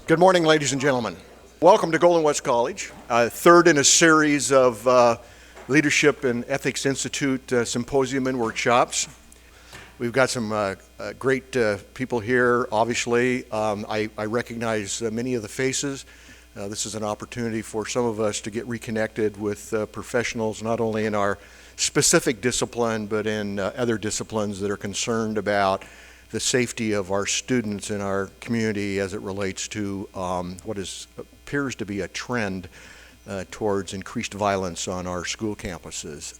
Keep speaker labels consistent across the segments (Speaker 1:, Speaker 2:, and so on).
Speaker 1: Good morning, ladies and gentlemen. Welcome to Golden West College, third in a series of Leadership and Ethics Institute symposium and workshops. We've got some great people here, obviously. I recognize many of the faces. This is an opportunity for some of us to get reconnected with professionals, not only in our specific discipline, but in other disciplines that are concerned about the safety of our students in our community as it relates to what appears to be a trend towards increased violence on our school campuses.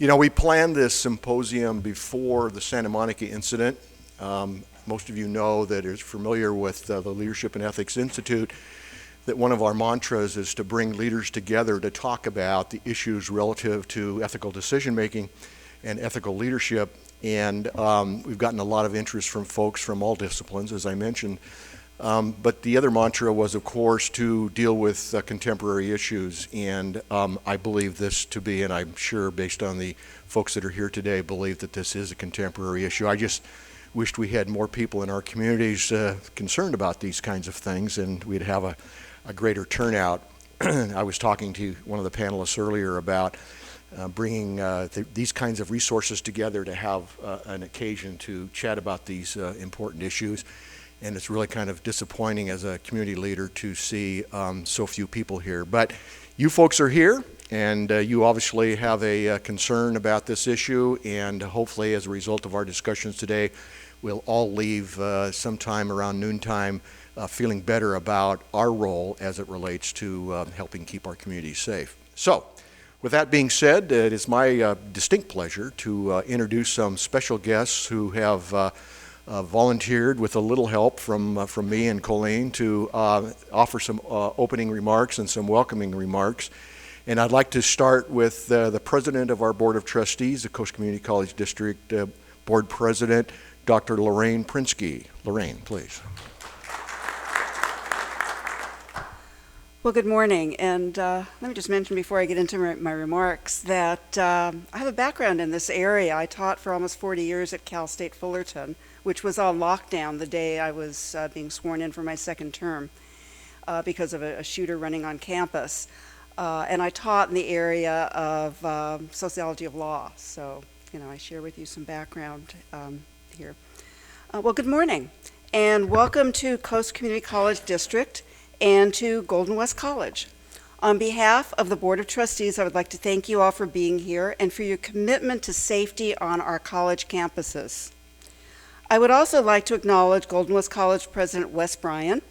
Speaker 1: We planned this symposium before the Santa Monica incident. Most of you know that is familiar with the Leadership and Ethics Institute, that one of our mantras is to bring leaders together to talk about the issues relative to ethical decision-making and ethical leadership. And we've gotten a lot of interest from folks from all disciplines, as I mentioned. But the other mantra was, of course, to deal with contemporary issues. And I believe this to be, and I'm sure based on the folks that are here today, believe that this is a contemporary issue. I just wished we had more people in our communities concerned about these kinds of things, and we'd have a greater turnout. I was talking to one of the panelists earlier about bringing these kinds of resources together to have an occasion to chat about these important issues. And it's really kind of disappointing as a community leader to see so few people here. But you folks are here, and you obviously have a concern about this issue, and hopefully as a result of our discussions today, we'll all leave sometime around noontime feeling better about our role as it relates to helping keep our community safe. So, with that being said, it is my distinct pleasure to introduce some special guests who have volunteered with a little help from me and Colleene to offer some opening remarks and some welcoming remarks. And I'd like to start with the president of our Board of Trustees, the Coast Community College District Board President, Dr. Lorraine Prinsky. Lorraine, please.
Speaker 2: Well, good morning, and let me just mention before I get into my remarks that I have a background in this area. I taught for almost 40 years at Cal State Fullerton, which was on lockdown the day I was being sworn in for my second term because of a shooter running on campus. And I taught in the area of sociology of law, so I share with you some background here. Well, good morning, and welcome to Coast Community College District and to Golden West College. On behalf of the Board of Trustees, I would like to thank you all for being here and for your commitment to safety on our college campuses. I would also like to acknowledge Golden West College President Wes Bryan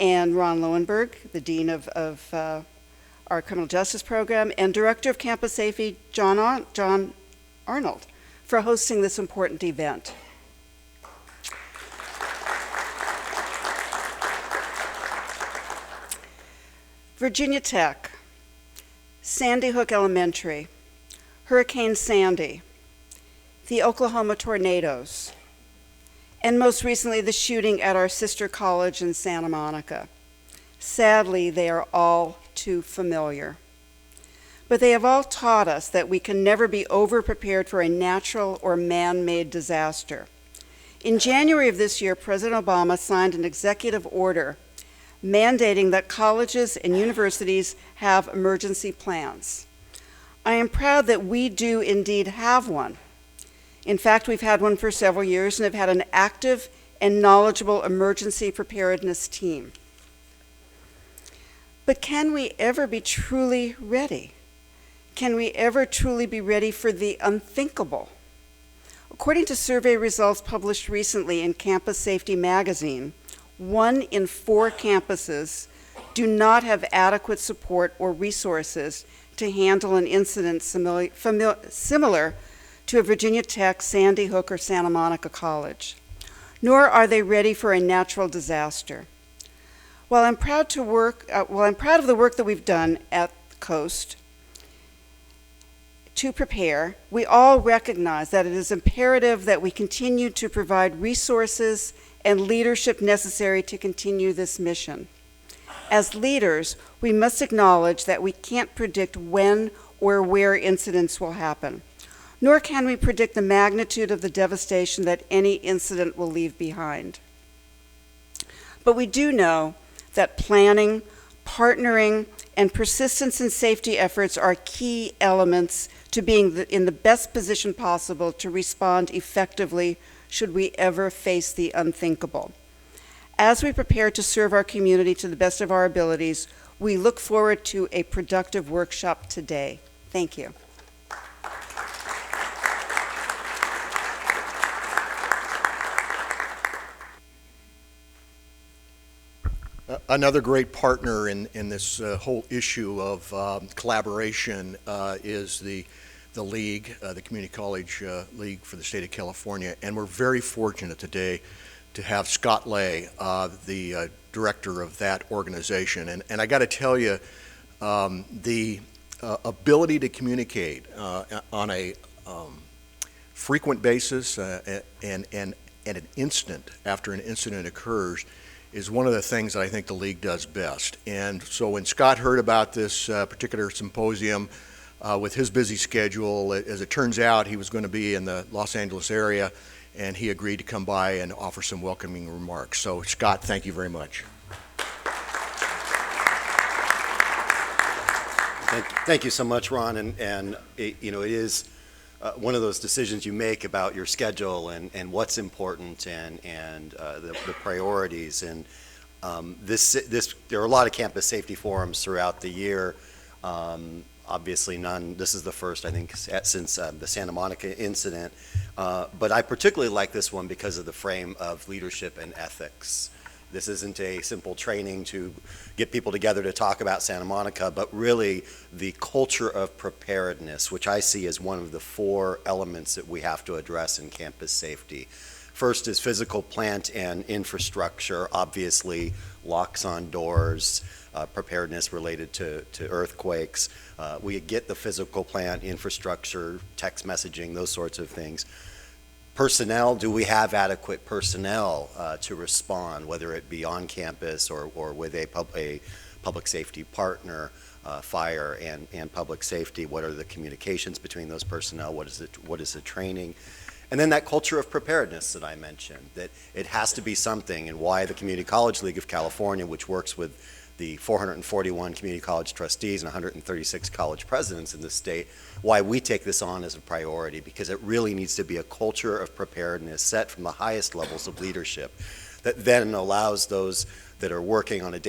Speaker 2: and Ron Lowenberg, the Dean of our Criminal Justice Program, and Director of Campus Safety, John Arnold, for hosting this important event. Virginia Tech, Sandy Hook Elementary, Hurricane Sandy, the Oklahoma tornadoes, and most recently the shooting at our sister college in Santa Monica. Sadly, they are all too familiar. But they have all taught us that we can never be over-prepared for a natural or man-made disaster. In January of this year, President Obama signed an executive order mandating that colleges and universities have emergency plans. I am proud that we do indeed have one. In fact, we've had one for several years and have had an active and knowledgeable emergency preparedness team. But can we ever be truly ready? Can we ever truly be ready for the unthinkable? According to survey results published recently in Campus Safety magazine, 1 in 4 campuses do not have adequate support or resources to handle an incident similar to a Virginia Tech, Sandy Hook, or Santa Monica College, nor are they ready for a natural disaster. While I'm proud of the work that we've done at Coast to prepare, we all recognize that it is imperative that we continue to provide resources and leadership necessary to continue this mission. As leaders, we must acknowledge that we can't predict when or where incidents will happen, nor can we predict the magnitude of the devastation that any incident will leave behind. But we do know that planning, partnering, and persistence in safety efforts are key elements to being in the best position possible to respond effectively should we ever face the unthinkable. As we prepare to serve our community to the best of our abilities, we look forward to a productive workshop today. Thank you.
Speaker 1: Another great partner in this whole issue of collaboration is the League, the Community College League for the state of California, and we're very fortunate today to have Scott Lay, the director of that organization. And I got to tell you, the ability to communicate on a frequent basis and at an instant after an incident occurs is one of the things that I think the League does best. And so when Scott heard about this particular symposium with his busy schedule, as it turns out, he was going to be in the Los Angeles area, and he agreed to come by and offer some welcoming remarks. So Scott, thank you very much.
Speaker 3: Thank you so much, Ron. And it is one of those decisions you make about your schedule and what's important and the priorities. And there are a lot of campus safety forums throughout the year. Obviously none, this is the first, I think, since the Santa Monica incident. But I particularly like this one because of the frame of leadership and ethics. This isn't a simple training to get people together to talk about Santa Monica, but really the culture of preparedness, which I see as one of the 4 elements that we have to address in campus safety. First is physical plant and infrastructure, obviously locks on doors, preparedness related to earthquakes. We get the physical plant, infrastructure, text messaging, those sorts of things. Personnel, do we have adequate personnel to respond, whether it be on campus or with a public safety partner, fire and public safety? What are the communications between those personnel? What is the training? And then that culture of preparedness that I mentioned, that it has to be something, and why the Community College League of California, which works with the 441 community college trustees and 136 college presidents in the state, why we take this on as a priority, because it really needs to be a culture of preparedness set from the highest levels of leadership that then allows those that are working on a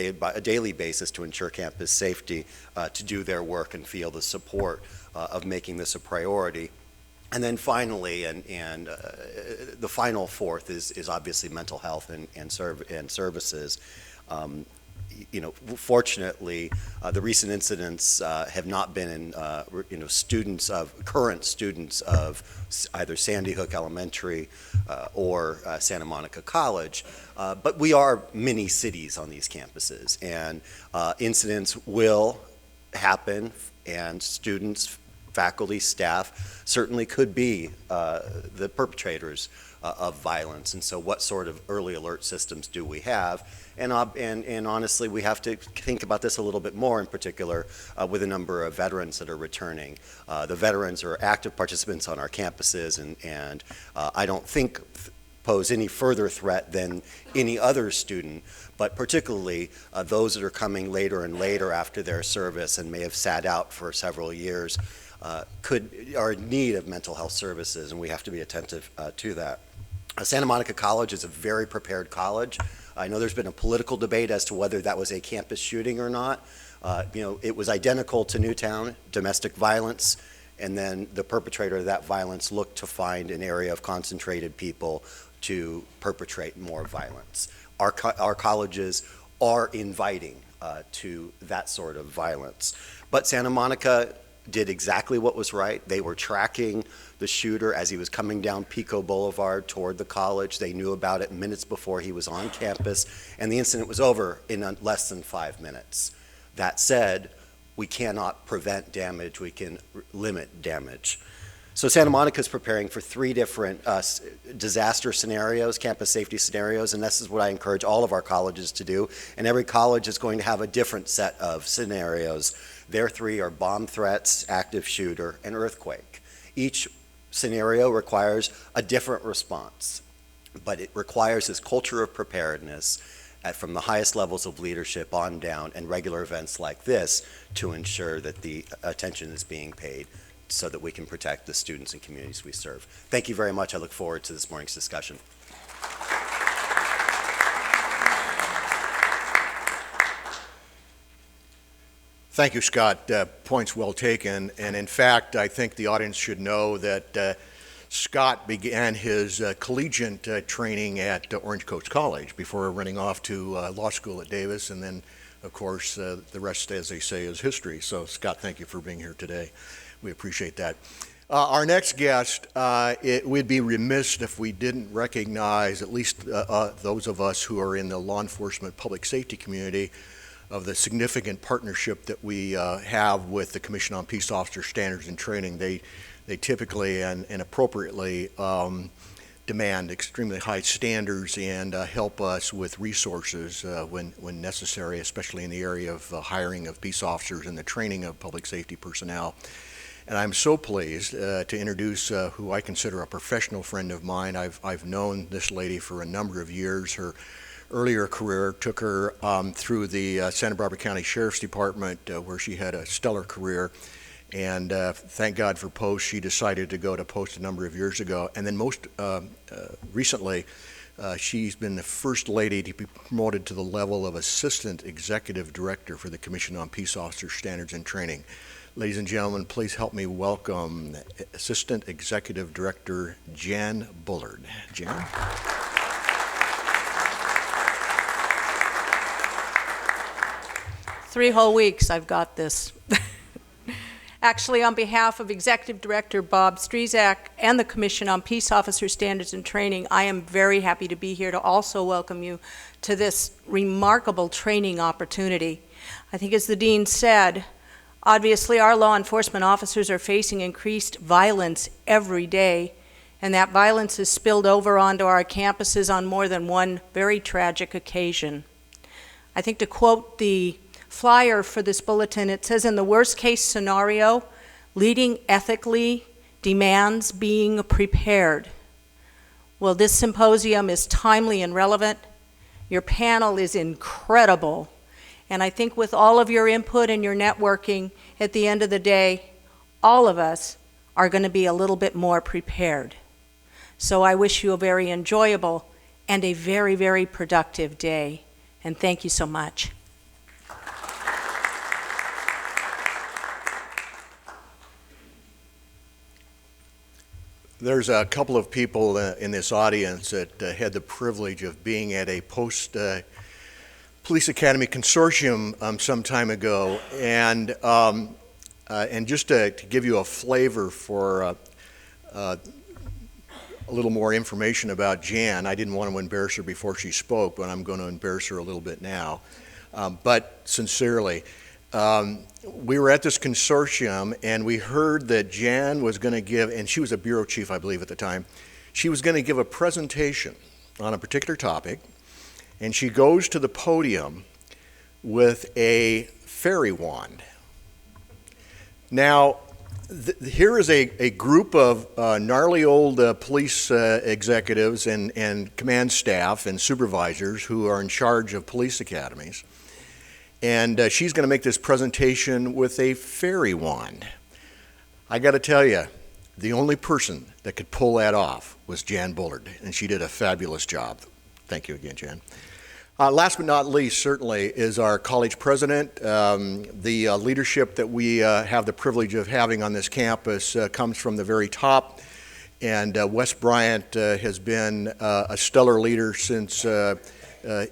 Speaker 3: daily basis to ensure campus safety to do their work and feel the support of making this a priority. And then finally, and the final 4th is obviously mental health and services. Fortunately, the recent incidents have not been in, current students of either Sandy Hook Elementary or Santa Monica College, but we are mini cities on these campuses, and incidents will happen, and students, faculty, staff certainly could be the perpetrators of violence. And so what sort of early alert systems do we have? And honestly, we have to think about this a little bit more, in particular with a number of veterans that are returning. The veterans are active participants on our campuses, and I don't think pose any further threat than any other student, but particularly those that are coming later and later after their service and may have sat out for several years are in need of mental health services, and we have to be attentive to that. Santa Monica College is a very prepared college. I know there's been a political debate as to whether that was a campus shooting or not. It was identical to Newtown, domestic violence, and then the perpetrator of that violence looked to find an area of concentrated people to perpetrate more violence. Our colleges are inviting to that sort of violence. But Santa Monica did exactly what was right. They were tracking the shooter as he was coming down Pico Boulevard toward the college. They knew about it minutes before he was on campus, and the incident was over in less than 5 minutes. That said, we cannot prevent damage, we can limit damage. So Santa Monica is preparing for 3 different disaster scenarios, campus safety scenarios, and this is what I encourage all of our colleges to do. And every college is going to have a different set of scenarios. Their 3 are bomb threats, active shooter, and earthquake. Each scenario requires a different response, but it requires this culture of preparedness from the highest levels of leadership on down, and regular events like this to ensure that the attention is being paid so that we can protect the students and communities we serve. Thank you very much. I look forward to this morning's discussion.
Speaker 1: Thank you, Scott. Points well taken. And in fact, I think the audience should know that Scott began his collegiate training at Orange Coast College before running off to law school at Davis. And then, of course, the rest, as they say, is history. So, Scott, thank you for being here today. We appreciate that. Our next guest, we'd be remiss if we didn't recognize, at least those of us who are in the law enforcement public safety community, of the significant partnership that we have with the Commission on Peace Officer Standards and Training. They typically and appropriately demand extremely high standards and help us with resources when necessary, especially in the area of hiring of peace officers and the training of public safety personnel. And I'm so pleased to introduce who I consider a professional friend of mine. I've known this lady for a number of years. Her earlier career took her through the Santa Barbara County Sheriff's Department, where she had a stellar career. And thank God for Post. She decided to go to Post a number of years ago. And then most recently, she's been the first lady to be promoted to the level of Assistant Executive Director for the Commission on Peace Officer Standards and Training. Ladies and gentlemen, please help me welcome Assistant Executive Director Jan Bullard. Jan?
Speaker 4: 3 whole weeks I've got this. Actually, on behalf of Executive Director Bob Strezak and the Commission on Peace Officer Standards and Training, I am very happy to be here to also welcome you to this remarkable training opportunity. I think, as the Dean said, obviously our law enforcement officers are facing increased violence every day, and that violence is spilled over onto our campuses on more than one very tragic occasion. I think, to quote the flyer for this bulletin, it says, in the worst case scenario, leading ethically demands being prepared. Well, this symposium is timely and relevant. Your panel is incredible. And I think with all of your input and your networking, at the end of the day, all of us are going to be a little bit more prepared. So I wish you a very enjoyable and a very, very productive day. And thank you so much.
Speaker 1: There's a couple of people in this audience that had the privilege of being at a Post Police Academy consortium some time ago, and just to give you a flavor for a little more information about Jan, I didn't want to embarrass her before she spoke, but I'm going to embarrass her a little bit now. But sincerely, we were at this consortium, and we heard that Jan was going to give, and she was a bureau chief, I believe, at the time. She was going to give a presentation on a particular topic, and she goes to the podium with a fairy wand. Now, here is a group of gnarly old police executives and command staff and supervisors who are in charge of police academies. And she's going to make this presentation with a fairy wand. I got to tell you, the only person that could pull that off was Jan Bullard, and she did a fabulous job. Thank you again, Jan. Last but not least, certainly, is our college president. The leadership that we have the privilege of having on this campus comes from the very top, and Wes Bryant has been a stellar leader since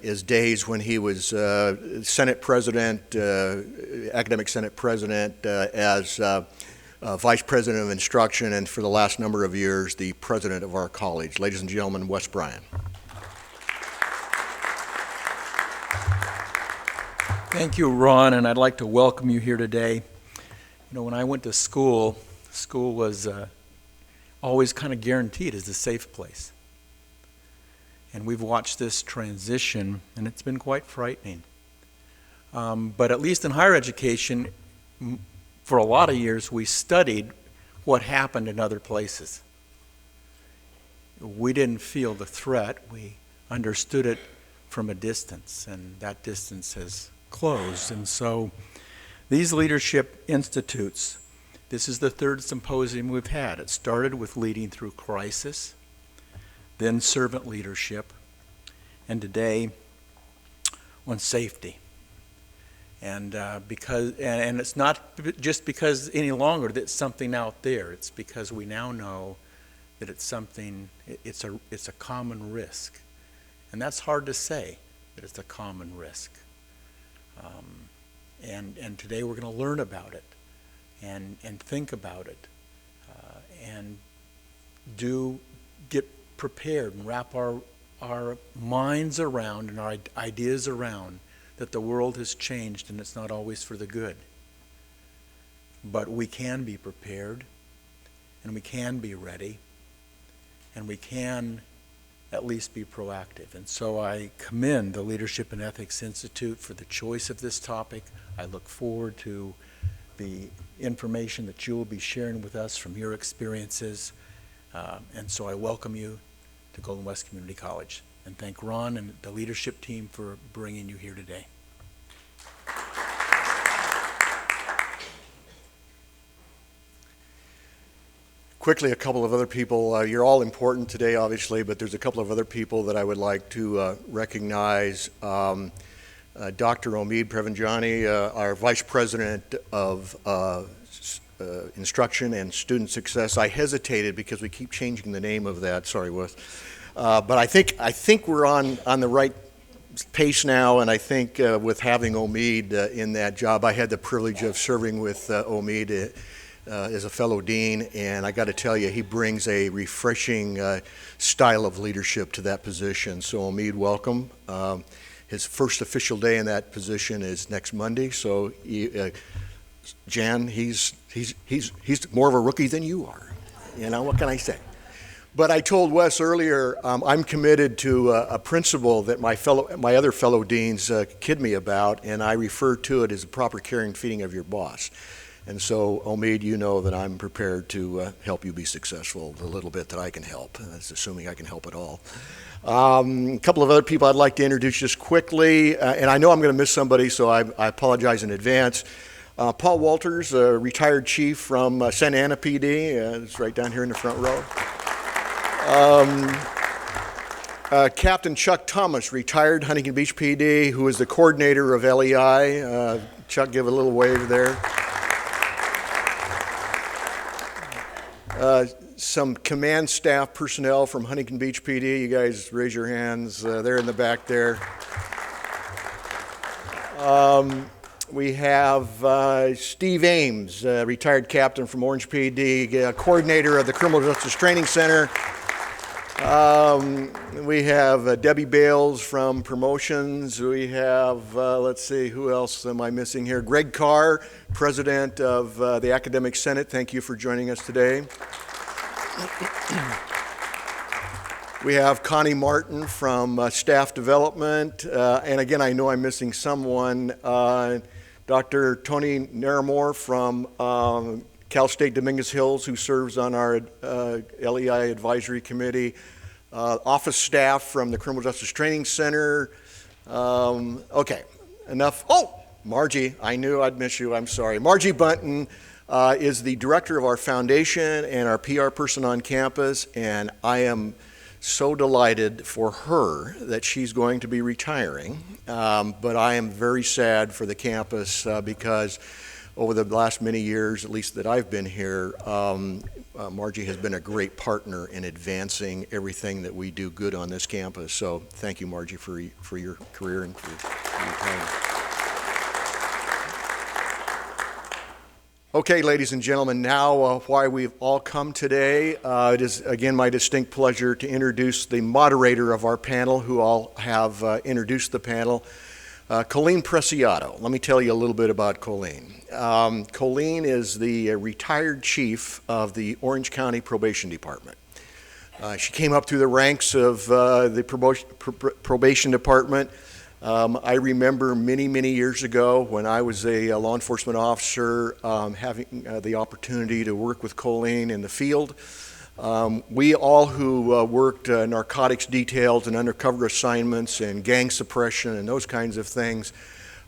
Speaker 1: his days when he was Senate President, Academic Senate President, as Vice President of Instruction, and for the last number of years, the President of our college. Ladies and gentlemen, Wes Bryant.
Speaker 5: Thank you, Ron, and I'd like to welcome you here today. You know, when I went to school was always kind of guaranteed as a safe place. And we've watched this transition, and it's been quite frightening. But at least in higher education, for a lot of years, we studied what happened in other places. We didn't feel the threat. We understood it from a distance, and that distance has closed. And so these leadership institutes, this is the third symposium we've had. It started with leading through crisis, then servant leadership, and today on safety. And and it's not just because any longer that it's something out there. It's because we now know that it's something. It's a common risk, and that's hard to say that it's a common risk. And today we're going to learn about it, and think about it, and get prepared and wrap our minds around and our ideas around that the world has changed and it's not always for the good. But we can be prepared, and we can be ready, and we can at least be proactive. And so I commend the Leadership and Ethics Institute for the choice of this topic. I look forward to the information that you will be sharing with us from your experiences. And so I welcome you to Golden West Community College, and thank Ron and the leadership team for bringing you here today.
Speaker 1: Quickly, a couple of other people. You're all important today, obviously, but there's a couple of other people that I would like to recognize. Dr. Omid Prevanjani, our Vice President of Instruction and Student Success. I hesitated because we keep changing the name of that. Sorry, Wes. But I think we're on the right pace now, and I think with having Omid in that job, I had the privilege of serving with Omid as a fellow dean, and I got to tell you, he brings a refreshing style of leadership to that position. So Omid, welcome. His first official day in that position is next Monday. So Jan, he's more of a rookie than you are. You know, what can I say? But I told Wes earlier, I'm committed to a principle that my other fellow deans kid me about, and I refer to it as the proper caring and feeding of your boss. And so, Omid, you know that I'm prepared to help you be successful the little bit that I can help. That's assuming I can help at all. A couple of other people I'd like to introduce just quickly, and I know I'm going to miss somebody, so I apologize in advance. Paul Walters, a retired chief from Santa Ana PD, it's right down here in the front row. Captain Chuck Thomas, retired Huntington Beach PD, who is the coordinator of LEI. Chuck, give a little wave there. Some command staff personnel from Huntington Beach PD. You guys raise your hands. They're in the back there. We have Steve Ames, retired captain from Orange PD, coordinator of the Criminal Justice Training Center. We have Debbie Bales from Promotions. We have, let's see, who else am I missing here? Greg Carr, president of the Academic Senate. Thank you for joining us today. We have Connie Martin from Staff Development. And again, I know I'm missing someone. Dr. Tony Naramore from Cal State Dominguez Hills, who serves on our LEI Advisory Committee. Office staff from the Criminal Justice Training Center. Okay, enough. Oh, Margie, I knew I'd miss you. I'm sorry. Margie Bunton is the director of our foundation and our PR person on campus, and I am so delighted for her that she's going to be retiring. But I am very sad for the campus because over the last many years, at least that I've been here, Margie has been a great partner in advancing everything that we do good on this campus. So thank you, Margie, for your career and for your time. Okay, ladies and gentlemen, now why we've all come today. It is, again, my distinct pleasure to introduce the moderator of our panel, who I'll have introduced the panel, Colleene Preciado. Let me tell you a little bit about Colleene. Colleene is the retired chief of the Orange County Probation Department. She came up through the ranks of the probation department. I remember many, many years ago when I was a law enforcement officer having the opportunity to work with Colleene in the field. We all who worked narcotics details and undercover assignments and gang suppression and those kinds of things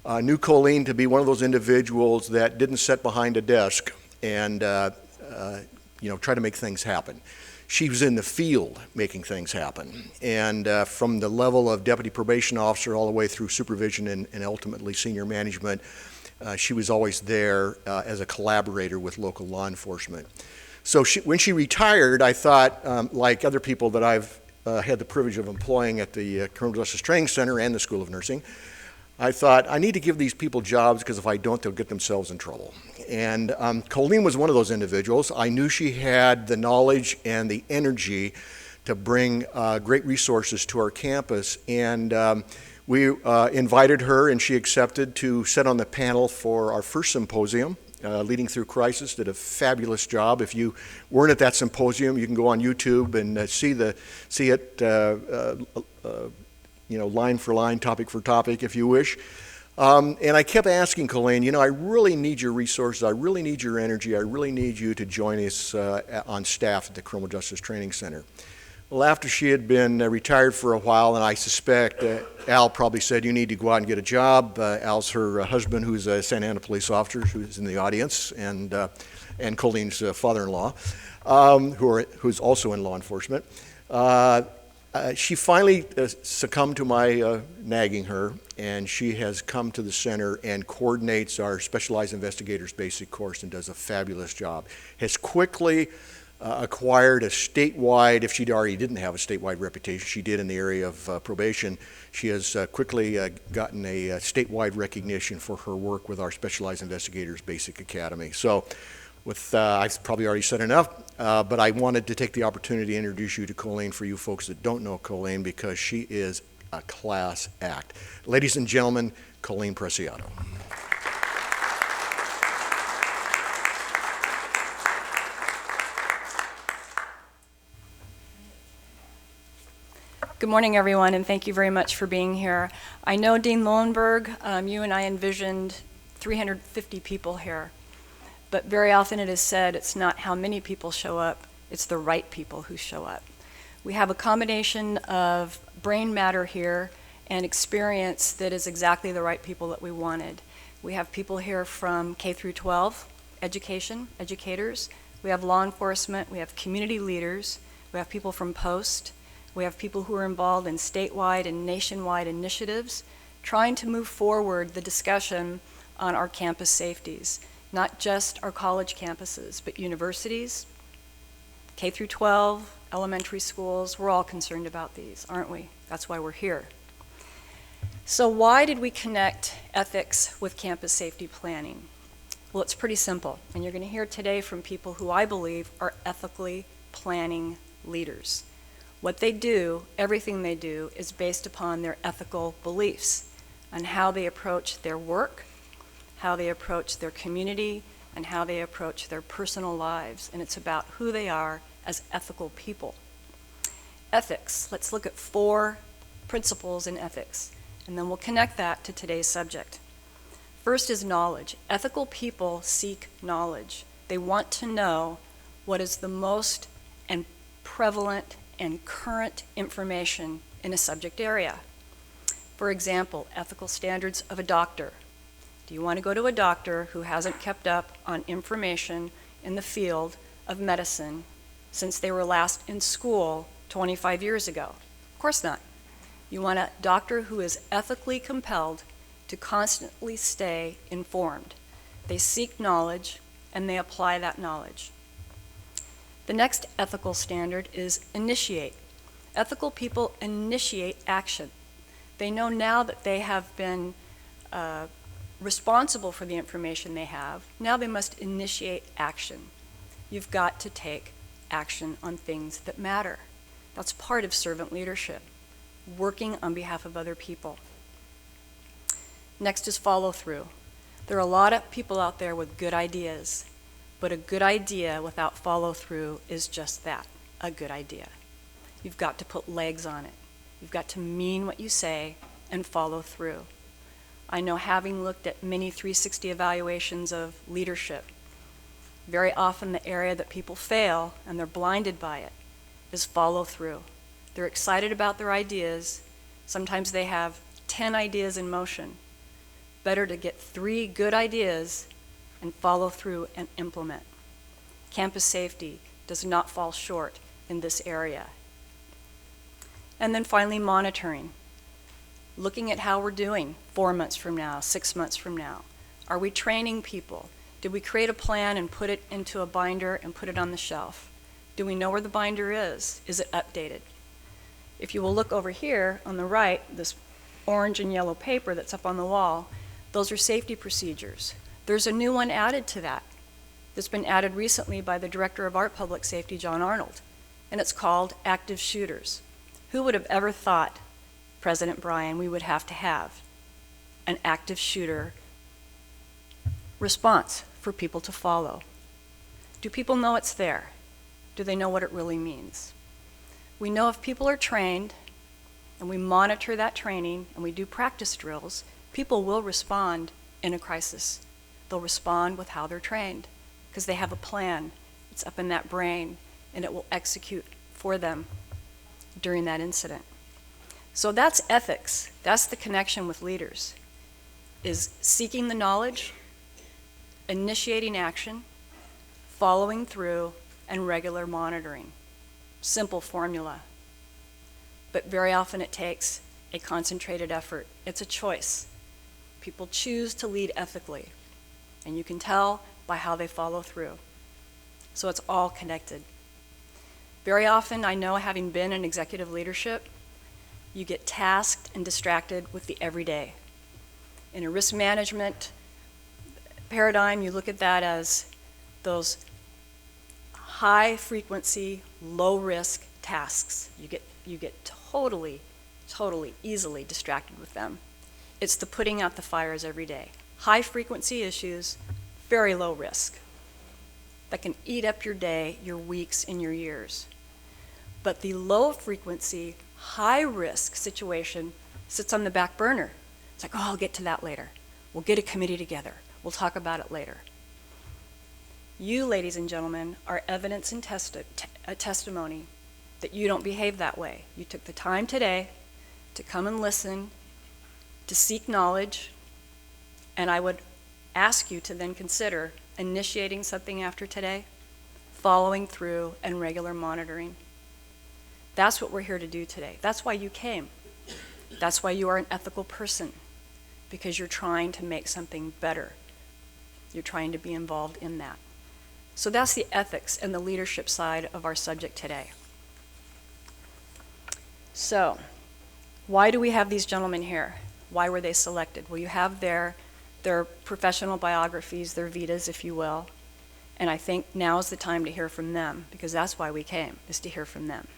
Speaker 1: knew Colleene to be one of those individuals that didn't sit behind a desk and try to make things happen. She was in the field making things happen, and from the level of deputy probation officer all the way through supervision and ultimately senior management, she was always there as a collaborator with local law enforcement. So when she retired, I thought, like other people that I've had the privilege of employing at the Criminal Justice Training Center and the School of Nursing, I thought, I need to give these people jobs because if I don't, they'll get themselves in trouble. And Colleene was one of those individuals. I knew she had the knowledge and the energy to bring great resources to our campus. And we invited her, and she accepted to sit on the panel for our first symposium, Leading Through Crisis. Did a fabulous job. If you weren't at that symposium, you can go on YouTube and see it line for line, topic for topic, if you wish. And I kept asking Colleene, I really need your resources, I really need your energy, I really need you to join us on staff at the Criminal Justice Training Center. Well, after she had been retired for a while, and I suspect Al probably said, you need to go out and get a job. Al's her husband, who's a Santa Ana police officer, who's in the audience, and Colleene's father-in-law, who's also in law enforcement. She finally succumbed to my nagging her, and she has come to the center and coordinates our Specialized Investigators basic course and does a fabulous job. Has quickly acquired a statewide, if she already didn't have a statewide reputation, she did in the area of probation. She has quickly gotten a statewide recognition for her work with our Specialized Investigators Basic Academy. So I've probably already said enough, but I wanted to take the opportunity to introduce you to Colleene for you folks that don't know Colleene, because she is a class act. Ladies and gentlemen, Colleene Preciado.
Speaker 6: Good morning, everyone, and thank you very much for being here. I know, Dean Lowenberg, you and I envisioned 350 people here, but very often it is said it's not how many people show up, it's the right people who show up. We have a combination of brain matter here and experience that is exactly the right people that we wanted. We have people here from K through 12, educators. We have law enforcement, we have community leaders, we have people from Post. We have people who are involved in statewide and nationwide initiatives trying to move forward the discussion on our campus safeties, not just our college campuses, but universities, K through 12, elementary schools. We're all concerned about these, aren't we? That's why we're here. So why did we connect ethics with campus safety planning? Well, it's pretty simple, and you're going to hear today from people who I believe are ethically planning leaders. What they do, everything they do, is based upon their ethical beliefs and how they approach their work, how they approach their community, and how they approach their personal lives. And it's about who they are as ethical people. Ethics, let's look at 4 principles in ethics, and then we'll connect that to today's subject. First is knowledge. Ethical people seek knowledge. They want to know what is the most and prevalent and current information in a subject area. For example, ethical standards of a doctor. Do you want to go to a doctor who hasn't kept up on information in the field of medicine since they were last in school 25 years ago? Of course not. You want a doctor who is ethically compelled to constantly stay informed. They seek knowledge and they apply that knowledge. The next ethical standard is initiate. Ethical people initiate action. They know now that they have been responsible for the information they have. Now they must initiate action. You've got to take action on things that matter. That's part of servant leadership, working on behalf of other people. Next is follow through. There are a lot of people out there with good ideas, but a good idea without follow through is just that, a good idea. You've got to put legs on it. You've got to mean what you say and follow through. I know, having looked at many 360 evaluations of leadership, Very often the area that people fail, and they're blinded by it, is follow through. They're excited about their ideas. Sometimes they have 10 ideas in motion. Better to get 3 good ideas and follow through and implement. Campus safety does not fall short in this area. And then finally, monitoring. Looking at how we're doing 4 months from now, 6 months from now. Are we training people? Did we create a plan and put it into a binder and put it on the shelf? Do we know where the binder is? Is it updated? If you will look over here on the right, this orange and yellow paper that's up on the wall, those are safety procedures. There's a new one added to that that's been added recently by the Director of Art Public Safety, John Arnold, and it's called active shooters. Who would have ever thought, President Bryan, we would have to have an active shooter response for people to follow? Do people know it's there? Do they know what it really means? We know if people are trained and we monitor that training and we do practice drills, people will respond in a crisis. They'll respond with how they're trained because they have a plan. It's up in that brain and it will execute for them during that incident. So that's ethics. That's the connection with leaders, is seeking the knowledge, initiating action, following through, and regular monitoring. Simple formula. But very often it takes a concentrated effort. It's a choice. People choose to lead ethically, and you can tell by how they follow through. So it's all connected. Very often, I know, having been in executive leadership, you get tasked and distracted with the everyday. In a risk management paradigm, you look at that as those high frequency, low risk tasks. You get totally easily distracted with them. It's the putting out the fires every day. High frequency issues, very low risk. That can eat up your day, your weeks, and your years. But the low frequency, high risk situation sits on the back burner. It's like, oh, I'll get to that later. We'll get a committee together. We'll talk about it later. You, ladies and gentlemen, are evidence and testimony that you don't behave that way. You took the time today to come and listen, to seek knowledge, and I would ask you to then consider initiating something after today, following through, and regular monitoring. That's what we're here to do today. That's why you came. That's why you are an ethical person, because you're trying to make something better. You're trying to be involved in that. So that's the ethics and the leadership side of our subject today. So, why do we have these gentlemen here? Why were they selected? Well, you have their professional biographies, their vitas, if you will, and I think now is the time to hear from them, because that's why we came, is to hear from them.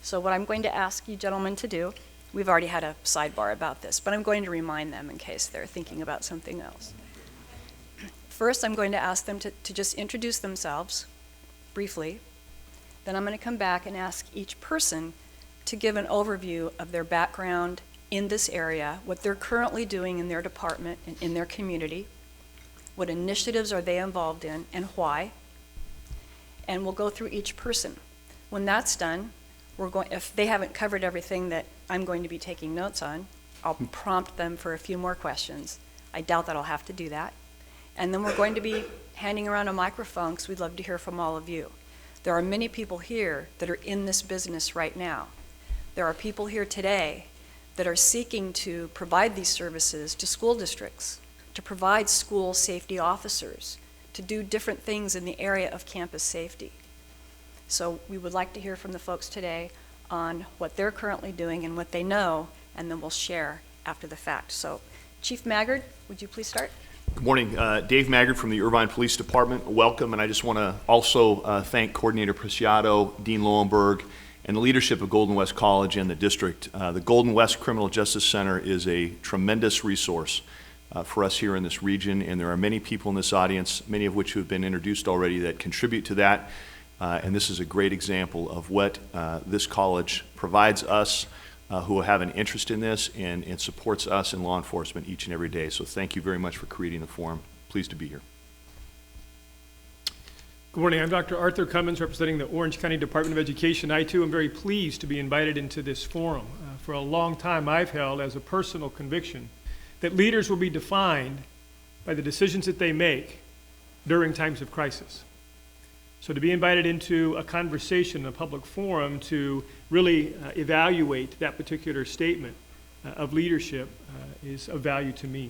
Speaker 6: So what I'm going to ask you gentlemen to do, we've already had a sidebar about this, but I'm going to remind them in case they're thinking about something else. First, I'm going to ask them to just introduce themselves briefly. Then I'm going to come back and ask each person to give an overview of their background in this area, what they're currently doing in their department and in their community, what initiatives are they involved in, and why. And we'll go through each person. When that's done, if they haven't covered everything that I'm going to be taking notes on, I'll prompt them for a few more questions. I doubt that I'll have to do that. And then we're going to be handing around a microphone because we'd love to hear from all of you. There are many people here that are in this business right now. There are people here today that are seeking to provide these services to school districts, to provide school safety officers, to do different things in the area of campus safety. So we would like to hear from the folks today on what they're currently doing and what they know, and then we'll share after the fact. So Chief Maggard, would you please start?
Speaker 7: Good morning. Dave Maggard from the Irvine Police Department. Welcome, and I just want to also thank Coordinator Preciado, Dean Lowenberg, and the leadership of Golden West College and the district. The Golden West Criminal Justice Center is a tremendous resource for us here in this region, and there are many people in this audience, many of which who have been introduced already, that contribute to that, and this is a great example of what this college provides us who have an interest in this and supports us in law enforcement each and every day. So thank you very much for creating the forum. Pleased to be here.
Speaker 8: Good morning. I'm Dr. Arthur Cummins, representing the Orange County Department of Education. I, too, am very pleased to be invited into this forum. For a long time, I've held as a personal conviction that leaders will be defined by the decisions that they make during times of crisis. So to be invited into a conversation, a public forum, to really evaluate that particular statement of leadership is of value to me.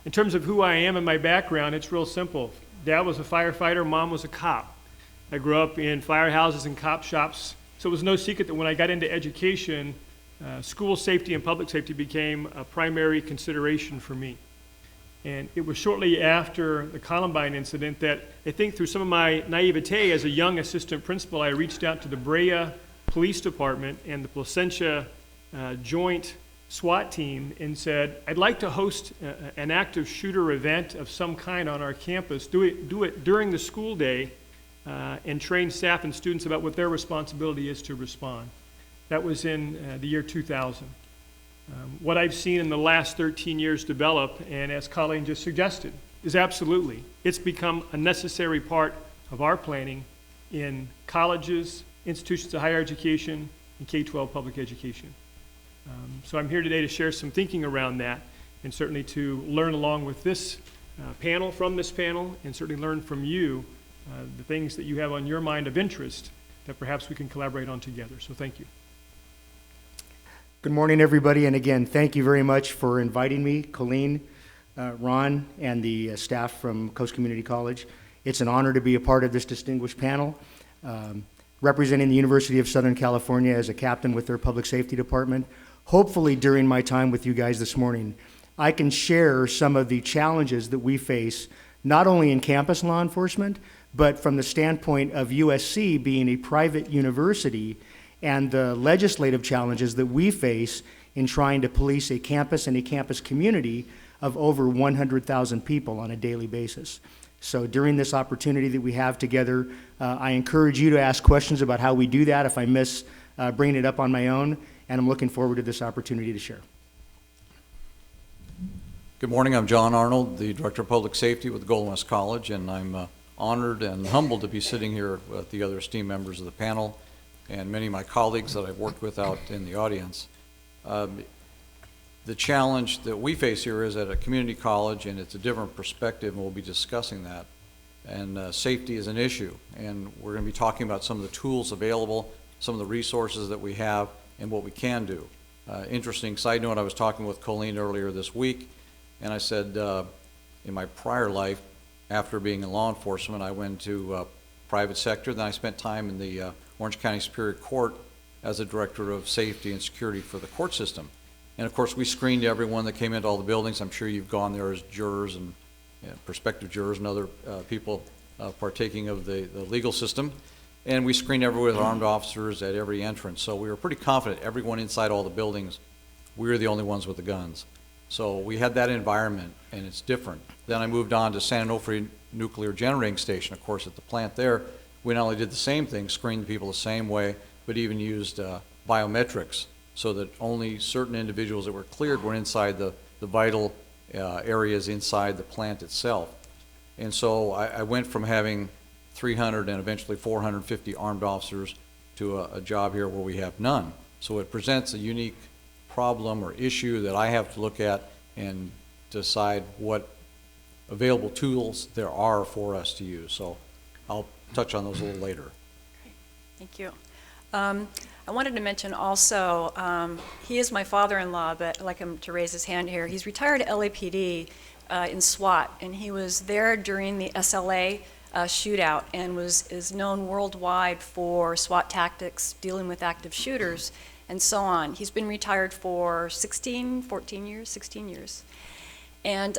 Speaker 8: In terms of who I am and my background, it's real simple. Dad was a firefighter, Mom was a cop. I grew up in firehouses and cop shops, so it was no secret that when I got into education, school safety and public safety became a primary consideration for me. And it was shortly after the Columbine incident that I think through some of my naivete as a young assistant principal, I reached out to the Brea Police Department and the Placentia Joint SWAT team and said, I'd like to host an active shooter event of some kind on our campus, do it during the school day, and train staff and students about what their responsibility is to respond. That was in the year 2000. What I've seen in the last 13 years develop, and as Colleene just suggested, is absolutely, it's become a necessary part of our planning in colleges, institutions of higher education, and K-12 public education. So I'm here today to share some thinking around that, and certainly to learn along with this panel, from this panel, and certainly learn from you the things that you have on your mind of interest that perhaps we can collaborate on together. So thank you.
Speaker 9: Good morning, everybody, and again, thank you very much for inviting me, Colleene, Ron, and the staff from Coast Community College. It's an honor to be a part of this distinguished panel. Representing the University of Southern California as a captain with their public safety department. Hopefully during my time with you guys this morning, I can share some of the challenges that we face, not only in campus law enforcement, but from the standpoint of USC being a private university and the legislative challenges that we face in trying to police a campus and a campus community of over 100,000 people on a daily basis. So during this opportunity that we have together, I encourage you to ask questions about how we do that if I miss bringing it up on my own, and I'm looking forward to this opportunity to share.
Speaker 10: Good morning, I'm John Arnold, the Director of Public Safety with Golden West College, and I'm honored and humbled to be sitting here with the other esteemed members of the panel and many of my colleagues that I've worked with out in the audience. The challenge that we face here is at a community college, and it's a different perspective, and we'll be discussing that. And safety is an issue, and we're going to be talking about some of the tools available, some of the resources that we have, and what we can do. Interesting side note, I was talking with Colleene earlier this week, and I said in my prior life, after being in law enforcement, I went to private sector, then I spent time in the Orange County Superior Court as a director of safety and security for the court system. And of course, we screened everyone that came into all the buildings. I'm sure you've gone there as jurors and prospective jurors and other people partaking of the legal system. And we screened everyone with armed officers at every entrance. So we were pretty confident everyone inside all the buildings, we were the only ones with the guns. So we had that environment, and it's different. Then I moved on to San Onofre Nuclear Generating Station. Of course, at the plant there, we not only did the same thing, screened people the same way, but even used biometrics, so that only certain individuals that were cleared were inside the vital areas inside the plant itself. And so I went from having 300 and eventually 450 armed officers to a job here where we have none. So it presents a unique problem or issue that I have to look at and decide what available tools there are for us to use. So I'll touch on those a little later.
Speaker 6: Great. Thank you. I wanted to mention also, he is my father-in-law, but I'd like him to raise his hand here. He's retired LAPD in SWAT, and he was there during the SLA shootout and is known worldwide for SWAT tactics, dealing with active shooters, and so on. He's been retired for 16 years. And,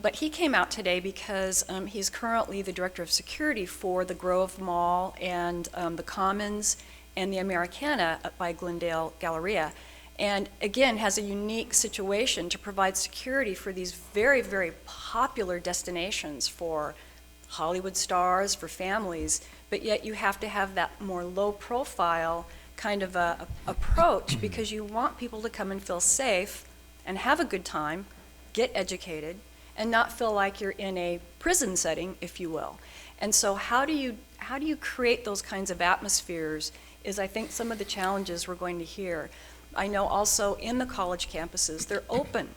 Speaker 6: but he came out today because he's currently the director of security for the Grove Mall and the Commons and the Americana up by Glendale Galleria. And again, has a unique situation to provide security for these very, very popular destinations for Hollywood stars, for families, but yet you have to have that more low profile kind of a approach because you want people to come and feel safe and have a good time, get educated, and not feel like you're in a prison setting, if you will. And so how do you create those kinds of atmospheres is, I think, some of the challenges we're going to hear. I know also in the college campuses, they're open.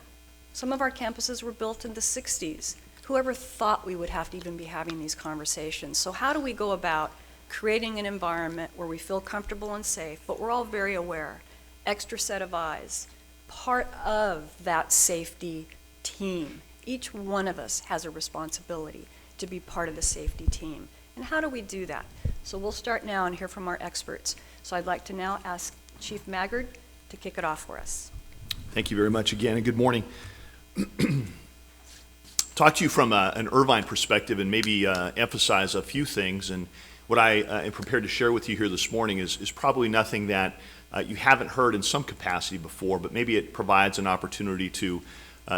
Speaker 6: Some of our campuses were built in the 60s. Whoever thought we would have to even be having these conversations? So how do we go about creating an environment where we feel comfortable and safe, but we're all very aware, extra set of eyes, part of that safety team. Each one of us has a responsibility to be part of the safety team. And how do we do that? So we'll start now and hear from our experts. So I'd like to now ask Chief Maggard to kick it off for us.
Speaker 7: Thank you very much again, and good morning. Talk to you from an Irvine perspective and maybe emphasize a few things. And what I am prepared to share with you here this morning is probably nothing that you haven't heard in some capacity before, but maybe it provides an opportunity to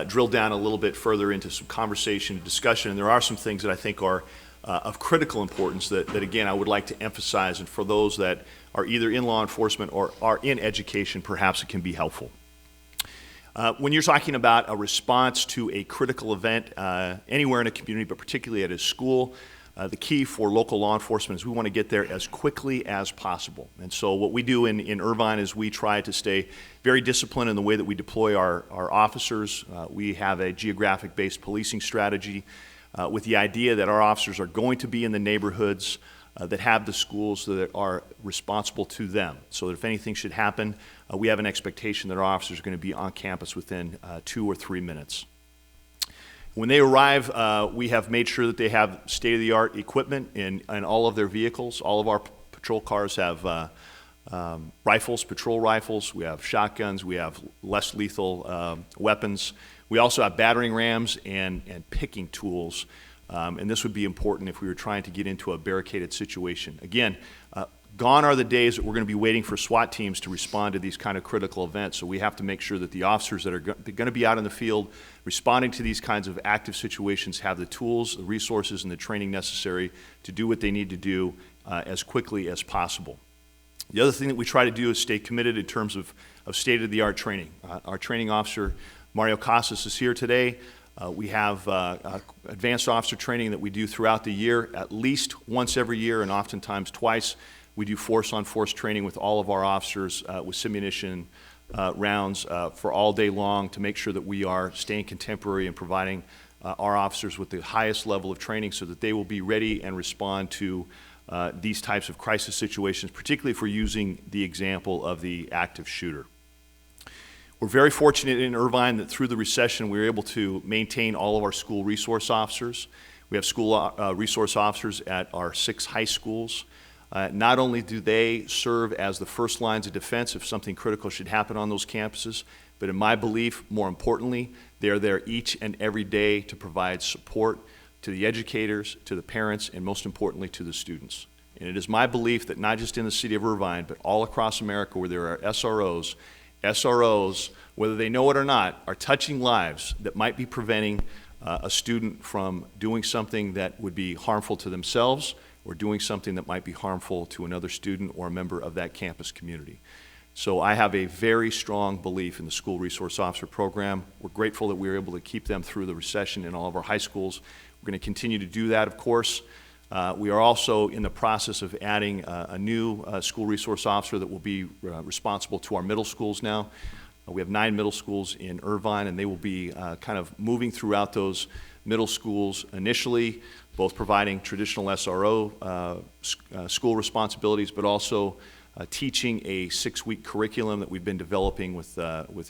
Speaker 7: drill down a little bit further into some conversation and discussion. And there are some things that I think are of critical importance that again, I would like to emphasize. And for those that are either in law enforcement or are in education, perhaps it can be helpful. When you're talking about a response to a critical event anywhere in a community, but particularly at a school, the key for local law enforcement is we want to get there as quickly as possible. And so what we do in Irvine is we try to stay very disciplined in the way that we deploy our officers. We have a geographic-based policing strategy with the idea that our officers are going to be in the neighborhoods that have the schools that are responsible to them. So that if anything should happen, we have an expectation that our officers are going to be on campus within 2 or 3 minutes. When they arrive, we have made sure that they have state-of-the-art equipment in all of their vehicles. All of our patrol cars have rifles, patrol rifles. We have shotguns. We have less lethal weapons. We also have battering rams and picking tools. And this would be important if we were trying to get into a barricaded situation. Again, gone are the days that we're going to be waiting for SWAT teams to respond to these kind of critical events. So we have to make sure that the officers that are going to be out in the field responding to these kinds of active situations have the tools, the resources, and the training necessary to do what they need to do as quickly as possible. The other thing that we try to do is stay committed in terms of state-of-the-art training. Our training officer, Mario Casas, is here today. We have advanced officer training that we do throughout the year, at least once every year and oftentimes twice. We do force-on-force training with all of our officers with simunition rounds for all day long to make sure that we are staying contemporary and providing our officers with the highest level of training so that they will be ready and respond to these types of crisis situations, particularly if we're using the example of the active shooter. We're very fortunate in Irvine that through the recession we were able to maintain all of our school resource officers. We have school resource officers at our 6 high schools. Not only do they serve as the first lines of defense if something critical should happen on those campuses, but in my belief, more importantly, they are there each and every day to provide support to the educators, to the parents, and most importantly to the students. And it is my belief that not just in the city of Irvine, but all across America where there are SROs, whether they know it or not, are touching lives that might be preventing a student from doing something that would be harmful to themselves or doing something that might be harmful to another student or a member of that campus community. So I have a very strong belief in the school resource officer program. We're grateful that we were able to keep them through the recession in all of our high schools. We're going to continue to do that, of course. We are also in the process of adding a new school resource officer that will be responsible to our middle schools now. We have 9 middle schools in Irvine, and they will be kind of moving throughout those middle schools initially, both providing traditional SRO school responsibilities, but also teaching a 6-week curriculum that we've been developing with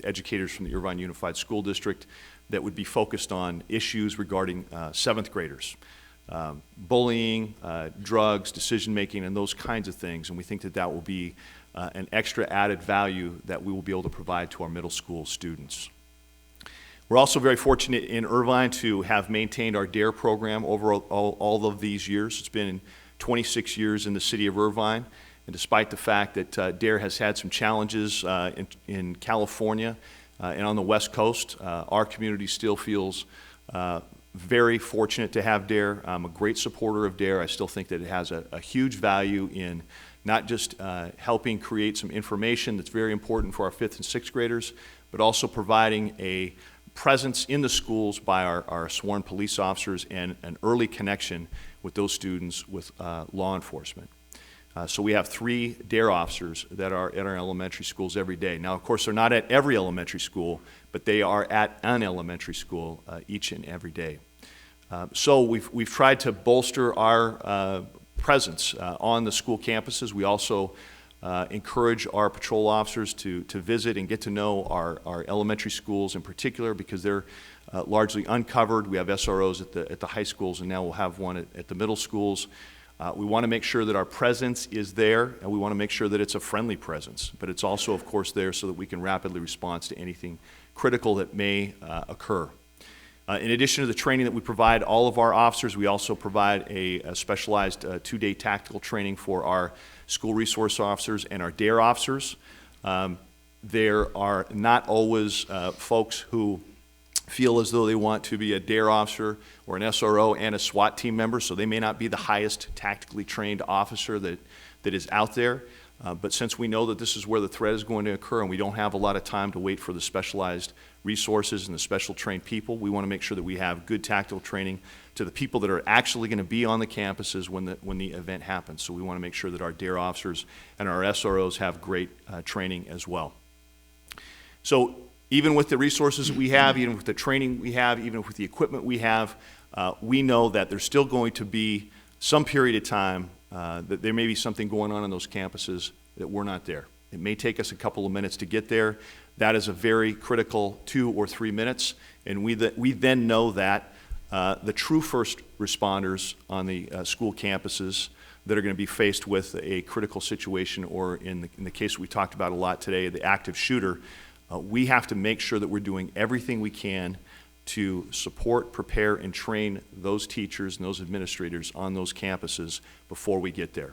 Speaker 7: educators from the Irvine Unified School District that would be focused on issues regarding 7th graders. Bullying, drugs, decision-making, and those kinds of things. And we think that that will be an extra added value that we will be able to provide to our middle school students. We're also very fortunate in Irvine to have maintained our DARE program over all of these years. It's been 26 years in the city of Irvine. And despite the fact that DARE has had some challenges in California and on the West Coast, our community still feels very fortunate to have DARE. I'm a great supporter of DARE. I still think that it has a huge value in not just helping create some information that's very important for our 5th and 6th graders, but also providing a presence in the schools by our sworn police officers and an early connection with those students with law enforcement. So we have 3 DARE officers that are at our elementary schools every day. Now, of course, they're not at every elementary school, but they are at an elementary school each and every day. So we've tried to bolster our presence on the school campuses. We also encourage our patrol officers to visit and get to know our elementary schools in particular, because they're largely uncovered. We have SROs at the high schools, and now we'll have one at the middle schools. We want to make sure that our presence is there, and we want to make sure that it's a friendly presence, but it's also, of course, there so that we can rapidly respond to anything critical that may occur. In addition to the training that we provide all of our officers, we also provide a specialized 2-day tactical training for our school resource officers and our DARE officers. There are not always folks who feel as though they want to be a DARE officer or an SRO and a SWAT team member, so they may not be the highest tactically trained officer that is out there. But since we know that this is where the threat is going to occur and we don't have a lot of time to wait for the specialized resources and the special trained people, we want to make sure that we have good tactical training to the people that are actually going to be on the campuses when the event happens. So we want to make sure that our DARE officers and our SROs have great training as well. So even with the resources that we have, even with the training we have, even with the equipment we have, we know that there's still going to be some period of time that there may be something going on those campuses that we're not there. It may take us a couple of minutes to get there. That is a very critical 2 or 3 minutes, and we then know that the true first responders on the school campuses that are going to be faced with a critical situation, or in the case we talked about a lot today, the active shooter, we have to make sure that we're doing everything we can to support, prepare, and train those teachers and those administrators on those campuses before we get there.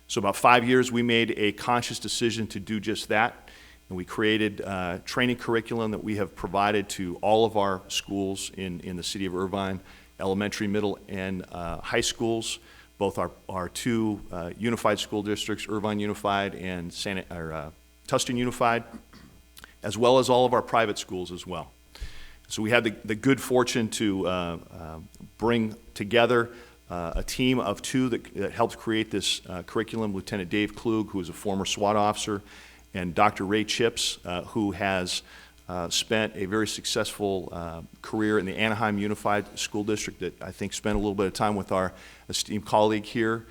Speaker 7: So about 5 years, we made a conscious decision to do just that, and we created training curriculum that we have provided to all of our schools in the city of Irvine, elementary, middle, and high schools, both our 2 unified school districts, Irvine Unified and Tustin Unified, as well as all of our private schools as well. So we had the good fortune to bring together a team of 2 that helped create this curriculum, Lieutenant Dave Klug, who is a former SWAT officer, and Dr. Ray Chips, who has spent a very successful career in the Anaheim Unified School District that I think spent a little bit of time with our esteemed colleague here,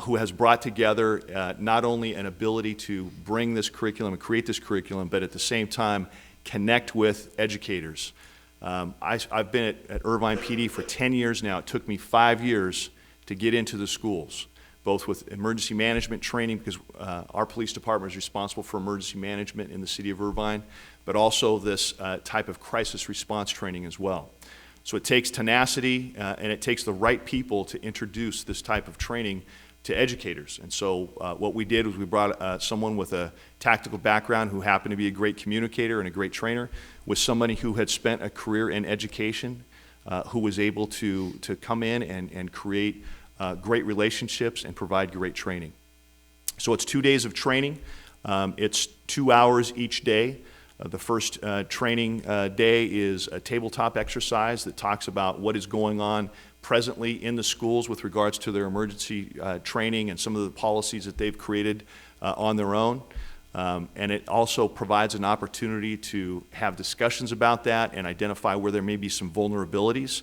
Speaker 7: who has brought together not only an ability to bring this curriculum and create this curriculum, but at the same time connect with educators. I've been at Irvine PD for 10 years now. It took me 5 years to get into the schools, both with emergency management training, because our police department is responsible for emergency management in the city of Irvine, but also this type of crisis response training as well. So it takes tenacity and it takes the right people to introduce this type of training to educators. And so what we did was we brought someone with a tactical background who happened to be a great communicator and a great trainer, with somebody who had spent a career in education, who was able to come in and create great relationships and provide great training. So it's 2 days of training. It's 2 hours each day. The first training day is a tabletop exercise that talks about what is going on presently in the schools with regards to their emergency training and some of the policies that they've created on their own. And it also provides an opportunity to have discussions about that and identify where there may be some vulnerabilities.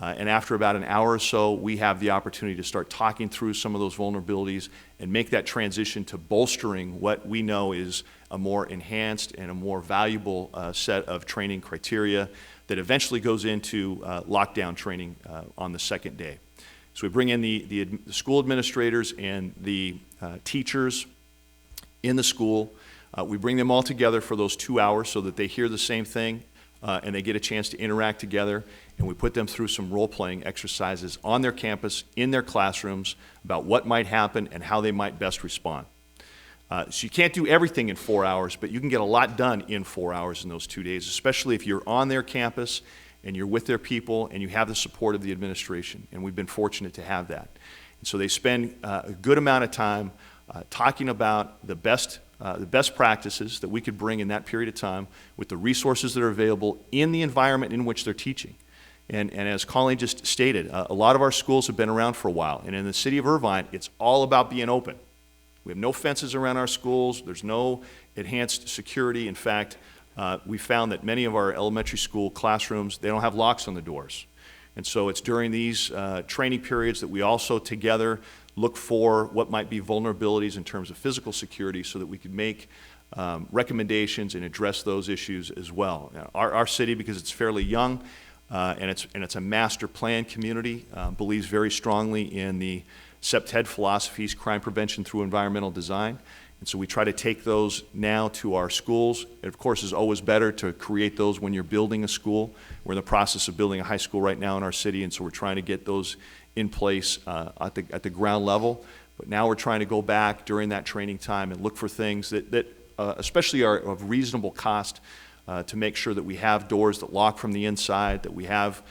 Speaker 7: And after about an hour or so, we have the opportunity to start talking through some of those vulnerabilities and make that transition to bolstering what we know is a more enhanced and a more valuable set of training criteria that eventually goes into lockdown training on the second day. So we bring in the school administrators and the teachers in the school. We bring them all together for those 2 hours so that they hear the same thing and they get a chance to interact together, and we put them through some role-playing exercises on their campus, in their classrooms, about what might happen and how they might best respond. So you can't do everything in 4 hours, but you can get a lot done in 4 hours in those 2 days, especially if you're on their campus and you're with their people and you have the support of the administration, and we've been fortunate to have that. And so they spend a good amount of time talking about the best practices that we could bring in that period of time with the resources that are available in the environment in which they're teaching. And as Colleen just stated, a lot of our schools have been around for a while. And in the city of Irvine, it's all about being open. We have no fences around our schools. There's no enhanced security. In fact, we found that many of our elementary school classrooms, they don't have locks on the doors. And so it's during these training periods that we also together look for what might be vulnerabilities in terms of physical security so that we can make recommendations and address those issues as well. Now, our city, because it's fairly young and it's a master plan community, believes very strongly in the SEPTED philosophies, crime prevention through environmental design. And so we try to take those now to our schools. It, of course, is always better to create those when you're building a school. We're in the process of building a high school right now in our city, and so we're trying to get those in place at the ground level. But now we're trying to go back during that training time and look for things that especially are of reasonable cost to make sure that we have doors that lock from the inside, that we have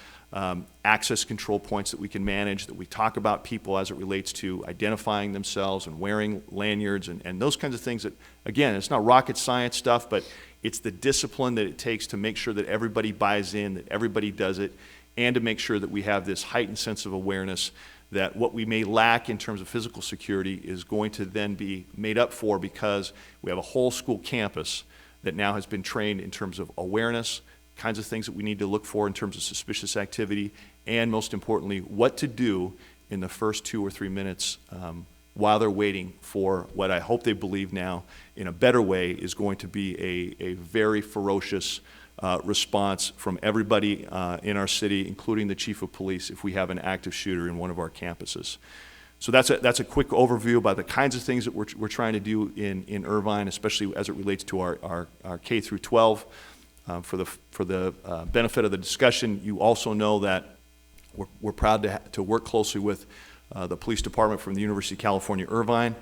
Speaker 7: access control points that we can manage, that we talk about people as it relates to identifying themselves and wearing lanyards and those kinds of things that, again, it's not rocket science stuff, but it's the discipline that it takes to make sure that everybody buys in, that everybody does it, and to make sure that we have this heightened sense of awareness that what we may lack in terms of physical security is going to then be made up for because we have a whole school campus that now has been trained in terms of awareness, kinds of things that we need to look for in terms of suspicious activity, and most importantly, what to do in the first 2 or 3 minutes while they're waiting for what I hope they believe now in a better way is going to be a very ferocious response from everybody in our city, including the chief of police, if we have an active shooter in one of our campuses. So that's a quick overview about the kinds of things that we're trying to do in Irvine, especially as it relates to our K through 12. For the benefit of the discussion, you also know that we're proud to work closely with the police department from the University of California, Irvine.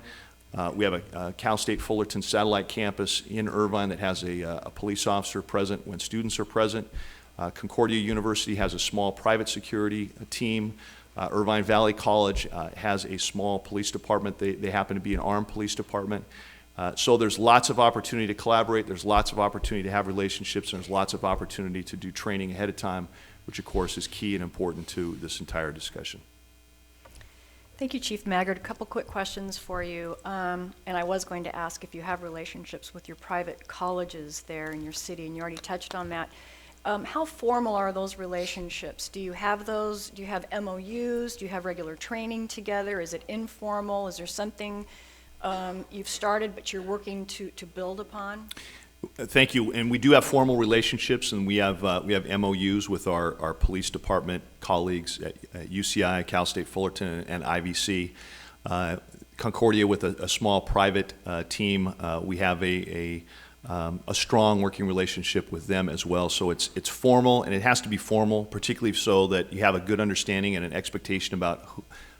Speaker 7: We have a Cal State Fullerton satellite campus in Irvine that has a police officer present when students are present. Concordia University has a small private security team. Irvine Valley College has a small police department. They happen to be an armed police department. So there's lots of opportunity to collaborate, there's lots of opportunity to have relationships, and there's lots of opportunity to do training ahead of time, which of course is key and important to this entire discussion.
Speaker 6: Thank you, Chief Maggard. A couple quick questions for you. And I was going to ask if you have relationships with your private colleges there in your city, and you already touched on that. How formal are those relationships? Do you have those? Do you have MOUs? Do you have regular training together? Is it informal? Is there something you've started but you're working to build upon?
Speaker 7: Thank you. And we do have formal relationships, and we have MOUs with our police department colleagues at UCI, Cal State Fullerton, and IVC. Concordia with a small private team. We have a strong working relationship with them as well. So it's formal, and it has to be formal, particularly so that you have a good understanding and an expectation about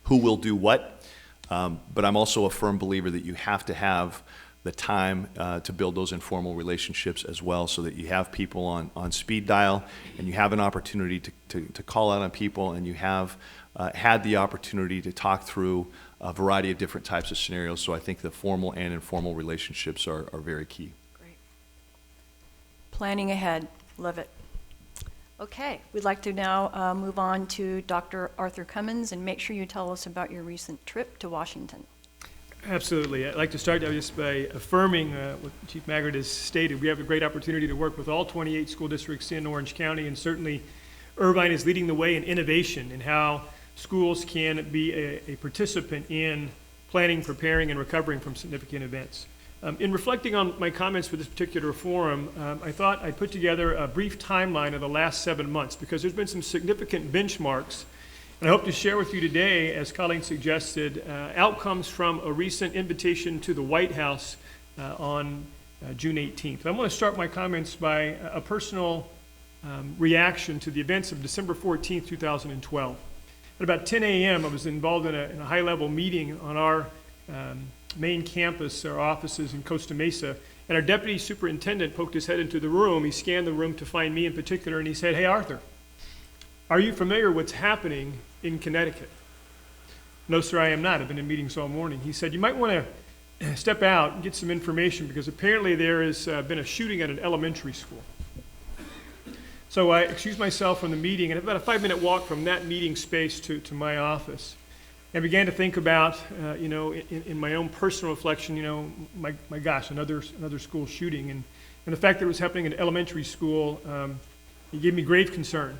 Speaker 7: who will do what. But I'm also a firm believer that you have to have the time to build those informal relationships as well, so that you have people on speed dial, and you have an opportunity to call out on people, and you have had the opportunity to talk through a variety of different types of scenarios. So I think the formal and informal relationships are very key.
Speaker 6: Great. Planning ahead. Love it. Okay, we'd like to now move on to Dr. Arthur Cummins, and make sure you tell us about your recent trip to Washington.
Speaker 8: Absolutely. I'd like to start just by affirming what Chief Maggard has stated. We have a great opportunity to work with all 28 school districts in Orange County, and certainly Irvine is leading the way in innovation in how schools can be a participant in planning, preparing, and recovering from significant events. In reflecting on my comments for this particular forum, I thought I'd put together a brief timeline of the last 7 months, because there's been some significant benchmarks. And I hope to share with you today, as Colleen suggested, outcomes from a recent invitation to the White House on June 18th. I want to start my comments by a personal reaction to the events of December 14th, 2012. At about 10 a.m., I was involved in a high-level meeting on our main campus, our offices in Costa Mesa, and our deputy superintendent poked his head into the room. He scanned the room to find me in particular, and he said, "Hey, Arthur, are you familiar with what's happening in Connecticut?" "No, sir, I am not. I've been in meetings all morning." He said, "You might want to step out and get some information, because apparently there has been a shooting at an elementary school." So I excused myself from the meeting, and about a 5-minute walk from that meeting space to my office, and began to think about, in my own personal reflection, my gosh, another school shooting, and the fact that it was happening in elementary school, it gave me grave concern.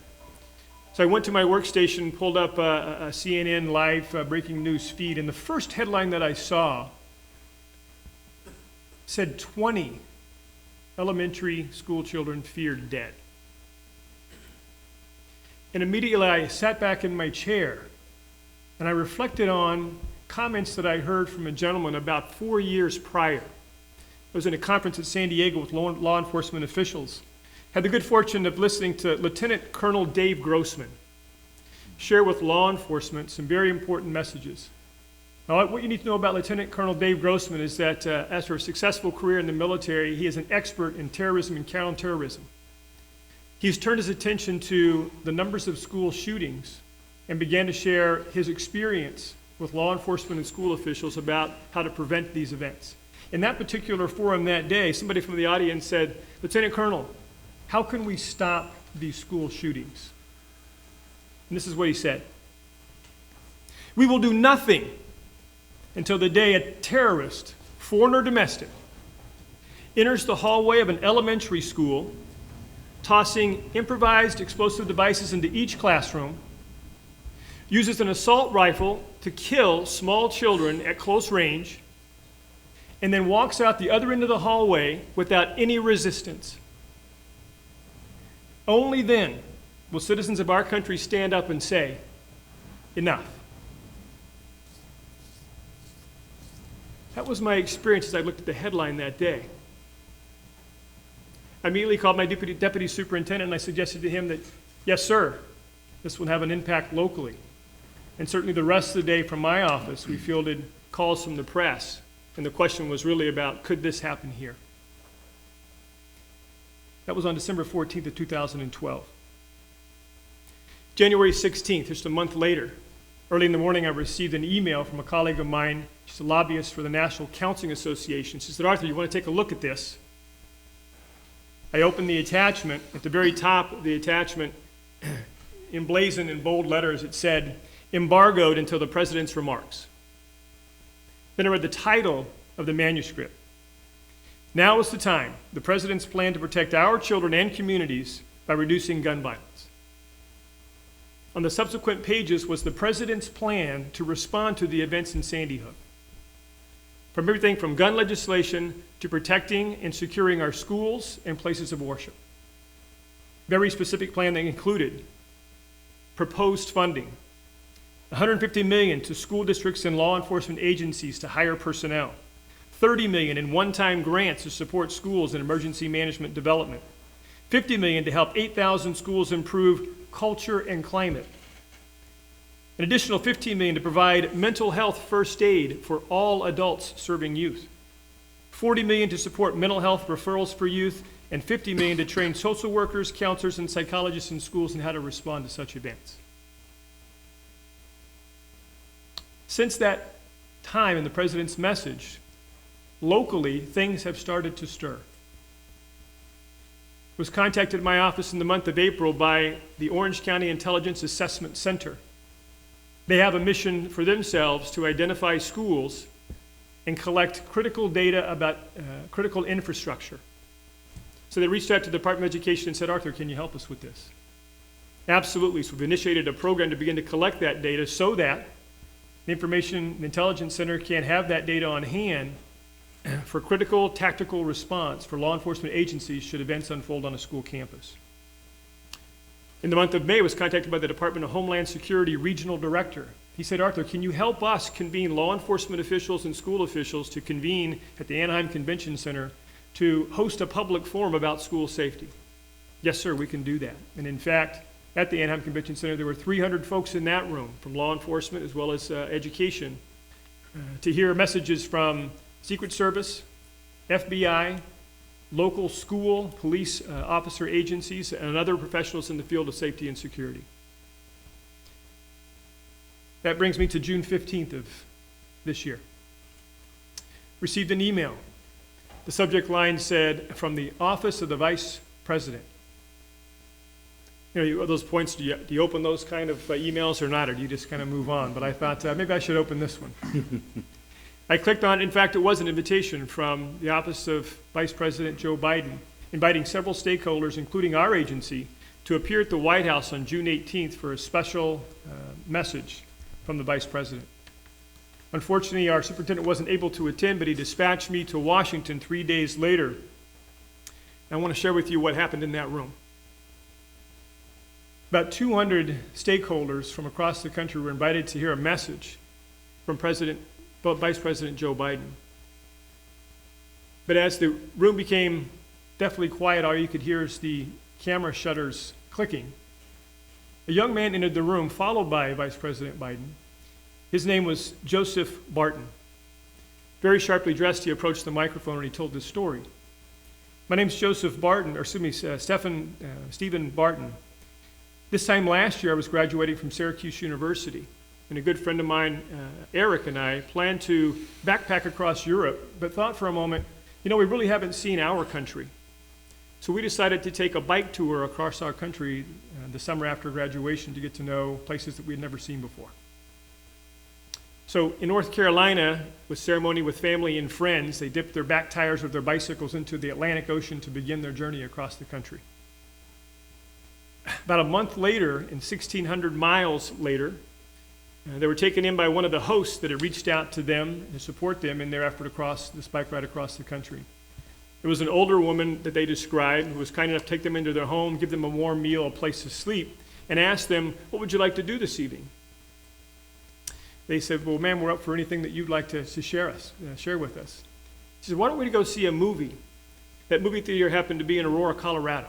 Speaker 8: So I went to my workstation, pulled up a CNN live breaking news feed, and the first headline that I saw said 20 elementary school children feared dead. And immediately I sat back in my chair and I reflected on comments that I heard from a gentleman about 4 years prior. I was in a conference at San Diego with law enforcement officials. Had the good fortune of listening to Lieutenant Colonel Dave Grossman share with law enforcement some very important messages. Now, what you need to know about Lieutenant Colonel Dave Grossman is that after a successful career in the military, he is an expert in terrorism and counterterrorism. He's turned his attention to the numbers of school shootings and began to share his experience with law enforcement and school officials about how to prevent these events. In that particular forum that day, somebody from the audience said, "Lieutenant Colonel, how can we stop these school shootings?" And this is what he said: "We will do nothing until the day a terrorist, foreign or domestic, enters the hallway of an elementary school, tossing improvised explosive devices into each classroom, uses an assault rifle to kill small children at close range, and then walks out the other end of the hallway without any resistance. Only then will citizens of our country stand up and say, 'Enough.'" That was my experience as I looked at the headline that day. I immediately called my deputy superintendent and I suggested to him that, yes, sir, this will have an impact locally. And certainly the rest of the day from my office, we fielded calls from the press, and the question was really about, could this happen here? That was on December 14th of 2012. January 16th, just a month later, early in the morning, I received an email from a colleague of mine. She's a lobbyist for the National Counseling Association. She said, "Arthur, you want to take a look at this?" I opened the attachment. At the very top of the attachment, emblazoned in bold letters, it said, "Embargoed until the President's remarks." Then I read the title of the manuscript. "Now is the time, the President's plan to protect our children and communities by reducing gun violence." On the subsequent pages was the President's plan to respond to the events in Sandy Hook. From everything from gun legislation to protecting and securing our schools and places of worship. Very specific plan that included proposed funding, $150 million to school districts and law enforcement agencies to hire personnel, $30 million in one-time grants to support schools in emergency management development, $50 million to help 8,000 schools improve culture and climate, an additional $15 million to provide mental health first aid for all adults serving youth, $40 million to support mental health referrals for youth, and $50 million to train social workers, counselors, and psychologists in schools on how to respond to such events. Since that time in the President's message, locally, things have started to stir. I was contacted in my office in the month of April by the Orange County Intelligence Assessment Center. They have a mission for themselves to identify schools and collect critical data about critical infrastructure. So they reached out to the Department of Education and said, "Arthur, can you help us with this?" Absolutely. So we've initiated a program to begin to collect that data so that the Information and Intelligence Center can have that data on hand for critical tactical response for law enforcement agencies should events unfold on a school campus. In the month of May, I was contacted by the Department of Homeland Security Regional Director. He said, "Arthur, can you help us convene law enforcement officials and school officials to convene at the Anaheim Convention Center to host a public forum about school safety?" Yes, sir, we can do that. And in fact, at the Anaheim Convention Center, there were 300 folks in that room from law enforcement as well as education to hear messages from Secret Service, FBI, local school, police officer agencies, and other professionals in the field of safety and security. That brings me to June 15th of this year. Received an email. The subject line said, "From the Office of the Vice President." those points, do you open those kind of emails or not, or do you just kind of move on? But I thought maybe I should open this one. I clicked on it. In fact, it was an invitation from the Office of Vice President Joe Biden, inviting several stakeholders, including our agency, to appear at the White House on June 18th for a special message from the Vice President. Unfortunately, our superintendent wasn't able to attend, but he dispatched me to Washington 3 days later. I want to share with you what happened in that room. About 200 stakeholders from across the country were invited to hear a message from Vice President Joe Biden. But as the room became deathly quiet, all you could hear is the camera shutters clicking. A young man entered the room, followed by Vice President Biden. His name was Joseph Barton. Very sharply dressed, he approached the microphone and he told this story. My name's Joseph Barton, or excuse me, Stephen Barton. This time last year, I was graduating from Syracuse University, and a good friend of mine, Eric, and I planned to backpack across Europe, but thought for a moment, we really haven't seen our country. So we decided to take a bike tour across our country the summer after graduation to get to know places that we had never seen before. So in North Carolina, with ceremony with family and friends, they dipped their back tires of their bicycles into the Atlantic Ocean to begin their journey across the country. About a month later, and 1,600 miles later, they were taken in by one of the hosts that had reached out to them to support them in their effort to cross this bike ride across the country. It was an older woman that they described who was kind enough to take them into their home, give them a warm meal, a place to sleep, and asked them, "What would you like to do this evening?" They said, "Well, ma'am, we're up for anything that you'd like to share with us." She said, "Why don't we go see a movie?" That movie theater happened to be in Aurora, Colorado.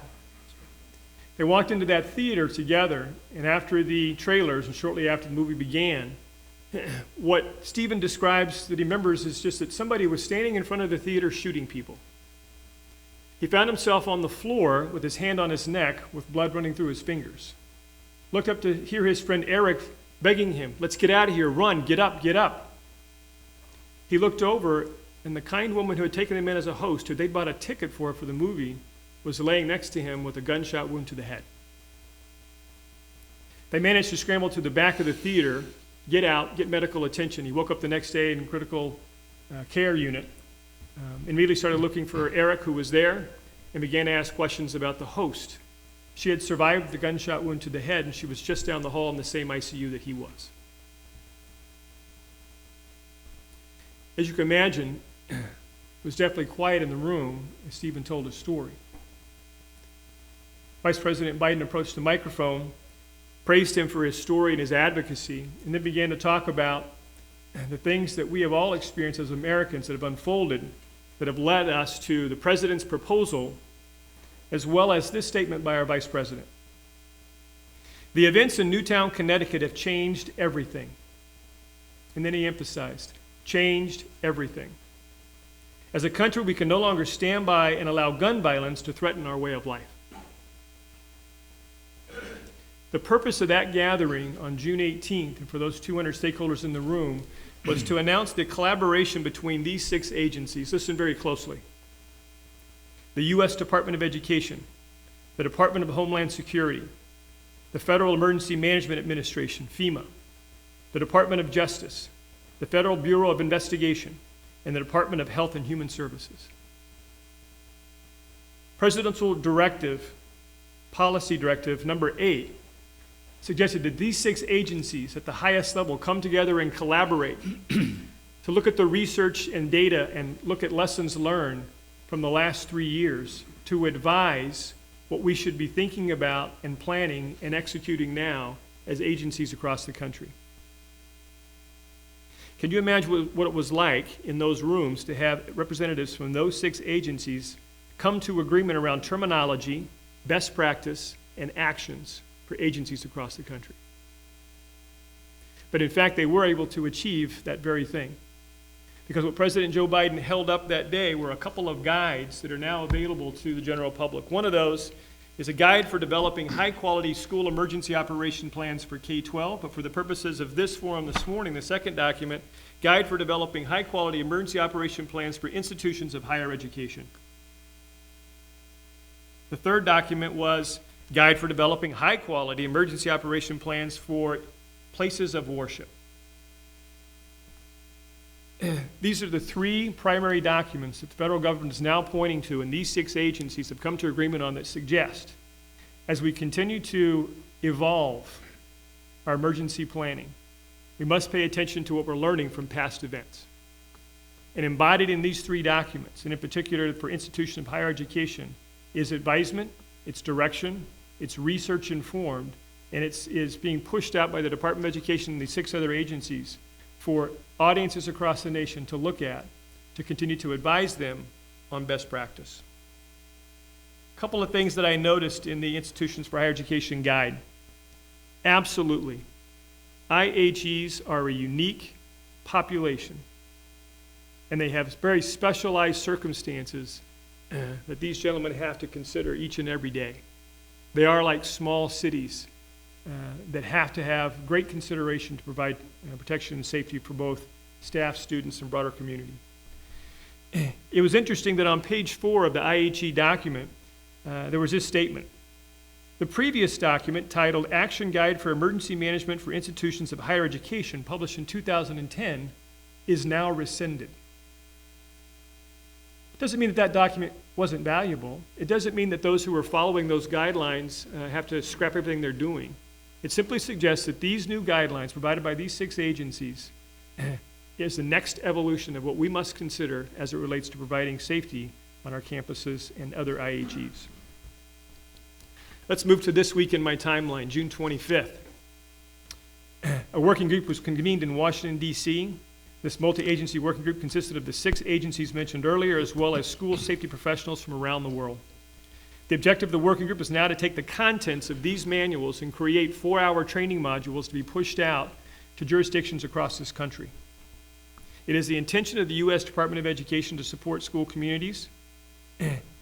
Speaker 8: They walked into that theater together, and after the trailers, and shortly after the movie began, what Stephen describes that he remembers is just that somebody was standing in front of the theater shooting people. He found himself on the floor with his hand on his neck with blood running through his fingers. Looked up to hear his friend Eric begging him, "Let's get out of here, run, get up, get up." He looked over, and the kind woman who had taken him in as a host, who they'd bought a ticket for the movie, was laying next to him with a gunshot wound to the head. They managed to scramble to the back of the theater, get out, get medical attention. He woke up the next day in a critical care unit, immediately started looking for Eric, who was there, and began to ask questions about the host. She had survived the gunshot wound to the head, and she was just down the hall in the same ICU that he was. As you can imagine, it was definitely quiet in the room as Stephen told his story. Vice President Biden approached the microphone, praised him for his story and his advocacy, and then began to talk about the things that we have all experienced as Americans that have unfolded, that have led us to the president's proposal, as well as this statement by our vice president. "The events in Newtown, Connecticut have changed everything." And then he emphasized, changed everything. As a country, we can no longer stand by and allow gun violence to threaten our way of life. The purpose of that gathering on June 18th, and for those 200 stakeholders in the room, was to announce the collaboration between these 6 agencies. Listen very closely. The U.S. Department of Education, the Department of Homeland Security, the Federal Emergency Management Administration, FEMA, the Department of Justice, the Federal Bureau of Investigation, and the Department of Health and Human Services. Presidential Directive, Policy Directive number 8, suggested that these 6 agencies at the highest level come together and collaborate to look at the research and data and look at lessons learned from the last 3 years to advise what we should be thinking about and planning and executing now as agencies across the country. Can you imagine what it was like in those rooms to have representatives from those 6 agencies come to agreement around terminology, best practice, and actions for agencies across the country? But in fact, they were able to achieve that very thing. Because what President Joe Biden held up that day were a couple of guides that are now available to the general public. One of those is a guide for developing high-quality school emergency operation plans for K-12, but for the purposes of this forum this morning, the second document, Guide for Developing High-Quality Emergency Operation Plans for Institutions of Higher Education. The third document was Guide for developing high-quality emergency operation plans for places of worship. These are the three primary documents that the federal government is now pointing to, and these 6 agencies have come to agreement on, that suggest, as we continue to evolve our emergency planning, we must pay attention to what we're learning from past events. And embodied in these 3 documents, and in particular for institutions of higher education, is advisement, it's direction, it's research informed, and it is being pushed out by the Department of Education and the 6 other agencies for audiences across the nation to look at, to continue to advise them on best practice. A couple of things that I noticed in the Institutions for Higher Education guide. Absolutely, IHEs are a unique population, and they have very specialized circumstances that these gentlemen have to consider each and every day. They are like small cities that have to have great consideration to provide protection and safety for both staff, students, and broader community. It was interesting that on page 4 of the IHE document, there was this statement. The previous document, titled Action Guide for Emergency Management for Institutions of Higher Education, published in 2010, is now rescinded. It doesn't mean that that document wasn't valuable. It doesn't mean that those who are following those guidelines have to scrap everything they're doing. It simply suggests that these new guidelines provided by these 6 agencies is the next evolution of what we must consider as it relates to providing safety on our campuses and other IHEs. Let's move to this week in my timeline, June 25th. A working group was convened in Washington, D.C. This multi-agency working group consisted of the 6 agencies mentioned earlier, as well as school safety professionals from around the world. The objective of the working group is now to take the contents of these manuals and create 4-hour training modules to be pushed out to jurisdictions across this country. It is the intention of the U.S. Department of Education to support school communities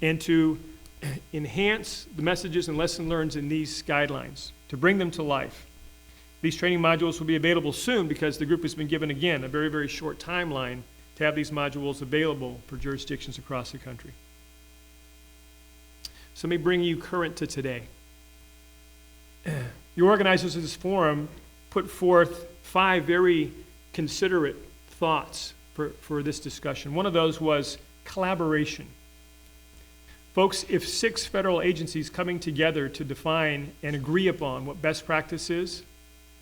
Speaker 8: and to enhance the messages and lesson learned in these guidelines, to bring them to life. These training modules will be available soon because the group has been given, again, a very, very short timeline to have these modules available for jurisdictions across the country. So let me bring you current to today. The organizers of this forum put forth 5 very considerate thoughts for this discussion. One of those was collaboration. Folks, if 6 federal agencies coming together to define and agree upon what best practice is,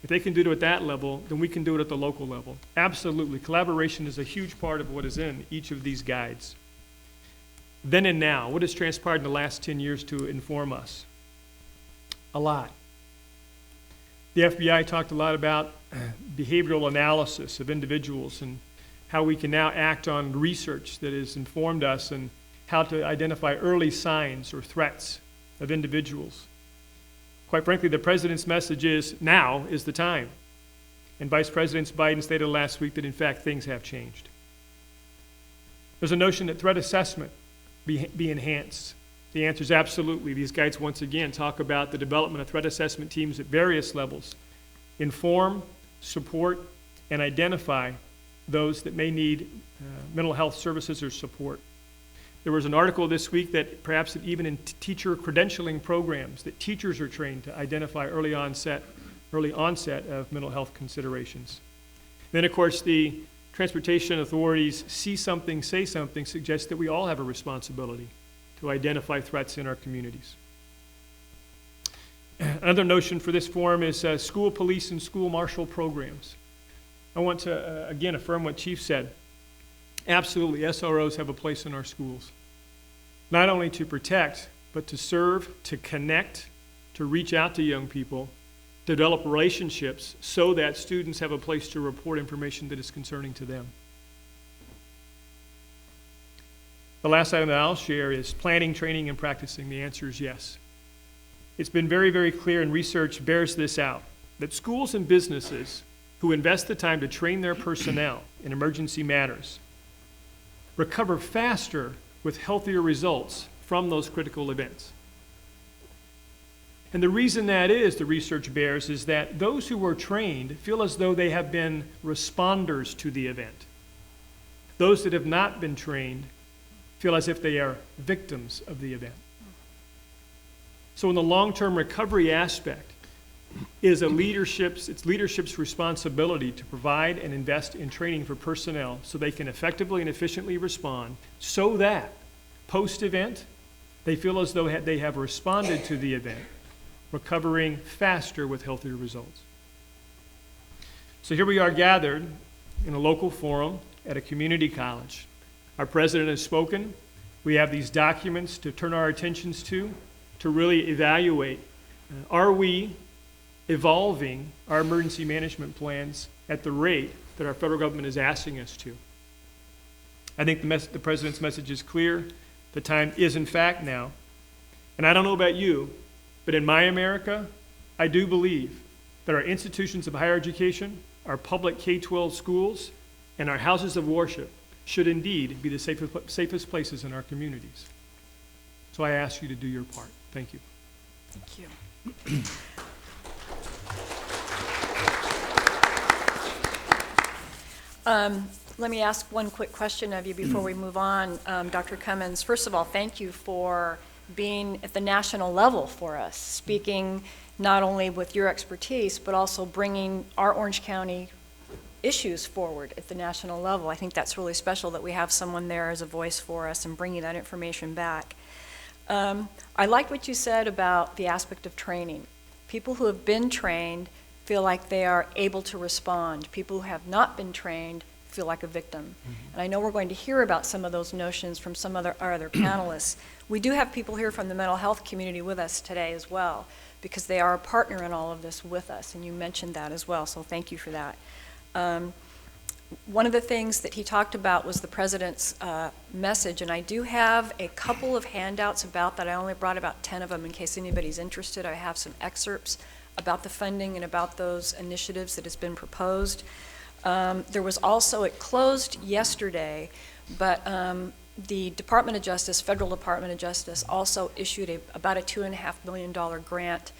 Speaker 8: if they can do it at that level, then we can do it at the local level. Absolutely. Collaboration is a huge part of what is in each of these guides. Then and now, what has transpired in the last 10 years to inform us? A lot. The FBI talked a lot about behavioral analysis of individuals and how we can now act on research that has informed us and how to identify early signs or threats of individuals. Quite frankly, the president's message is, now is the time. And Vice President Biden stated last week that, in fact, things have changed. There's a notion that threat assessment be enhanced. The answer is absolutely. These guides, once again, talk about the development of threat assessment teams at various levels. Inform, support, and identify those that may need mental health services or support. There was an article this week that perhaps that even in teacher credentialing programs, that teachers are trained to identify early onset of mental health considerations. Then, of course, the transportation authorities see something, say something, suggests that we all have a responsibility to identify threats in our communities. Another notion for this forum is school police and school marshal programs. I want to, again, affirm what Chief said. Absolutely, SROs have a place in our schools. Not only to protect, but to serve, to connect, to reach out to young people, develop relationships so that students have a place to report information that is concerning to them. The last item that I'll share is planning, training, and practicing. The answer is yes. It's been very, very clear, and research bears this out, that schools and businesses who invest the time to train their personnel in emergency matters recover faster with healthier results from those critical events. And the reason that is, the research bears, is that those who were trained feel as though they have been responders to the event. Those that have not been trained feel as if they are victims of the event. So in the long-term recovery aspect, it's leadership's responsibility to provide and invest in training for personnel so they can effectively and efficiently respond, so that post-event, they feel as though they have responded to the event, recovering faster with healthier results. So here we are gathered in a local forum at a community college. Our president has spoken. We have these documents to turn our attentions to really evaluate, are we evolving our emergency management plans at the rate that our federal government is asking us to? I think the president's message is clear. The time is in fact now. And I don't know about you, but in my America, I do believe that our institutions of higher education, our public K-12 schools, and our houses of worship should indeed be the safest places in our communities. So I ask you to do your part. Thank you.
Speaker 6: Thank you. Let me ask one quick question of you before we move on. Dr. Cummins, first of all, thank you for being at the national level for us, speaking not only with your expertise, but also bringing our Orange County issues forward at the national level. I think that's really special that we have someone there as a voice for us and bringing that information back. I like what you said about the aspect of training. People who have been trained feel like they are able to respond. People who have not been trained feel like a victim. Mm-hmm. And I know we're going to hear about some of those notions from some of our other panelists. We do have people here from the mental health community with us today as well, because they are a partner in all of this with us, and you mentioned that as well, so thank you for that. One of the things that he talked about was the president's message, and I do have a couple of handouts about that. I only brought about 10 of them in case anybody's interested. I have some excerpts about the funding and about those initiatives that has been proposed. There was also, it closed yesterday, but the Department of Justice, Federal Department of Justice, also issued about a $2.5 million grant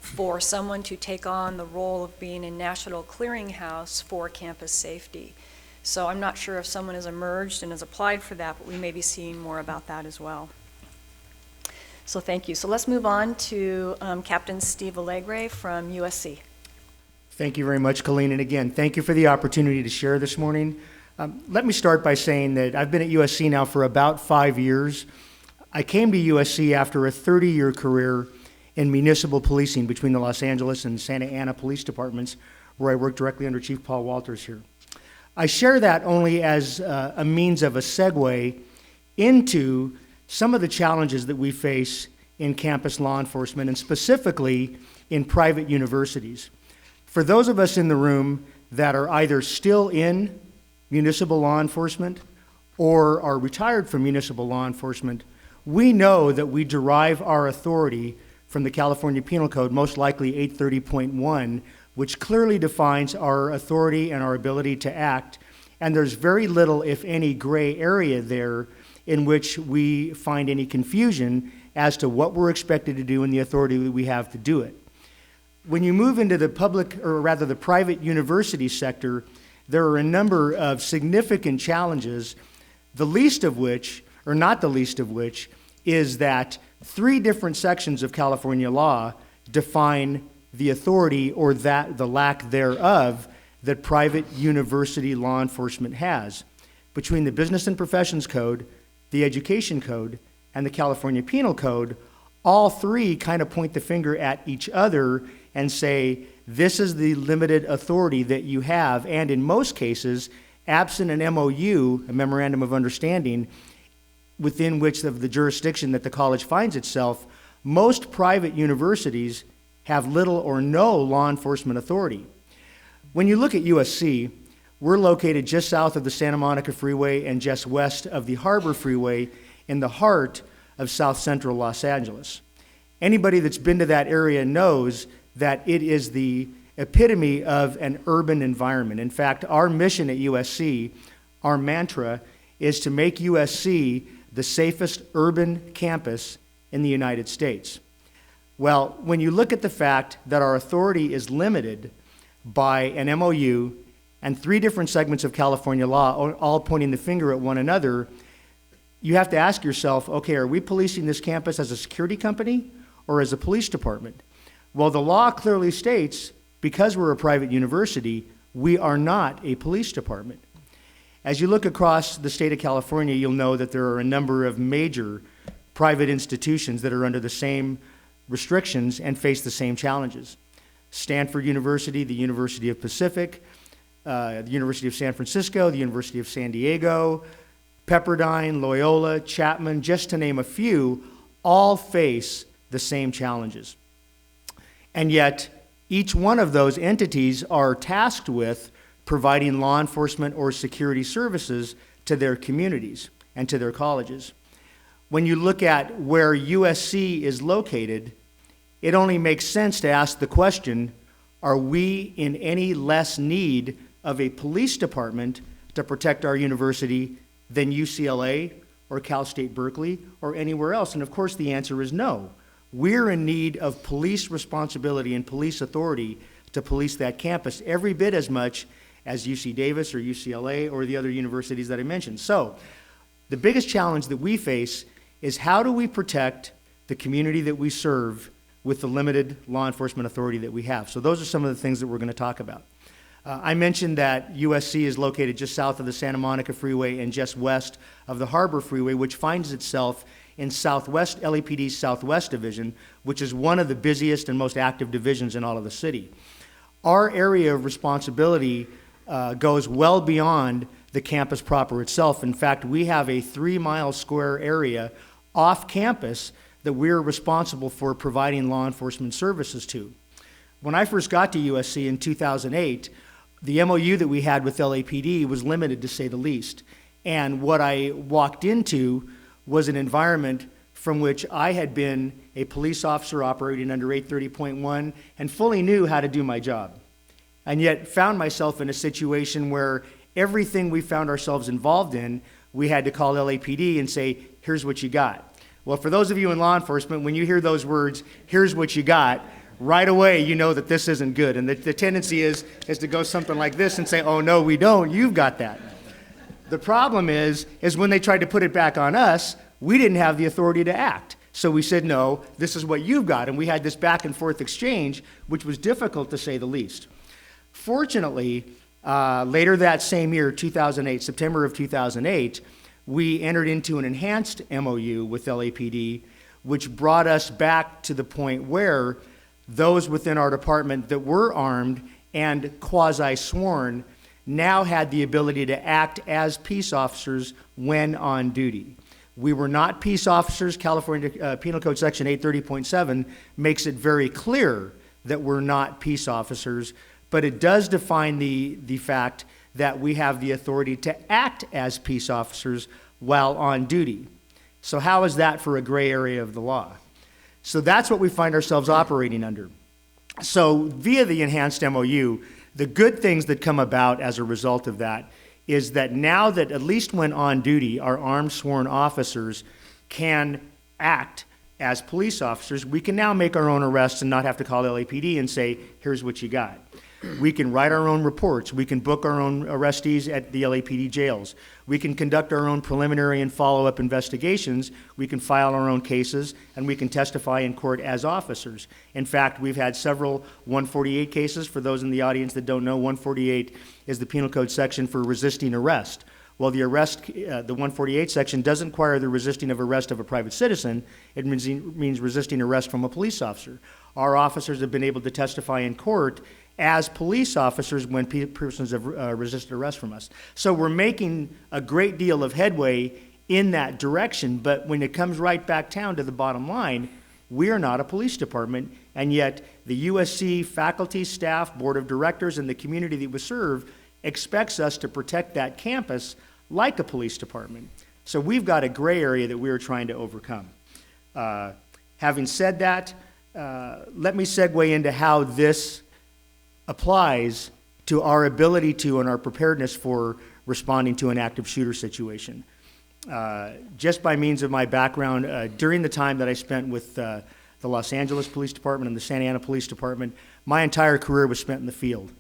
Speaker 6: for someone to take on the role of being a national clearinghouse for campus safety. So I'm not sure if someone has emerged and has applied for that, but we may be seeing more about that as well. So thank you. So let's move on to Captain Steve Allegre from USC.
Speaker 9: Thank you very much, Colleen. And again, thank you for the opportunity to share this morning. Let me start by saying that I've been at USC now for about 5 years. I came to USC after a 30-year career in municipal policing between the Los Angeles and Santa Ana police departments, where I worked directly under Chief Paul Walters here. I share that only as a means of a segue into some of the challenges that we face in campus law enforcement, and specifically in private universities. For those of us in the room that are either still in municipal law enforcement or are retired from municipal law enforcement, we know that we derive our authority from the California Penal Code, most likely 830.1, which clearly defines our authority and our ability to act. And there's very little, if any, gray area there in which we find any confusion as to what we're expected to do and the authority that we have to do it. When you move into the public, or rather the private university sector, there are a number of significant challenges, the least of which, or not the least of which, is that 3 different sections of California law define the authority or the lack thereof that private university law enforcement has. Between the Business and Professions Code, the Education Code, and the California Penal Code, all 3 kind of point the finger at each other and say, this is the limited authority that you have, and in most cases, absent an MOU, a Memorandum of Understanding, within which of the jurisdiction that the college finds itself, most private universities have little or no law enforcement authority. When you look at USC, we're located just south of the Santa Monica Freeway and just west of the Harbor Freeway in the heart of South Central Los Angeles. Anybody that's been to that area knows that it is the epitome of an urban environment. In fact, our mission at USC, our mantra, is to make USC the safest urban campus in the United States. Well, when you look at the fact that our authority is limited by an MOU and 3 different segments of California law all pointing the finger at one another, you have to ask yourself, okay, are we policing this campus as a security company, or as a police department. Well, the law clearly states, because we're a private university, we are not a police department. As you look across the state of California, you'll know that there are a number of major private institutions that are under the same restrictions and face the same challenges. Stanford University, the University of Pacific, the University of San Francisco, the University of San Diego, Pepperdine, Loyola, Chapman, just to name a few, all face the same challenges. And yet, each one of those entities are tasked with providing law enforcement or security services to their communities and to their colleges. When you look at where USC is located, it only makes sense to ask the question, are we in any less need of a police department to protect our university than UCLA or Cal State Berkeley or anywhere else? And of course the answer is no. We're in need of police responsibility and police authority to police that campus every bit as much as UC Davis or UCLA or the other universities that I mentioned. So the biggest challenge that we face is, how do we protect the community that we serve with the limited law enforcement authority that we have? So those are some of the things that we're going to talk about. I mentioned that USC is located just south of the Santa Monica Freeway and just west of the Harbor Freeway, which finds itself in Southwest LAPD's Southwest Division, which is one of the busiest and most active divisions in all of the city. Our area of responsibility goes well beyond the campus proper itself. In fact, we have a 3-mile square area off campus that we're responsible for providing law enforcement services to. When I first got to USC in 2008, the MOU that we had with LAPD was limited, to say the least. And what I walked into was an environment from which I had been a police officer operating under 830.1 and fully knew how to do my job. And yet found myself in a situation where everything we found ourselves involved in, we had to call LAPD and say, here's what you got. Well, for those of you in law enforcement, when you hear those words, here's what you got, right away you know that this isn't good. And the tendency is to go something like this and say, oh no, we don't, you've got that. The problem is when they tried to put it back on us, we didn't have the authority to act. So we said, no, this is what you've got. And we had this back and forth exchange, which was difficult to say the least. Fortunately, later that same year, 2008, September of 2008, we entered into an enhanced MOU with LAPD, which brought us back to the point where those within our department that were armed and quasi-sworn now had the ability to act as peace officers when on duty. We were not peace officers. California Penal Code Section 830.7 makes it very clear that we're not peace officers, but it does define the fact that we have the authority to act as peace officers while on duty. So how is that for a gray area of the law? So that's what we find ourselves operating under. So via the enhanced MOU, the good things that come about as a result of that is that now that, at least when on duty, our armed sworn officers can act as police officers, we can now make our own arrests and not have to call LAPD and say, here's what you got. We can write our own reports. We can book our own arrestees at the LAPD jails. We can conduct our own preliminary and follow-up investigations. We can file our own cases, and we can testify in court as officers. In fact, we've had several 148 cases. For those in the audience that don't know, 148 is the Penal Code section for resisting arrest. Well, the 148 section doesn't require the resisting of arrest of a private citizen. It means resisting arrest from a police officer. Our officers have been able to testify in court as police officers when persons have resisted arrest from us. So we're making a great deal of headway in that direction, but when it comes right back down to the bottom line, we're not a police department, and yet the USC faculty, staff, board of directors, and the community that we serve expects us to protect that campus like a police department. So we've got a gray area that we're trying to overcome. Having said that, let me segue into how this applies to our ability to and our preparedness for responding to an active shooter situation. Just by means of my background, during the time that I spent with the Los Angeles Police Department and the Santa Ana Police Department, my entire career was spent in the field.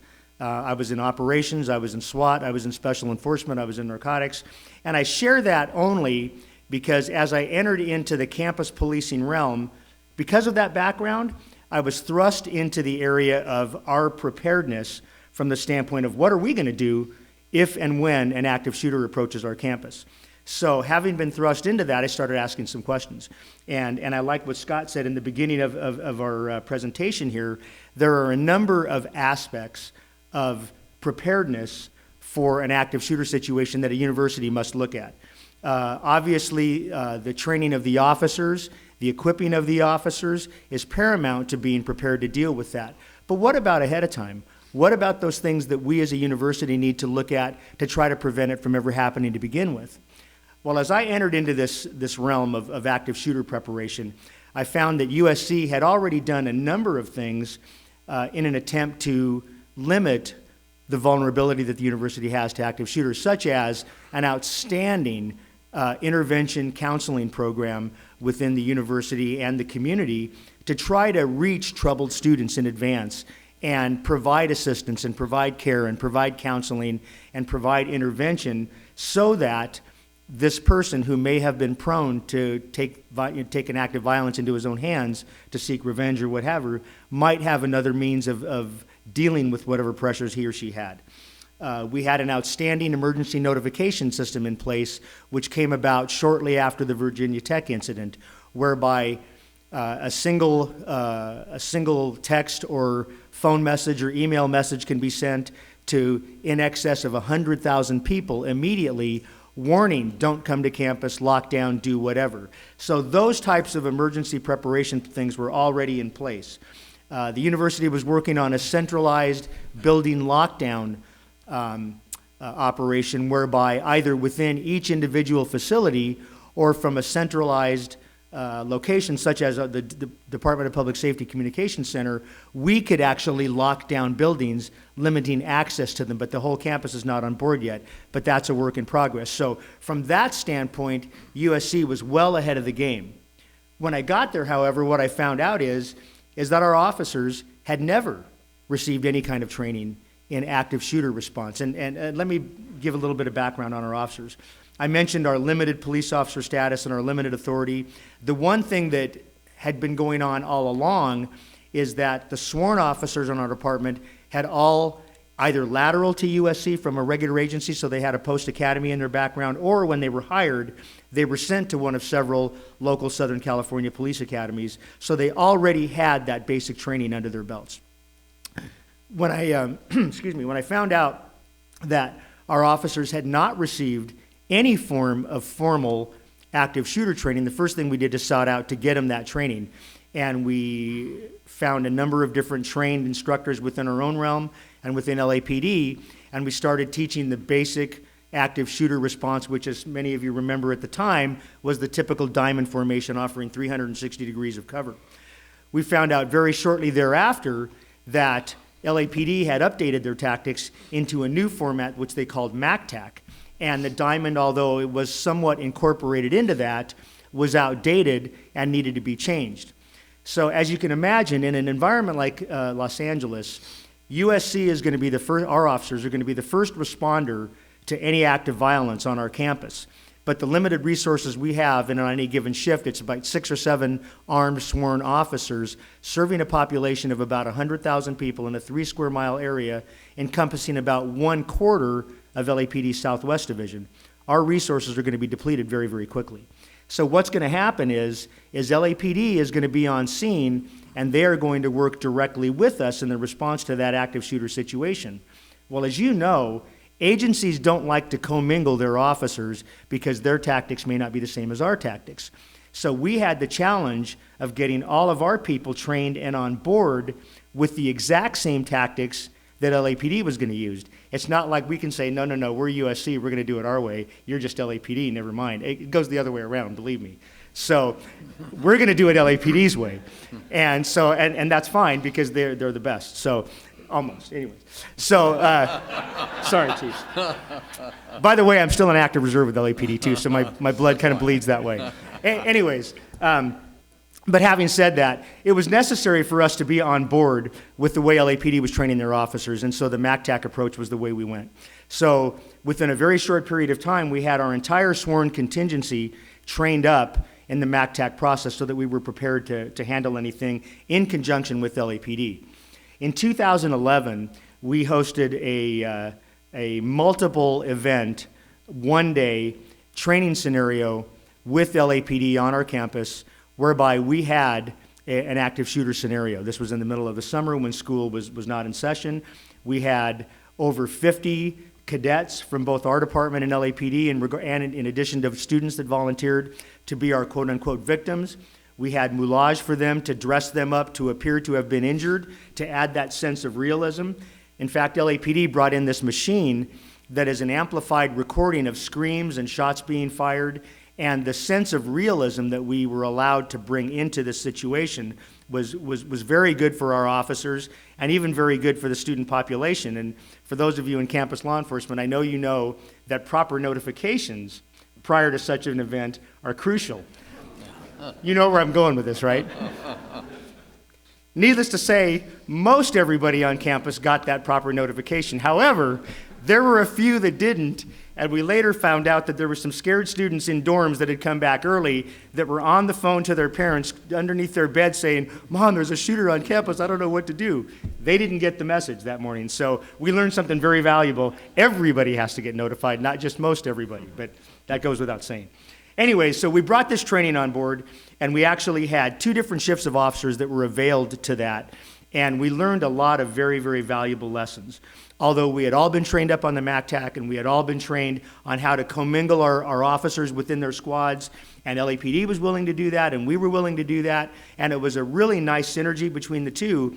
Speaker 9: I was in operations, I was in SWAT, I was in special enforcement, I was in narcotics, and I share that only because as I entered into the campus policing realm, Because of that background, I was thrust into the area of our preparedness from the standpoint of what are we going to do if and when an active shooter approaches our campus. So having been thrust into that, I started asking some questions. And I like what Scott said in the beginning of our presentation here. There are a number of aspects of preparedness for an active shooter situation that a university must look at. Obviously, the training of the officers, the equipping of the officers is paramount to being prepared to deal with that. But what about ahead of time? What about those things that we as a university need to look at to try to prevent it from ever happening to begin with? Well, as I entered into this realm of active shooter preparation, I found that USC had already done a number of things in an attempt to limit the vulnerability that the university has to active shooters, such as an outstanding intervention counseling program within the university and the community to try to reach troubled students in advance and provide assistance and provide care and provide counseling and provide intervention so that this person who may have been prone to take an act of violence into his own hands to seek revenge or whatever might have another means of dealing with whatever pressures he or she had. We had an outstanding emergency notification system in place, which came about shortly after the Virginia Tech incident, whereby a single text or phone message or email message can be sent to in excess of 100,000 people immediately, warning, don't come to campus, lock down, do whatever. So those types of emergency preparation things were already in place. The university was working on a centralized building lockdown operation whereby either within each individual facility or from a centralized location such as the Department of Public Safety Communications Center, we could actually lock down buildings, limiting access to them, but the whole campus is not on board yet, but that's a work in progress. So from that standpoint, USC was well ahead of the game. When I got there, however, what I found out is that our officers had never received any kind of training in active shooter response. And let me give a little bit of background on our officers. I mentioned our limited police officer status and our limited authority. The one thing that had been going on all along is that the sworn officers in our department had all either lateral to USC from a regular agency, so they had a post-academy in their background, or when they were hired, they were sent to one of several local Southern California police academies, so they already had that basic training under their belts. When I, when I found out that our officers had not received any form of formal active shooter training, the first thing we did is sought out to get them that training. And we found a number of different trained instructors within our own realm and within LAPD, and we started teaching the basic active shooter response, which, as many of you remember at the time, was the typical diamond formation offering 360 degrees of cover. We found out very shortly thereafter that LAPD had updated their tactics into a new format, which they called MACTAC. And the diamond, although it was somewhat incorporated into that, was outdated and needed to be changed. So as you can imagine, in an environment like Los Angeles, USC is going to be the first, our officers are going to be the first responder to any act of violence on our campus. But the limited resources we have, and on any given shift, it's about 6 or 7 armed sworn officers serving a population of about 100,000 people in a 3 square mile area encompassing about 1/4 of LAPD's Southwest Division. Our resources are going to be depleted very, very quickly. So what's going to happen is LAPD is going to be on scene, and they are going to work directly with us in the response to that active shooter situation. Well, as you know, agencies don't like to commingle their officers because their tactics may not be the same as our tactics. So we had the challenge of getting all of our people trained and on board with the exact same tactics that LAPD was going to use. It's not like we can say, no, we're USC, we're going to do it our way. You're just LAPD, never mind. It goes the other way around, believe me. So we're going to do it LAPD's way. And so, and that's fine because they're the best. So, almost, anyways. So, sorry, Chiefs. By the way, I'm still an active reserve with LAPD too, so my blood kind of bleeds that way. Anyways, but having said that, it was necessary for us to be on board with the way LAPD was training their officers, and so the MACTAC approach was the way we went. So within a very short period of time, we had our entire sworn contingency trained up in the MACTAC process so that we were prepared to handle anything in conjunction with LAPD. In 2011, we hosted a multiple event, one-day training scenario with LAPD on our campus, whereby we had an active shooter scenario. This was in the middle of the summer when school was not in session. We had over 50 cadets from both our department and LAPD, and in addition to students that volunteered to be our quote-unquote victims. We had moulage for them to dress them up to appear to have been injured, to add that sense of realism. In fact, LAPD brought in this machine that is an amplified recording of screams and shots being fired, and the sense of realism that we were allowed to bring into this situation was very good for our officers and even very good for the student population. And for those of you in campus law enforcement, I know you know that proper notifications prior to such an event are crucial. You know where I'm going with this, right? Needless to say, most everybody on campus got that proper notification. However, there were a few that didn't, and we later found out that there were some scared students in dorms that had come back early that were on the phone to their parents underneath their bed saying, "Mom, there's a shooter on campus, I don't know what to do." They didn't get the message that morning, so we learned something very valuable. Everybody has to get notified, not just most everybody, but that goes without saying. Anyway, so we brought this training on board, and we actually had 2 different shifts of officers that were availed to that, and we learned a lot of very, very valuable lessons. Although we had all been trained up on the MACTAC, and we had all been trained on how to commingle our officers within their squads, and LAPD was willing to do that, and we were willing to do that, and it was a really nice synergy between the two.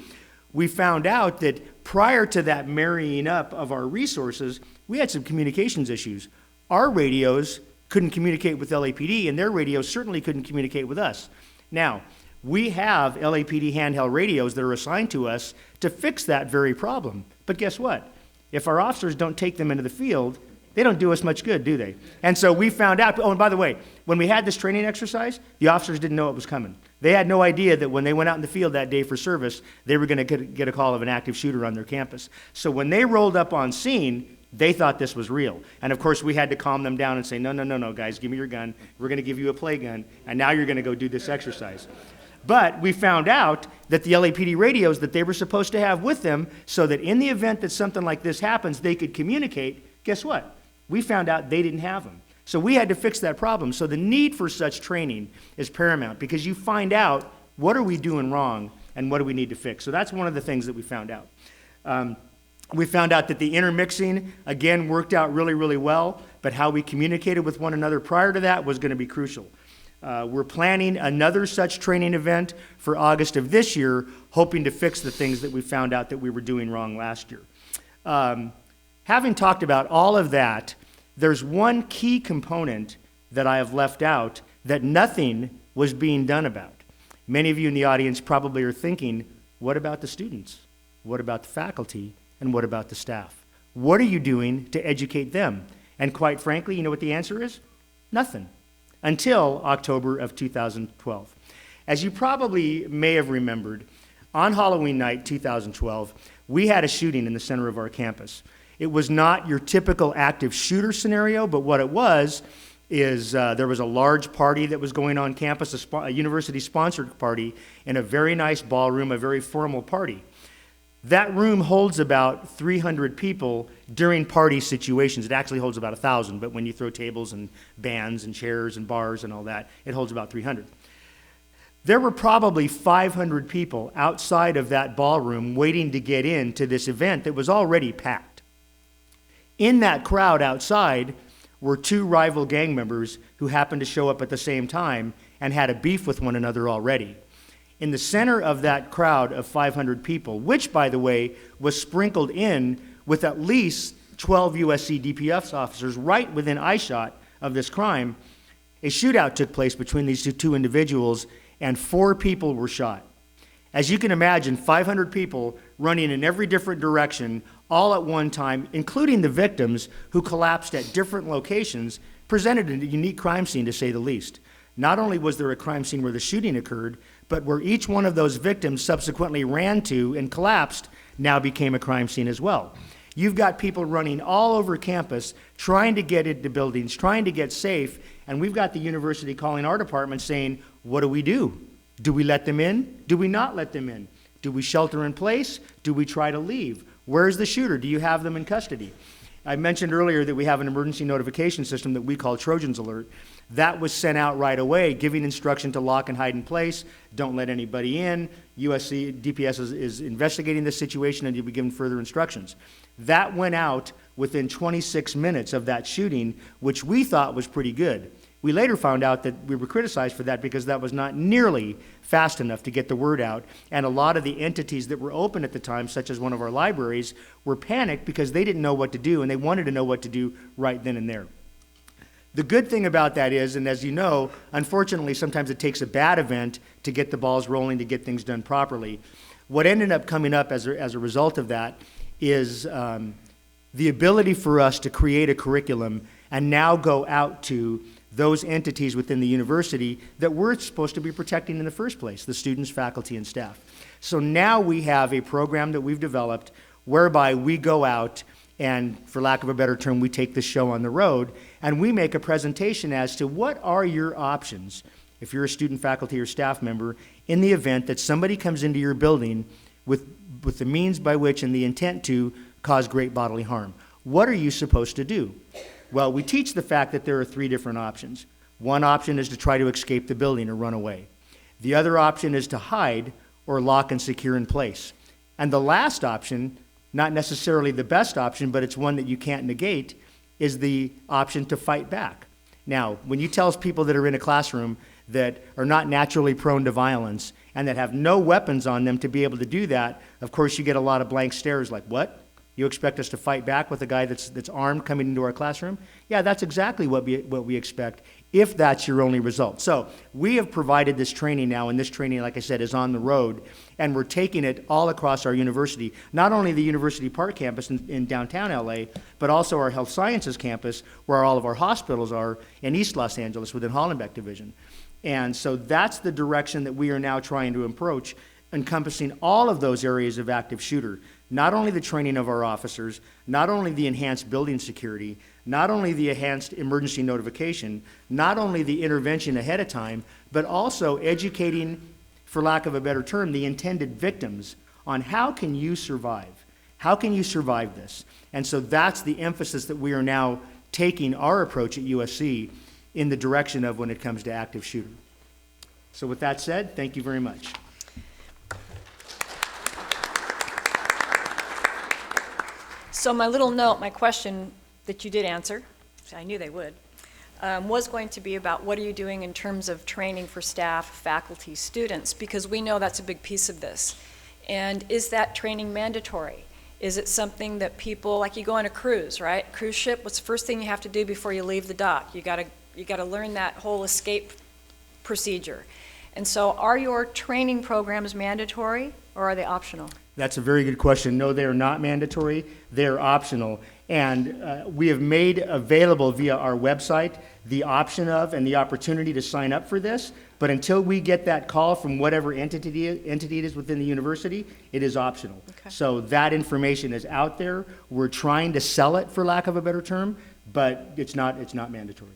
Speaker 9: We found out that prior to that marrying up of our resources, we had some communications issues. Our radios couldn't communicate with LAPD, and their radios certainly couldn't communicate with us. Now, we have LAPD handheld radios that are assigned to us to fix that very problem. But guess what? If our officers don't take them into the field, they don't do us much good, do they? And so we found out, oh, and by the way, when we had this training exercise, the officers didn't know it was coming. They had no idea that when they went out in the field that day for service, they were going to get a call of an active shooter on their campus. So when they rolled up on scene, they thought this was real. And of course, we had to calm them down and say, no, guys, give me your gun. We're going to give you a play gun, and now you're going to go do this exercise. But we found out that the LAPD radios that they were supposed to have with them so that in the event that something like this happens, they could communicate, guess what? We found out they didn't have them. So we had to fix that problem. So the need for such training is paramount because you find out what are we doing wrong and what do we need to fix. So that's one of the things that we found out. We found out that the intermixing, again, worked out really, really well, but how we communicated with one another prior to that was going to be crucial. We're planning another such training event for August of this year, hoping to fix the things that we found out that we were doing wrong last year. Having talked about all of that, there's one key component that I have left out that nothing was being done about. Many of you in the audience probably are thinking, what about the students? What about the faculty? And what about the staff? What are you doing to educate them? And quite frankly, you know what the answer is? Nothing. Until October of 2012. As you probably may have remembered, on Halloween night 2012, we had a shooting in the center of our campus. It was not your typical active shooter scenario, but what it was is there was a large party that was going on campus, a university-sponsored party, in a very nice ballroom, a very formal party. That room holds about 300 people during party situations. It actually holds about 1,000, but when you throw tables and bands and chairs and bars and all that, it holds about 300. There were probably 500 people outside of that ballroom waiting to get into this event that was already packed. In that crowd outside were 2 rival gang members who happened to show up at the same time and had a beef with one another already. In the center of that crowd of 500 people, which, by the way, was sprinkled in with at least 12 USC DPS officers right within eyeshot of this crime, a shootout took place between these two individuals, and 4 people were shot. As you can imagine, 500 people running in every different direction, all at one time, including the victims who collapsed at different locations, presented a unique crime scene, to say the least. Not only was there a crime scene where the shooting occurred, but where each one of those victims subsequently ran to and collapsed now became a crime scene as well. You've got people running all over campus, trying to get into buildings, trying to get safe, and we've got the university calling our department saying, what do we do? Do we let them in? Do we not let them in? Do we shelter in place? Do we try to leave? Where's the shooter? Do you have them in custody? I mentioned earlier that we have an emergency notification system that we call Trojan's Alert. That was sent out right away, giving instruction to lock and hide in place, don't let anybody in. USC, DPS is investigating this situation, and you'll be given further instructions. That went out within 26 minutes of that shooting, which we thought was pretty good. We later found out that we were criticized for that because that was not nearly fast enough to get the word out, and a lot of the entities that were open at the time, such as one of our libraries, were panicked because they didn't know what to do, and they wanted to know what to do right then and there. The good thing about that is, and as you know, unfortunately, sometimes it takes a bad event to get the balls rolling, to get things done properly. What ended up coming up as a result of that is the ability for us to create a curriculum and now go out to those entities within the university that we're supposed to be protecting in the first place, the students, faculty, and staff. So now we have a program that we've developed whereby we go out and, for lack of a better term, we take the show on the road, and we make a presentation as to what are your options, if you're a student, faculty, or staff member, in the event that somebody comes into your building with the means by which and the intent to cause great bodily harm. What are you supposed to do? Well, we teach the fact that there are 3 different options. One option is to try to escape the building or run away. The other option is to hide or lock and secure in place. And the last option, not necessarily the best option, but it's one that you can't negate, is the option to fight back. Now, when you tell people that are in a classroom that are not naturally prone to violence and that have no weapons on them to be able to do that, of course you get a lot of blank stares like, what? You expect us to fight back with a guy that's armed coming into our classroom? Yeah, that's exactly what we expect, if that's your only result. So we have provided this training now, and this training, like I said, is on the road, and we're taking it all across our university, not only the University Park campus in downtown LA, but also our health sciences campus, where all of our hospitals are in East Los Angeles within Hollenbeck Division. And so that's the direction that we are now trying to approach, encompassing all of those areas of active shooter. Not only the training of our officers, not only the enhanced building security, not only the enhanced emergency notification, not only the intervention ahead of time, but also educating, for lack of a better term, the intended victims on how can you survive? How can you survive this? And so that's the emphasis that we are now taking our approach at USC in the direction of when it comes to active shooter. So with that said, thank you very much.
Speaker 6: So my little note, my question that you did answer, I knew they would, was going to be about what are you doing in terms of training for staff, faculty, students, because we know that's a big piece of this. And is that training mandatory? Is it something that people, like you go on a cruise, right? Cruise ship, what's the first thing you have to do before you leave the dock? You gotta learn that whole escape procedure. And so are your training programs mandatory or are they optional?
Speaker 9: That's a very good question. No, they are not mandatory. They are optional. And we have made available via our website the option of and the opportunity to sign up for this. But until we get that call from whatever entity it is within the university, it is optional.
Speaker 6: Okay.
Speaker 9: So that information is out there. We're trying to sell it, for lack of a better term, but it's not mandatory.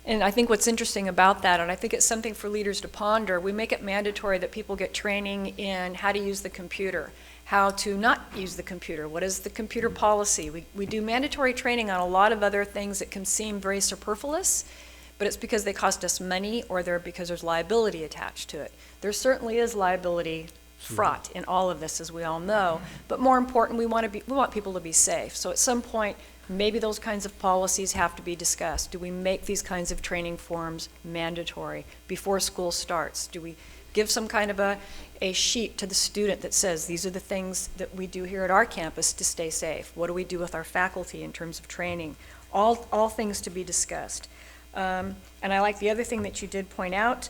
Speaker 6: And I think what's interesting about that, and I think it's something for leaders to ponder, we make it mandatory that people get training in how to use the computer, how to not use the computer, what is the computer policy. We do mandatory training on a lot of other things that can seem very superfluous, but it's because they cost us money or they're because there's liability attached to it. There certainly is liability fraught in all of this, as we all know, but more important, we want people to be safe. So at some point, maybe those kinds of policies have to be discussed. Do we make these kinds of training forms mandatory before school starts? Do we give some kind of a sheet to the student that says these are the things that we do here at our campus to stay safe? What do we do with our faculty in terms of training? All things to be discussed. And I like the other thing that you did point out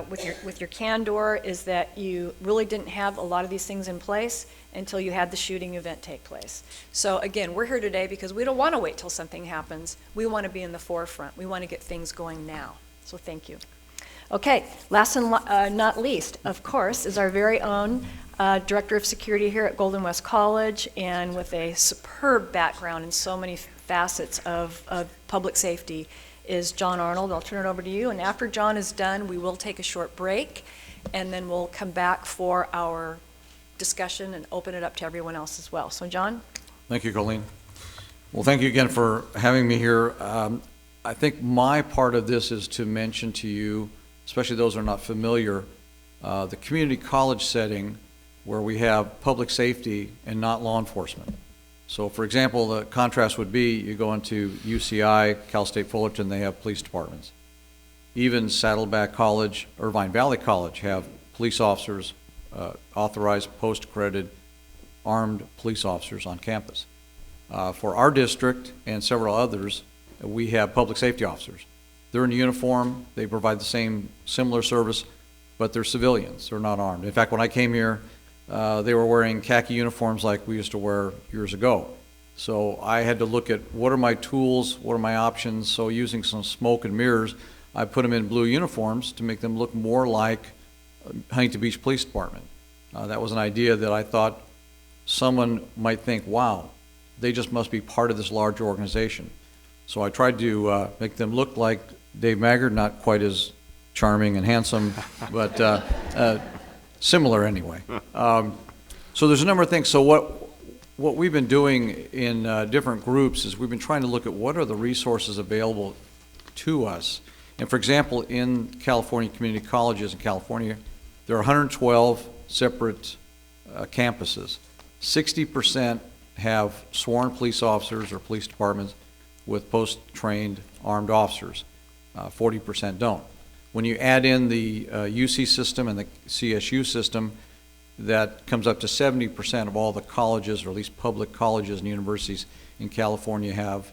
Speaker 6: with your candor is that you really didn't have a lot of these things in place until you had the shooting event take place. So again, we're here today because we don't want to wait till something happens. We want to be in the forefront. We want to get things going now. So thank you. Okay, last and not least, of course, is our very own Director of Security here at Golden West College, and with a superb background in so many facets of public safety is John Arnold. I'll turn it over to you, and after John is done, we will take a short break, and then we'll come back for our discussion and open it up to everyone else as well. So, John?
Speaker 10: Thank you, Colleen. Well, thank you again for having me here. I think my part of this is to mention to you, especially those who are not familiar, the community college setting where we have public safety and not law enforcement. So, for example, the contrast would be you go into UCI, Cal State Fullerton, they have police departments. Even Saddleback College, Irvine Valley College have police officers, authorized, post-accredited, armed police officers on campus. For our district and several others, we have public safety officers. They're in uniform, they provide the same similar service, but they're civilians, they're not armed. In fact, when I came here, they were wearing khaki uniforms like we used to wear years ago. So I had to look at what are my tools, what are my options. So using some smoke and mirrors, I put them in blue uniforms to make them look more like Huntington Beach Police Department. That was an idea that I thought someone might think, wow, they just must be part of this larger organization. So I tried to make them look like Dave Maggard, not quite as charming and handsome, but similar anyway. So there's a number of things. So what we've been doing in different groups is we've been trying to look at what are the resources available to us. And for example, in California community colleges in California, there are 112 separate campuses. 60% have sworn police officers or police departments with post-trained armed officers. 40% don't. When you add in the UC system and the CSU system, that comes up to 70% of all the colleges, or at least public colleges and universities in California, have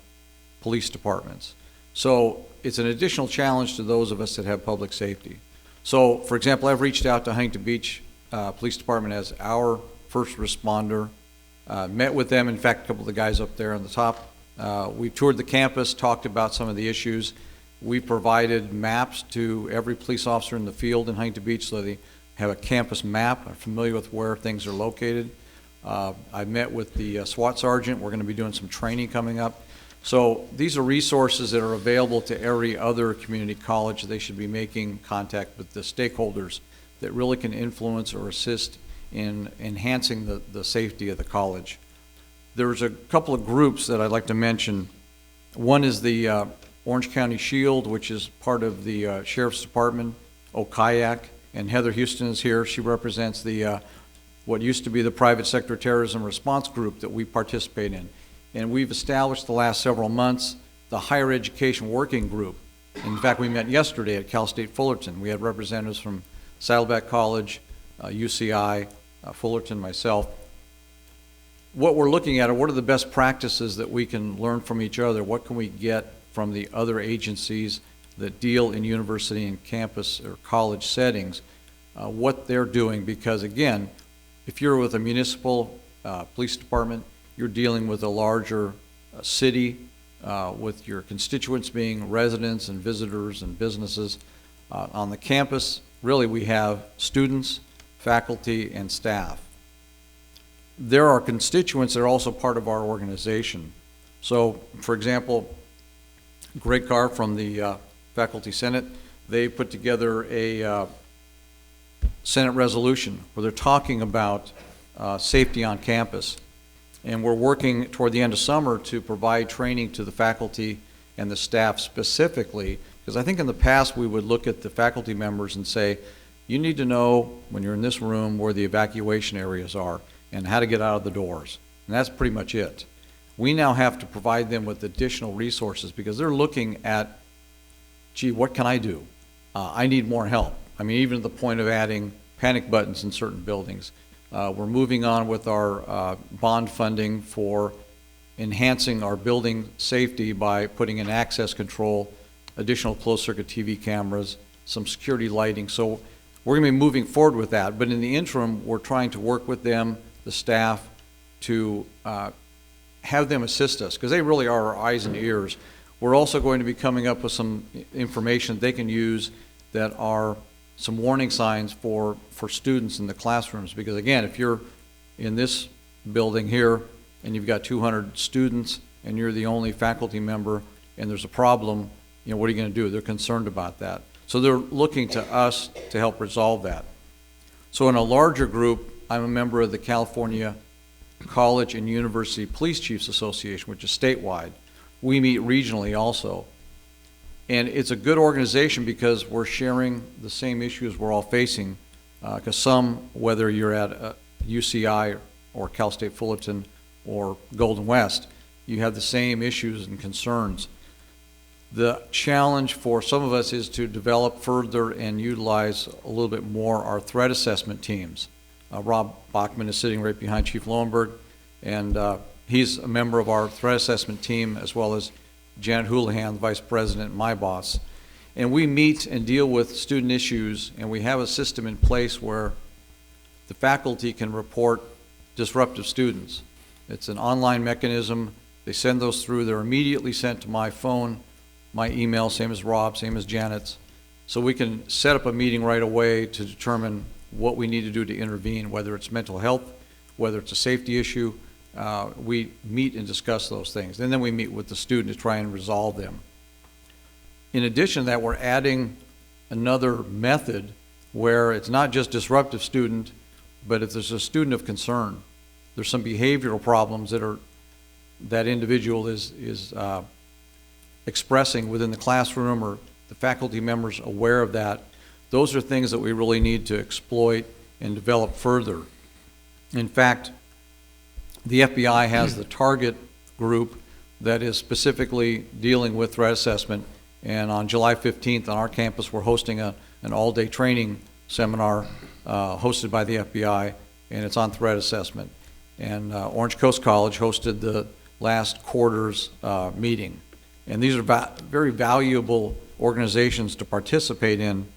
Speaker 10: police departments. So it's an additional challenge to those of us that have public safety. So, for example, I've reached out to Huntington Beach Police Department as our first responder, met with them, in fact, a couple of the guys up there on the top. We've toured the campus, talked about some of the issues. We've provided maps to every police officer in the field in Huntington Beach so they have a campus map, are familiar with where things are located. I met with the SWAT sergeant. We're going to be doing some training coming up. So these are resources that are available to every other community college. They should be making contact with the stakeholders that really can influence or assist in enhancing the safety of the college. There's a couple of groups that I'd like to mention. One is the Orange County Shield, which is part of the Sheriff's Department, OKAYAK, and Heather Houston is here. She represents the what used to be the Private Sector Terrorism Response Group that we participate in. And we've established the last several months the Higher Education Working Group. In fact, we met yesterday at Cal State Fullerton. We had representatives from Saddleback College, UCI, Fullerton, myself. What we're looking at are what are the best practices that we can learn from each other? What can we get from the other agencies that deal in university and campus or college settings, what they're doing? Because again, if you're with a municipal police department, you're dealing with a larger city with your constituents being residents and visitors and businesses. On the campus, really we have students, faculty, and staff. There are constituents that are also part of our organization. So, for example, Greg Carr from the Faculty Senate, they put together a Senate resolution where they're talking about safety on campus. And we're working toward the end of summer to provide training to the faculty and the staff specifically, because I think in the past we would look at the faculty members and say, you need to know when you're in this room where the evacuation areas are and how to get out of the doors. And that's pretty much it. We now have to provide them with additional resources because they're looking at, gee, what can I do? I need more help. I mean, even to the point of adding panic buttons in certain buildings. We're moving on with our bond funding for enhancing our building safety by putting in access control, additional closed-circuit TV cameras, some security lighting. So we're going to be moving forward with that. But in the interim, we're trying to work with them, the staff, to have them assist us, because they really are our eyes and ears. We're also going to be coming up with some information they can use that our some warning signs for students in the classrooms. Because again, if you're in this building here and you've got 200 students and you're the only faculty member and there's a problem, what are you going to do? They're concerned about that. So they're looking to us to help resolve that. So in a larger group, I'm a member of the California College and University Police Chiefs Association, which is statewide. We meet regionally also. And it's a good organization because we're sharing the same issues we're all facing. Because whether you're at UCI or Cal State Fullerton or Golden West, you have the same issues and concerns. The challenge for some of us is to develop further and utilize a little bit more our threat assessment teams. Rob Bachman is sitting right behind Chief Lowenberg, and he's a member of our threat assessment team, as well as Janet Houlihan, the Vice President, my boss. And we meet and deal with student issues, and we have a system in place where the faculty can report disruptive students. It's an online mechanism. They send those through. They're immediately sent to my phone, my email, same as Rob, same as Janet's. So we can set up a meeting right away to determine what we need to do to intervene, whether it's mental health, whether it's a safety issue. We meet and discuss those things. And then we meet with the student to try and resolve them. In addition to that, we're adding another method where it's not just disruptive student, but if there's a student of concern, there's some behavioral problems that individual is expressing within the classroom, or the faculty members aware of that. Those are things that we really need to exploit and develop further. In fact, the FBI has the target group that is specifically dealing with threat assessment, and on July 15th on our campus we're hosting an all-day training seminar hosted by the FBI, and it's on threat assessment. And Orange Coast College hosted the last quarter's meeting. And these are very valuable organizations to participate in.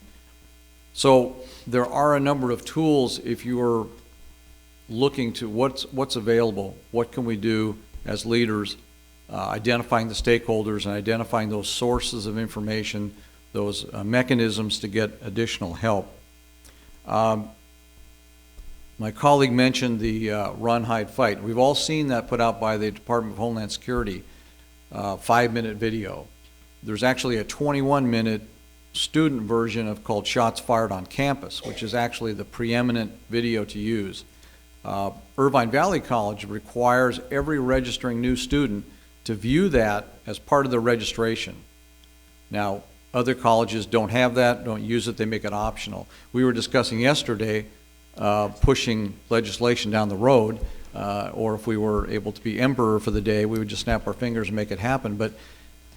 Speaker 10: So there are a number of tools if you are looking to what's available, what can we do as leaders, identifying the stakeholders and identifying those sources of information, those mechanisms to get additional help. My colleague mentioned the Run, Hide, Fight. We've all seen that put out by the Department of Homeland Security, 5-minute video. There's actually a 21-minute student version called Shots Fired on Campus, which is actually the preeminent video to use. Irvine Valley College requires every registering new student to view that as part of their registration. Now, other colleges don't have that, don't use it, they make it optional. We were discussing yesterday pushing legislation down the road, or if we were able to be emperor for the day, we would just snap our fingers and make it happen. But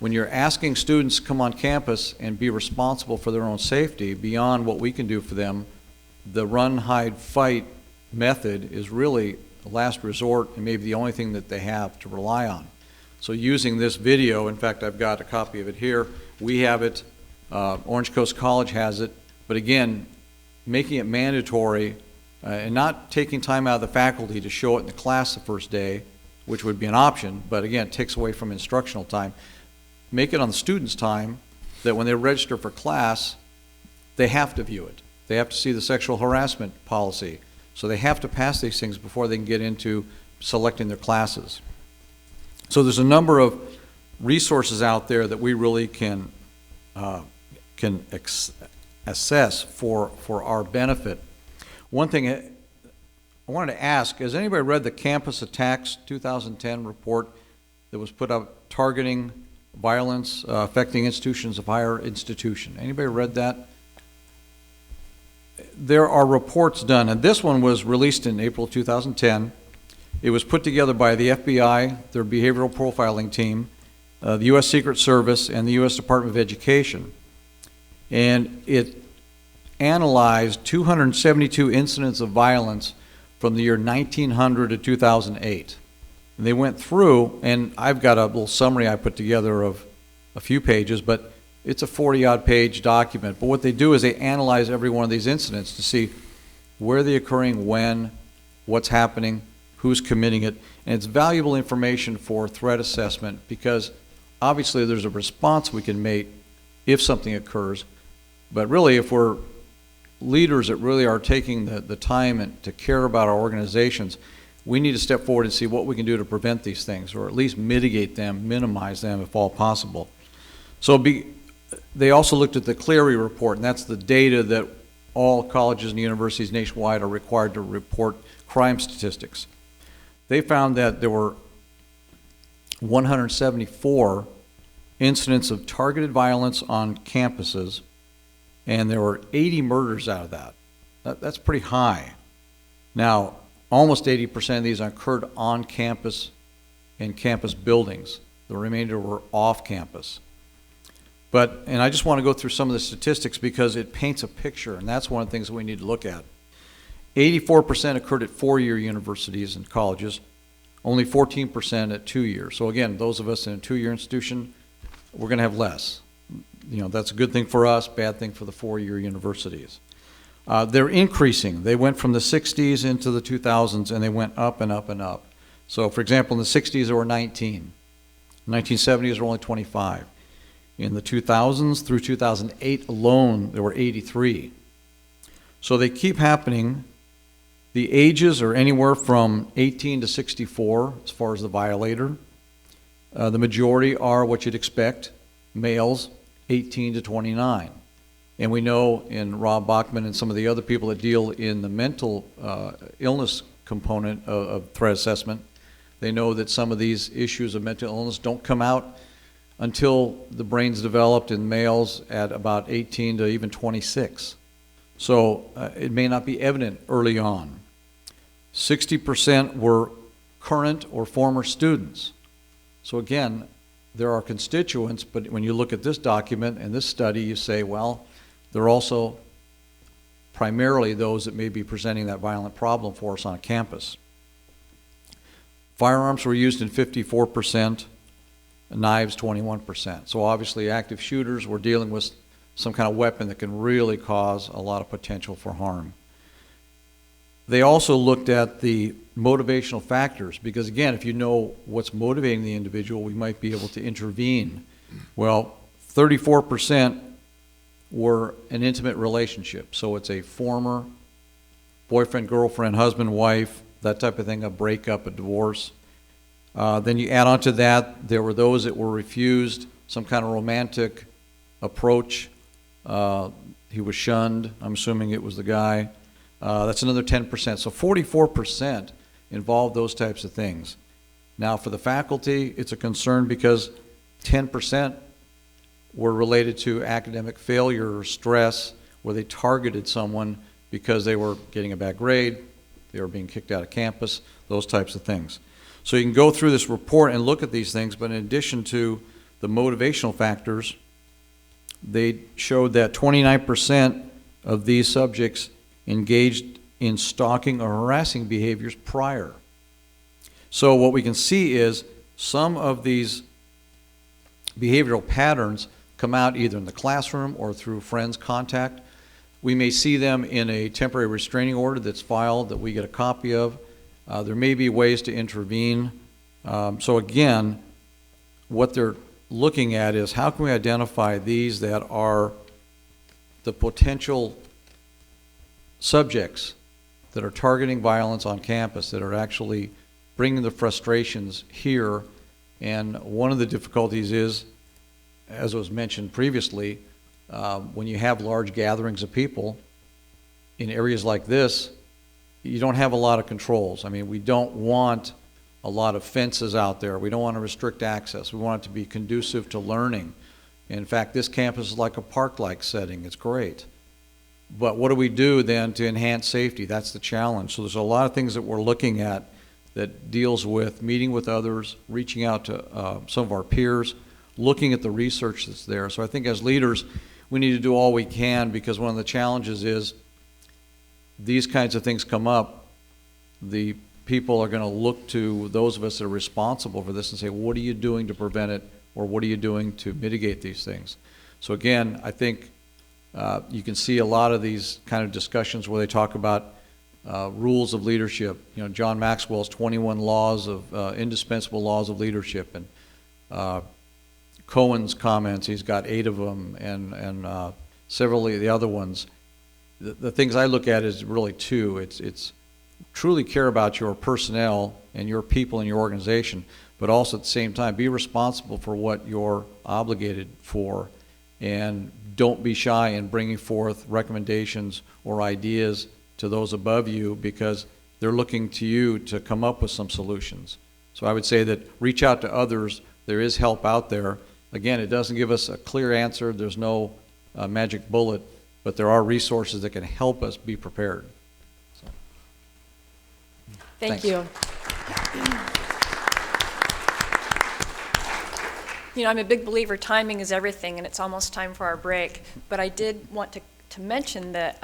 Speaker 10: when you're asking students to come on campus and be responsible for their own safety beyond what we can do for them, the Run, Hide, Fight method is really a last resort and maybe the only thing that they have to rely on. So using this video, in fact, I've got a copy of it here. We have it, Orange Coast College has it, but again, making it mandatory and not taking time out of the faculty to show it in the class the first day, which would be an option, but again, it takes away from instructional time. Make it on the students' time that when they register for class, they have to view it. They have to see the sexual harassment policy. So they have to pass these things before they can get into selecting their classes. So there's a number of resources out there that we really can assess for our benefit. One thing I wanted to ask, has anybody read the Campus Attacks 2010 report that was put up targeting violence affecting institutions of higher institution? Anybody read that? There are reports done, and this one was released in April 2010. It was put together by the FBI, their behavioral profiling team, the U.S. Secret Service, and the U.S. Department of Education. And it analyzed 272 incidents of violence from the year 1900 to 2008. And they went through, and I've got a little summary I put together of a few pages, but it's a 40-odd page document. But what they do is they analyze every one of these incidents to see where they're occurring, when, what's happening, who's committing it. And it's valuable information for threat assessment because obviously there's a response we can make if something occurs. But really, if we're leaders that really are taking the time and to care about our organizations, we need to step forward and see what we can do to prevent these things, or at least mitigate them, minimize them if all possible. So they also looked at the Cleary report, and that's the data that all colleges and universities nationwide are required to report crime statistics. They found that there were 174 incidents of targeted violence on campuses, and there were 80 murders out of that. That's pretty high. Now, almost 80% of these occurred on campus in campus buildings. The remainder were off campus. And I just want to go through some of the statistics because it paints a picture, and that's one of the things that we need to look at. 84% occurred at four-year universities and colleges, only 14% at 2 years. So again, those of us in a 2-year institution, we're going to have less. That's a good thing for us, bad thing for the four-year universities. They're increasing. They went from the 60s into the 2000s, and they went up and up and up. So, for example, in the 60s, there were 19. 1970s, there were only 25. In the 2000s through 2008 alone, there were 83. So they keep happening. The ages are anywhere from 18 to 64 as far as the violator. The majority are what you'd expect, males, 18 to 29. And we know in Rob Bachman and some of the other people that deal in the mental illness component of threat assessment, they know that some of these issues of mental illness don't come out until the brain's developed in males at about 18 to even 26. So it may not be evident early on. 60% were current or former students. So again, there are constituents, but when you look at this document and this study, you say, well, they're also primarily those that may be presenting that violent problem for us on campus. Firearms were used in 54%, knives 21%. So obviously active shooters were dealing with some kind of weapon that can really cause a lot of potential for harm. They also looked at the motivational factors because, again, if you know what's motivating the individual, we might be able to intervene. Well, 34% were an intimate relationship. So it's a former boyfriend, girlfriend, husband, wife, that type of thing, a breakup, a divorce. Then you add on to that, there were those that were refused some kind of romantic approach. He was shunned. I'm assuming it was the guy. That's another 10%. So 44% involved those types of things. Now for the faculty, it's a concern because 10% were related to academic failure or stress where they targeted someone because they were getting a bad grade, they were being kicked out of campus, those types of things. So you can go through this report and look at these things, but in addition to the motivational factors, they showed that 29% of these subjects engaged in stalking or harassing behaviors prior. So what we can see is some of these behavioral patterns come out either in the classroom or through friends' contact. We may see them in a temporary restraining order that's filed that we get a copy of. There may be ways to intervene. So again, what they're looking at is how can we identify these that are the potential subjects that are targeting violence on campus, that are actually bringing the frustrations here. And one of the difficulties is, as was mentioned previously, when you have large gatherings of people in areas like this, you don't have a lot of controls. I mean, we don't want a lot of fences out there. We don't want to restrict access. We want it to be conducive to learning. In fact, this campus is like a park-like setting. It's great. But what do we do then to enhance safety? That's the challenge. So there's a lot of things that we're looking at that deals with meeting with others, reaching out to some of our peers, looking at the research that's there. So I think as leaders, we need to do all we can because one of the challenges is these kinds of things come up, the people are going to look to those of us that are responsible for this and say, what are you doing to prevent it, or what are you doing to mitigate these things? So again, I think you can see a lot of these kind of discussions where they talk about rules of leadership. You know, John Maxwell's 21 laws of indispensable laws of leadership, and Cohen's comments, he's got 8 of them, and several of the other ones. the things I look at is really two. It's truly care about your personnel and your people and your organization, but also at the same time be responsible for what you're obligated for, and don't be shy in bringing forth recommendations or ideas to those above you, because they're looking to you to come up with some solutions. So I would say that reach out to others. There is help out there. Again, it doesn't give us a clear answer. There's no magic bullet, but there are resources that can help us be prepared. So,
Speaker 6: Thank
Speaker 10: thanks.
Speaker 6: you. You know, I'm a big believer timing is everything, and it's almost time for our break. But I did want to mention that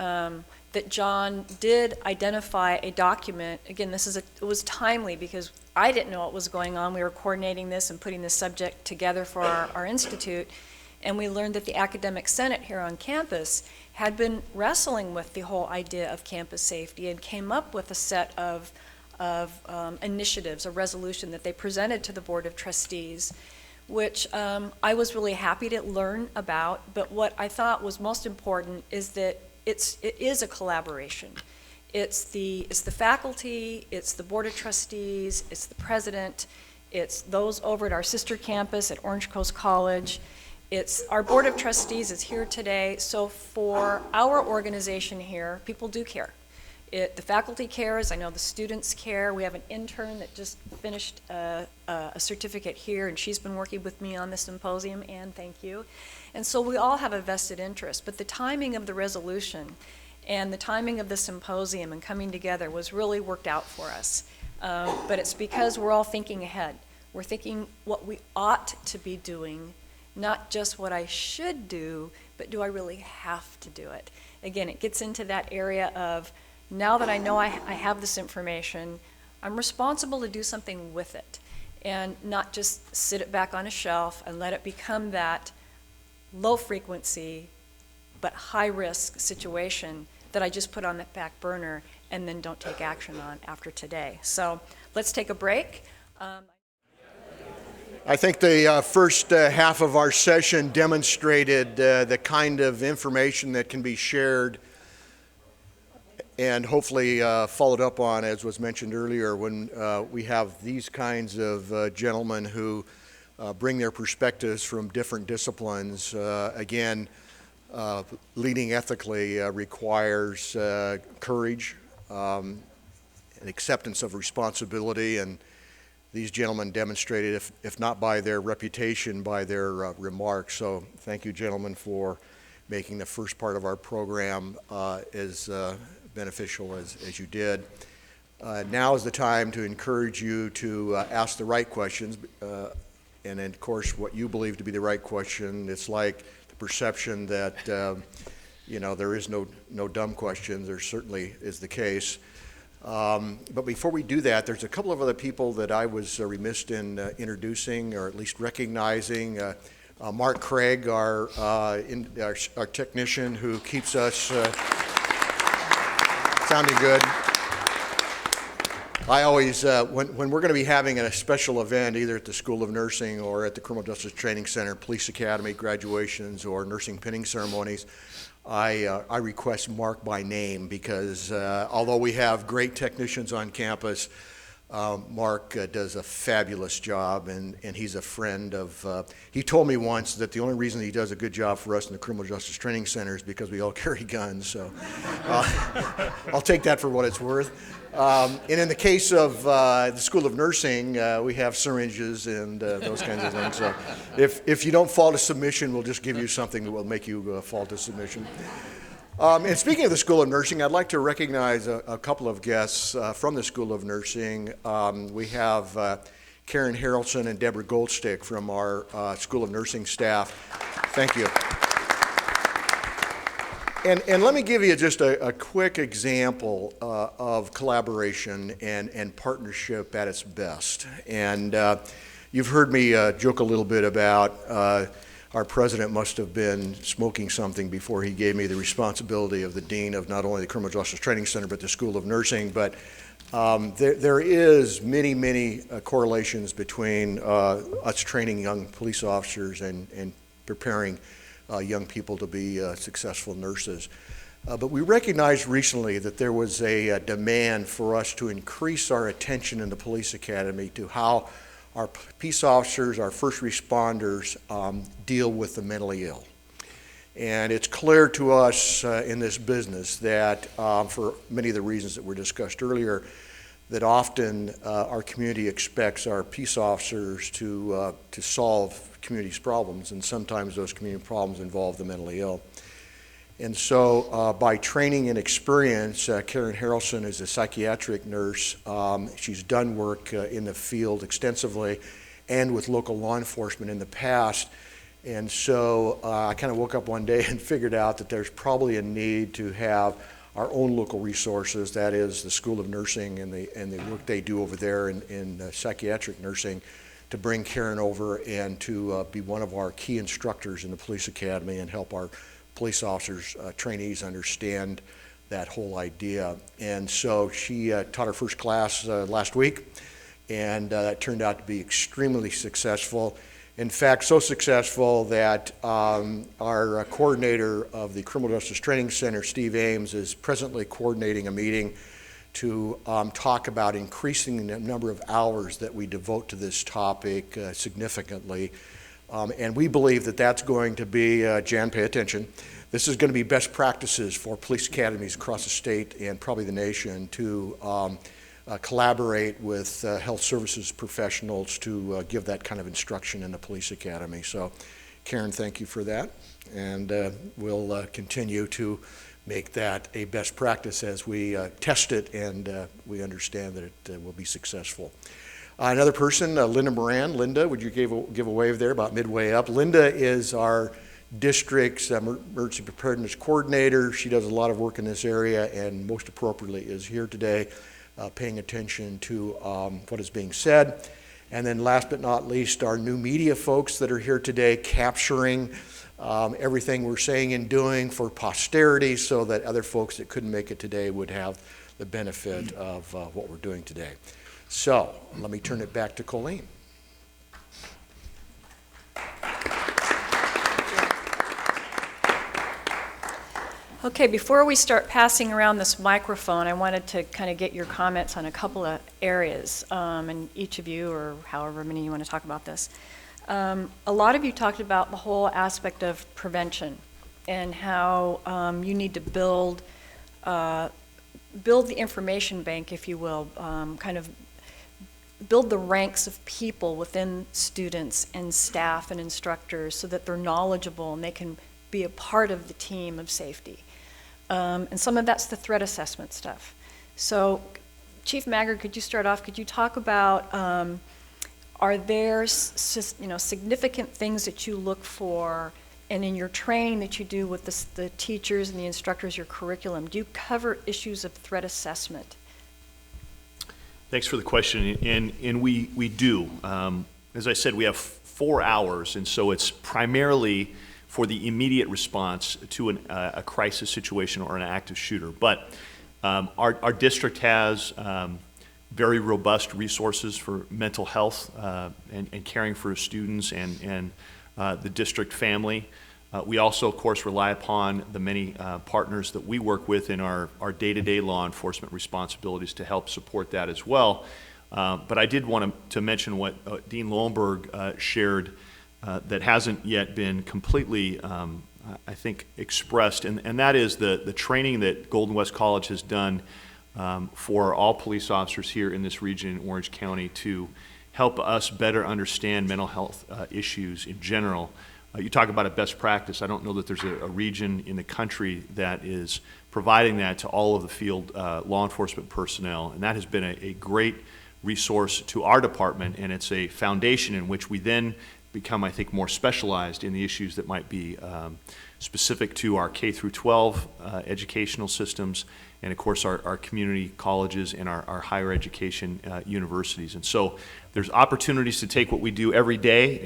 Speaker 6: that John did identify a document. Again, it was timely because I didn't know what was going on. We were coordinating this and putting this subject together for our institute, and we learned that the Academic Senate here on campus had been wrestling with the whole idea of campus safety and came up with a set of initiatives, a resolution that they presented to the Board of Trustees, which I was really happy to learn about. But what I thought was most important is that it is a collaboration. It's the faculty, it's the Board of Trustees, it's the president, it's those over at our sister campus at Orange Coast College. It's our Board of Trustees is here today. So for our organization here, people do care. The faculty cares. I know the students care. We have an intern that just finished a certificate here, and she's been working with me on the symposium, and thank you. And so we all have a vested interest, but the timing of the resolution and the timing of the symposium and coming together was really worked out for us. But it's because we're all thinking ahead. We're thinking what we ought to be doing, not just what I should do, but do I really have to do it? Again, it gets into that area of, now that I know I have this information, I'm responsible to do something with it and not just sit it back on a shelf and let it become that low frequency but high risk situation that I just put on the back burner and then don't take action on after today. So let's take a break.
Speaker 1: I think the first half of our session demonstrated the kind of information that can be shared and hopefully followed up on, as was mentioned earlier, when we have these kinds of gentlemen who bring their perspectives from different disciplines. Again, leading ethically requires courage, and acceptance of responsibility, and these gentlemen demonstrated, if not by their reputation, by their remarks. So thank you, gentlemen, for making the first part of our program as beneficial as you did. Now is the time to encourage you to ask the right questions, and then, of course, what you believe to be the right question. It's like the perception that there is no dumb questions. There certainly is the case. But before we do that, there's a couple of other people that I was remiss in introducing, or at least recognizing. Mark Craig, our technician who keeps us sounding good. I always, when we're going to be having a special event, either at the School of Nursing or at the Criminal Justice Training Center, Police Academy graduations, or nursing pinning ceremonies, I request Mark by name, because although we have great technicians on campus, Mark does a fabulous job, and he's a friend of, he told me once that the only reason he does a good job for us in the Criminal Justice Training Center is because we all carry guns, so I'll take that for what it's worth. And in the case of the School of Nursing, we have syringes and those kinds of things, so if you don't fall to submission, we'll just give you something that will make you fall to submission. And speaking of the School of Nursing, I'd like to recognize a couple of guests from the School of Nursing. We have Karen Harrelson and Deborah Goldstick from our School of Nursing staff. Thank you. And let me give you just a quick example of collaboration and partnership at its best. And you've heard me joke a little bit about our president must have been smoking something before he gave me the responsibility of the dean of not only the Criminal Justice Training Center, but the School of Nursing. But there is many correlations between us training young police officers and preparing young people to be successful nurses. But we recognized recently that there was a demand for us to increase our attention in the police academy to how our peace officers, our first responders, deal with the mentally ill. And it's clear to us in this business that, for many of the reasons that were discussed earlier, that often our community expects our peace officers to solve community's problems, and sometimes those community problems involve the mentally ill. And so by training and experience, Karen Harrelson is a psychiatric nurse. She's done work in the field extensively and with local law enforcement in the past. And so I kind of woke up one day and figured out that there's probably a need to have our own local resources, that is the School of Nursing and the work they do over there in psychiatric nursing, to bring Karen over and to be one of our key instructors in the police academy and help our police officers, trainees understand that whole idea. And so she taught her first class last week, and that turned out to be extremely successful. In fact, so successful that our coordinator of the Criminal Justice Training Center, Steve Ames, is presently coordinating a meeting to talk about increasing the number of hours that we devote to this topic significantly. And we believe that that's going to be, Jan, pay attention, this is going to be best practices for police academies across the state and probably the nation to collaborate with health services professionals to give that kind of instruction in the police academy. So, Karen, thank you for that. And we'll continue to make that a best practice as we test it and we understand that it will be successful. Another person, Linda Moran. Linda, would you give a wave there about midway up? Linda is our district's emergency preparedness coordinator. She does a lot of work in this area and most appropriately is here today paying attention to what is being said. And then last but not least, our new media folks that are here today capturing everything we're saying and doing for posterity so that other folks that couldn't make it today would have the benefit of what we're doing today. So let me turn it back to Colleene.
Speaker 6: Okay, before we start passing around this microphone, I wanted to kind of get your comments on a couple of areas, and each of you, or however many you want to talk about this. A lot of you talked about the whole aspect of prevention and how you need to build the information bank, if you will, kind of build the ranks of people within students and staff and instructors so that they're knowledgeable and they can be a part of the team of safety. And some of that's the threat assessment stuff. So, Chief Maggard, could you start off? Could you talk about, are there significant things that you look for, and in your training that you do with the teachers and the instructors, your curriculum, do you cover issues of threat assessment?
Speaker 7: Thanks for the question, and we do. As I said, we have 4 hours, and so it's primarily for the immediate response to a crisis situation or an active shooter. But our district has very robust resources for mental health and caring for students and the district family. We also, of course, rely upon the many partners that we work with in our day-to-day law enforcement responsibilities to help support that as well. But I did want to mention what Dean Lowenberg shared that hasn't yet been completely, I think, expressed, and that is the training that Golden West College has done for all police officers here in this region in Orange County to help us better understand mental health issues in general. You talk about a best practice. I don't know that there's a region in the country that is providing that to all of the field law enforcement personnel, and that has been a great resource to our department, and it's a foundation in which we then become, I think, more specialized in the issues that might be specific to our K through 12 educational systems, and of course our community colleges and our higher education universities. And so there's opportunities to take what we do every day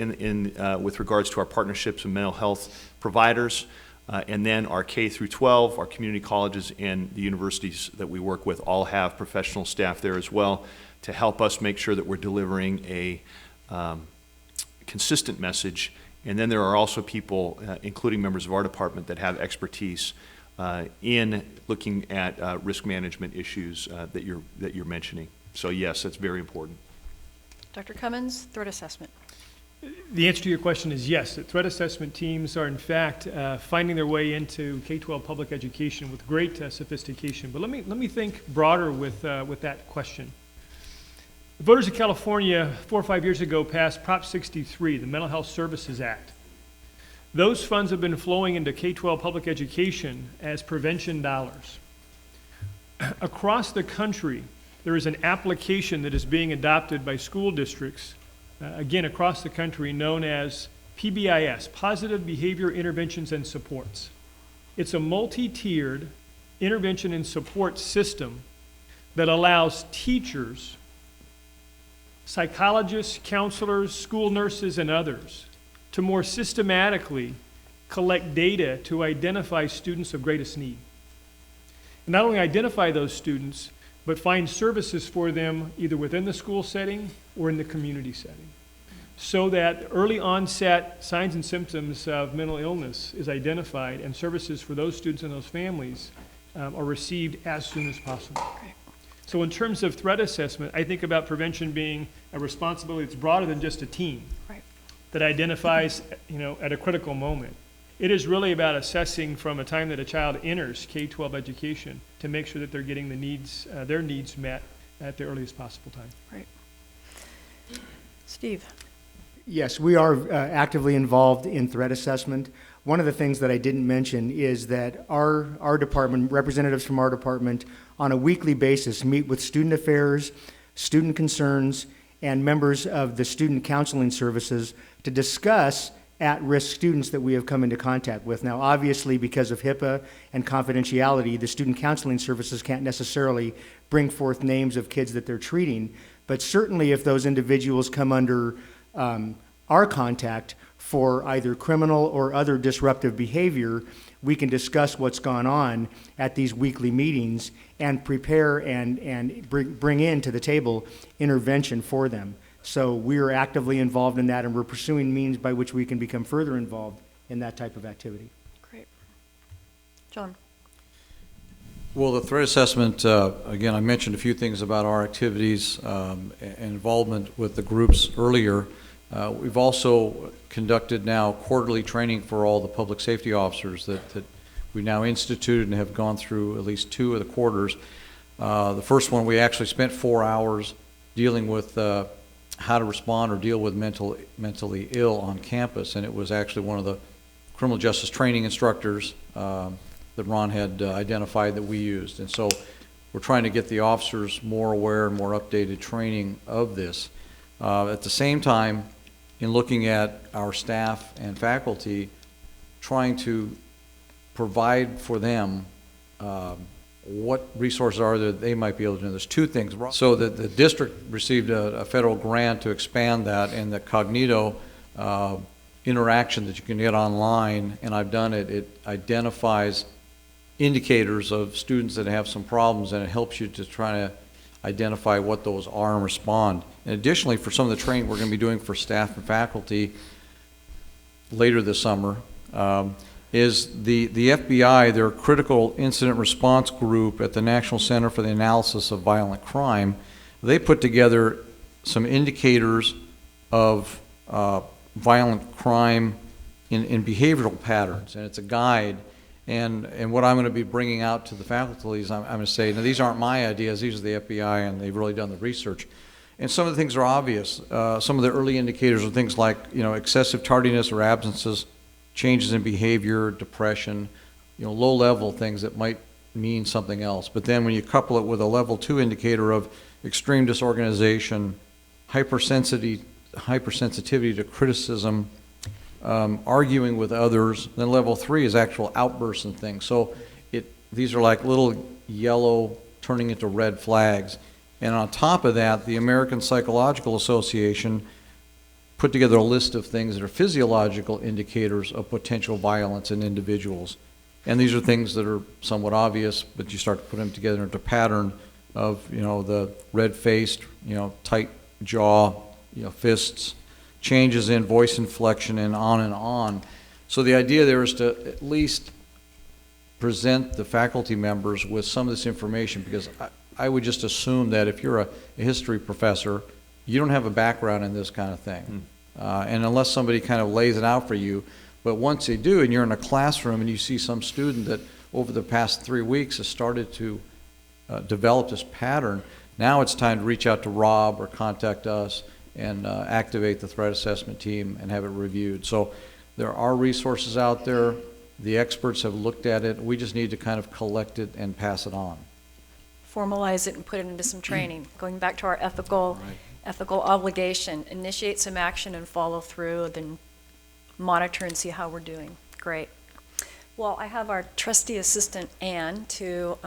Speaker 7: with regards to our partnerships with mental health providers, and then our K through 12, our community colleges, and the universities that we work with all have professional staff there as well to help us make sure that we're delivering a consistent message. And then there are also people, including members of our department, that have expertise in looking at risk management issues that you're mentioning. So yes, that's very important.
Speaker 6: Dr. Cummins, threat assessment.
Speaker 8: The answer to your question is yes. The threat assessment teams are, in fact, finding their way into K-12 public education with great sophistication. But let me think broader with that question. The voters of California 4 or 5 years ago passed Prop 63, the Mental Health Services Act. Those funds have been flowing into K-12 public education as prevention dollars. Across the country, there is an application that is being adopted by school districts, again, across the country, known as PBIS, Positive Behavior Interventions and Supports. It's a multi-tiered intervention and support system that allows teachers, psychologists, counselors, school nurses, and others to more systematically collect data to identify students of greatest need. And not only identify those students, but find services for them either within the school setting or in the community setting, so that early onset signs and symptoms of mental illness is identified and services for those students and those families are received as soon as possible.
Speaker 6: Great.
Speaker 8: So in terms of threat assessment, I think about prevention being a responsibility that's broader than just a team.
Speaker 6: Right.
Speaker 8: That identifies, at a critical moment. It is really about assessing from a time that a child enters K-12 education to make sure that they're getting their needs met at the earliest possible time.
Speaker 6: Right. Steve.
Speaker 9: Yes, we are actively involved in threat assessment. One of the things that I didn't mention is that our department, representatives from our department, on a weekly basis meet with student affairs, student concerns, and members of the student counseling services to discuss at-risk students that we have come into contact with. Now, obviously, because of HIPAA and confidentiality, the student counseling services can't necessarily bring forth names of kids that they're treating, but certainly if those individuals come under our contact for either criminal or other disruptive behavior, we can discuss what's gone on at these weekly meetings and prepare and bring into the table intervention for them. So we are actively involved in that, and we're pursuing means by which we can become further involved in that type of activity.
Speaker 6: Great. John.
Speaker 10: Well, the threat assessment, again, I mentioned a few things about our activities and involvement with the groups earlier. We've also conducted now quarterly training for all the public safety officers that we now instituted and have gone through at least 2 of the quarters. The first one, we actually spent 4 hours dealing with how to respond or deal with mentally ill on campus, and it was actually one of the criminal justice training instructors that Ron had identified that we used. And so we're trying to get the officers more aware and more updated training of this. At the same time, in looking at our staff and faculty, trying to provide for them what resources are there that they might be able to do. There's 2 things. So that the district received a federal grant to expand that, and the Cognito interaction that you can get online, and I've done it, it identifies indicators of students that have some problems, and it helps you to try to identify what those are and respond. And additionally, for some of the training we're going to be doing for staff and faculty later this summer, is the FBI, their critical incident response group at the National Center for the Analysis of Violent Crime, they put together some indicators of violent crime in behavioral patterns, and it's a guide. And what I'm going to be bringing out to the faculty is I'm going to say, now these aren't my ideas, these are the FBI, and they've really done the research. And some of the things are obvious. Some of the early indicators are things like, excessive tardiness or absences, changes in behavior, depression, low-level things that might mean something else. But then when you couple it with a level 2 indicator of extreme disorganization, hypersensitivity to criticism, arguing with others, then level 3 is actual outbursts and things. So these are like little yellow turning into red flags. And on top of that, the American Psychological Association put together a list of things that are physiological indicators of potential violence in individuals. And these are things that are somewhat obvious, but you start to put them together into a pattern of, the red-faced, tight jaw, fists, changes in voice inflection, and on and on. So the idea there is to at least present the faculty members with some of this information, because I would just assume that if you're a history professor, you don't have a background in this kind of thing. And unless somebody kind of lays it out for you, but once they do, and you're in a classroom and you see some student that over the past 3 weeks has started to develop this pattern, now it's time to reach out to Rob or contact us and activate the threat assessment team and have it reviewed. So there are resources out there. The experts have looked at it. We just need to kind of collect it and pass it on.
Speaker 6: Formalize it and put it into some training. Going back to our ethical obligation, initiate some action and follow through, then monitor and see how we're doing. Great. Well, I have our trusty assistant, Ann, to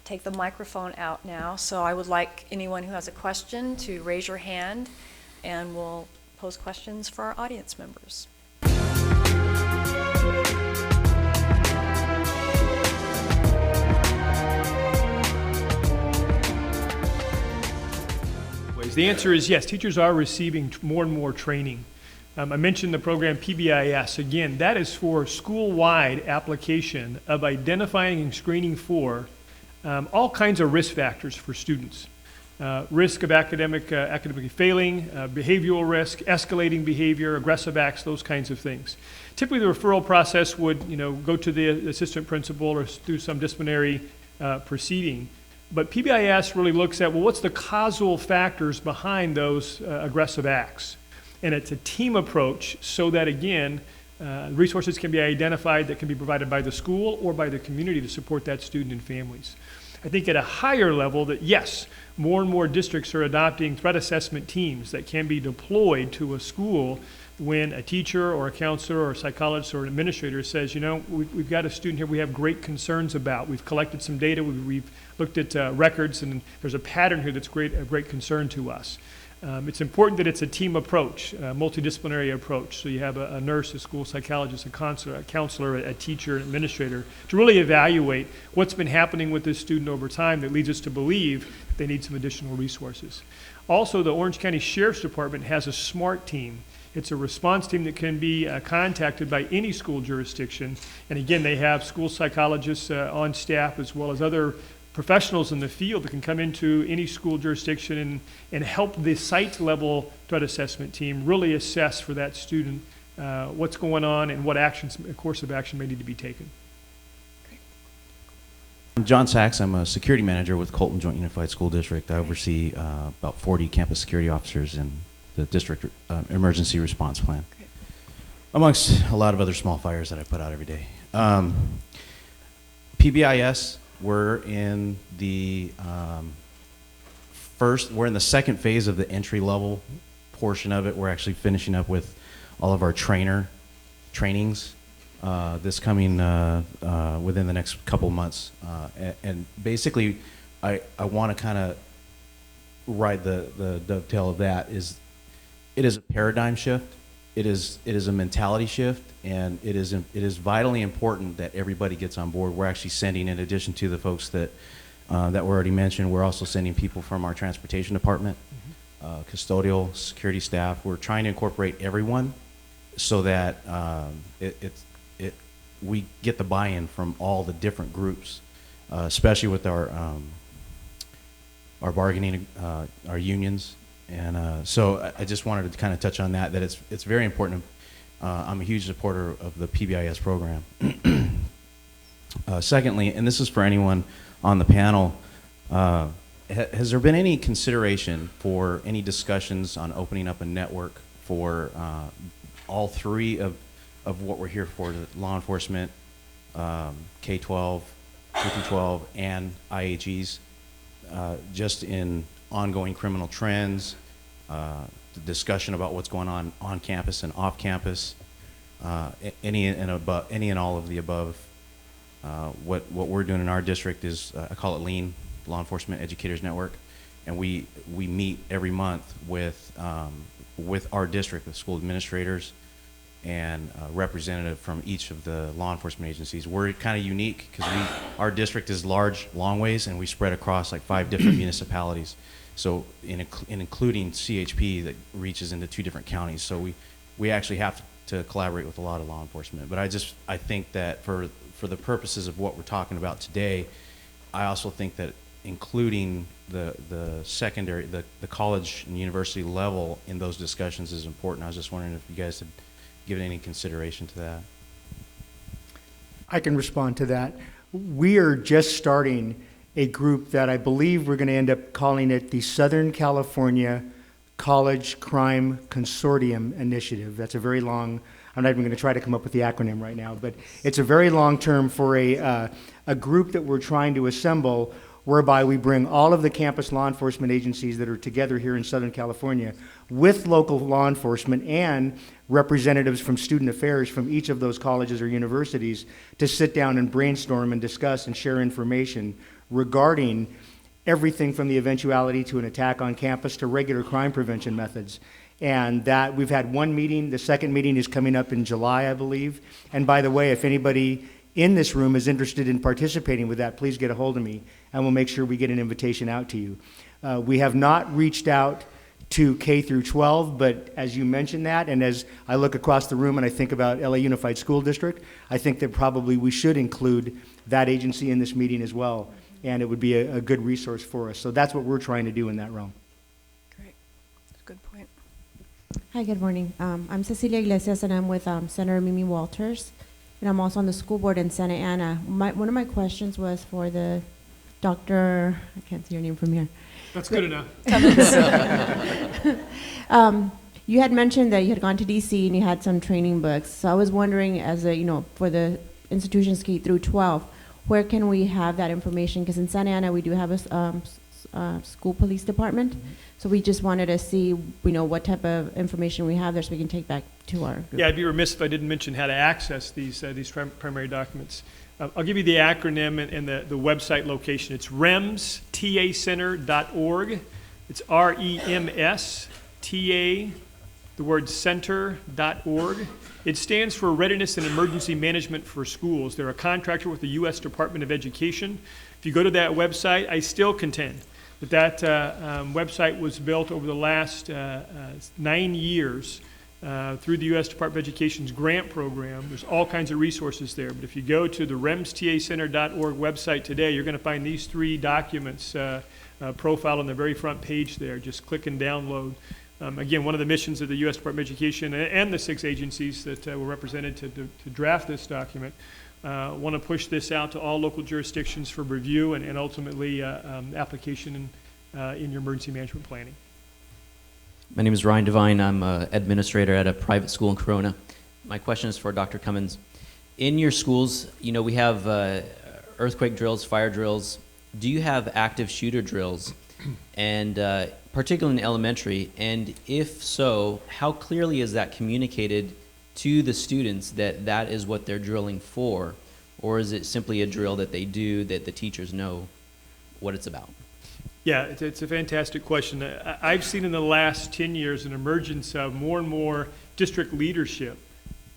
Speaker 6: take the microphone out now. So I would like anyone who has a question to raise your hand, and we'll pose questions for our audience members.
Speaker 8: The answer is yes, teachers are receiving more and more training. I mentioned the program PBIS. Again, that is for school-wide application of identifying and screening for all kinds of risk factors for students. Risk of academically failing, behavioral risk, escalating behavior, aggressive acts, those kinds of things. Typically, the referral process would, go to the assistant principal or do some disciplinary proceeding. But PBIS really looks at, well, what's the causal factors behind those aggressive acts? And it's a team approach so that, again, resources can be identified that can be provided by the school or by the community to support that student and families. I think at a higher level that, yes, more and more districts are adopting threat assessment teams that can be deployed to a school when a teacher or a counselor or a psychologist or an administrator says, we've got a student here we have great concerns about. We've collected some data, we've looked at records, and there's a pattern here that's a great concern to us. It's important that it's a team approach, a multidisciplinary approach. So you have a nurse, a school psychologist, a counselor, a teacher, an administrator, to really evaluate what's been happening with this student over time that leads us to believe that they need some additional resources. Also, the Orange County Sheriff's Department has a SMART team. It's a response team that can be contacted by any school jurisdiction. And again, they have school psychologists on staff as well as other professionals in the field that can come into any school jurisdiction and help the site level threat assessment team really assess for that student what's going on and what actions, a course of action may need to be taken.
Speaker 11: I'm John Sachs. I'm a security manager with Colton Joint Unified School District. I oversee about 40 campus security officers in the district emergency response plan, amongst a lot of other small fires that I put out every day. PBIS, we're in the second phase of the entry level portion of it. We're actually finishing up with all of our trainings this coming within the next couple months. And basically, I want to kind of ride the dovetail of that. It is a paradigm shift. It is a mentality shift, and it is vitally important that everybody gets on board. We're actually sending, in addition to the folks that were already mentioned, we're also sending people from our transportation department, custodial, security staff. We're trying to incorporate everyone so that we get the buy-in from all the different groups, especially with our bargaining, our unions. And so I just wanted to kind of touch on that it's very important. I'm a huge supporter of the PBIS program. Secondly, and this is for anyone on the panel, has there been any consideration for any discussions on opening up a network for all three of what we're here for, the law enforcement, K-12, K-12, and IHEs, just in ongoing criminal trends, the discussion about what's going on campus and off campus, any and all of the above. What we're doing in our district is I call it LEAN, Law Enforcement Educators Network, and we meet every month with our district, with school administrators and representative from each of the law enforcement agencies. We're kind of unique because our district is large, long ways, and we spread across like 5 different municipalities. So in including CHP that reaches into 2 different counties. So we actually have to collaborate with a lot of law enforcement. But I think that for for the purposes of what we're talking about today, I also think that including the secondary, the college and university level in those discussions is important. I was just wondering if you guys had given any consideration to that.
Speaker 9: I can respond to that. We are just starting a group that I believe we're going to end up calling it the Southern California College Crime Consortium Initiative. That's a very long, I'm not even going to try to come up with the acronym right now, but it's a very long term for a group that we're trying to assemble whereby we bring all of the campus law enforcement agencies that are together here in Southern California with local law enforcement and representatives from student affairs from each of those colleges or universities to sit down and brainstorm and discuss and share information regarding everything from the eventuality to an attack on campus to regular crime prevention methods. And that we've had one meeting. The second meeting is coming up in July, I believe. And by the way, if anybody in this room is interested in participating with that, please get a hold of me and we'll make sure we get an invitation out to you. We have not reached out to K through 12, but as you mentioned that, and as I look across the room and I think about LA Unified School District, I think that probably we should include that agency in this meeting as well, and it would be a good resource for us. So that's what we're trying to do in that realm.
Speaker 6: Great. That's a good point.
Speaker 12: Hi, good morning. I'm Cecilia Iglesias, and I'm with Senator Mimi Walters, and I'm also on the school board in Santa Ana. One of my questions was for the Dr. I can't see your name from here.
Speaker 8: That's good enough.
Speaker 12: You had mentioned that you had gone to DC and you had some training books. So I was wondering, as a, for the institutions K through 12, where can we have that information? Because in Santa Ana we do have a school police department. So we just wanted to see, what type of information we have there so we can take back to our group.
Speaker 8: Yeah, I'd be remiss if I didn't mention how to access these primary documents. I'll give you the acronym and the website location. It's remstacenter.org. It's REMSTA, the word center.org. It stands for Readiness and Emergency Management for Schools. They're a contractor with the U.S. Department of Education. If you go to that website, I still contend that website was built over the last 9 years through the U.S. Department of Education's grant program. There's all kinds of resources there. But if you go to the remstacenter.org website today, you're going to find these 3 documents profiled on the very front page there. Just click and download. Again, one of the missions of the U.S. Department of Education and the 6 agencies that were represented to draft this document want to push this out to all local jurisdictions for review and ultimately application in your emergency management planning.
Speaker 13: My name is Ryan Devine. I'm an administrator at a private school in Corona. My question is for Dr. Cummins. In your schools, we have earthquake drills, fire drills. Do you have active shooter drills, and particularly in elementary? And if so, how clearly is that communicated to the students that that is what they're drilling for? Or is it simply a drill that they do that the teachers know what it's about?
Speaker 8: Yeah, it's a fantastic question. I've seen in the last 10 years an emergence of more and more district leadership,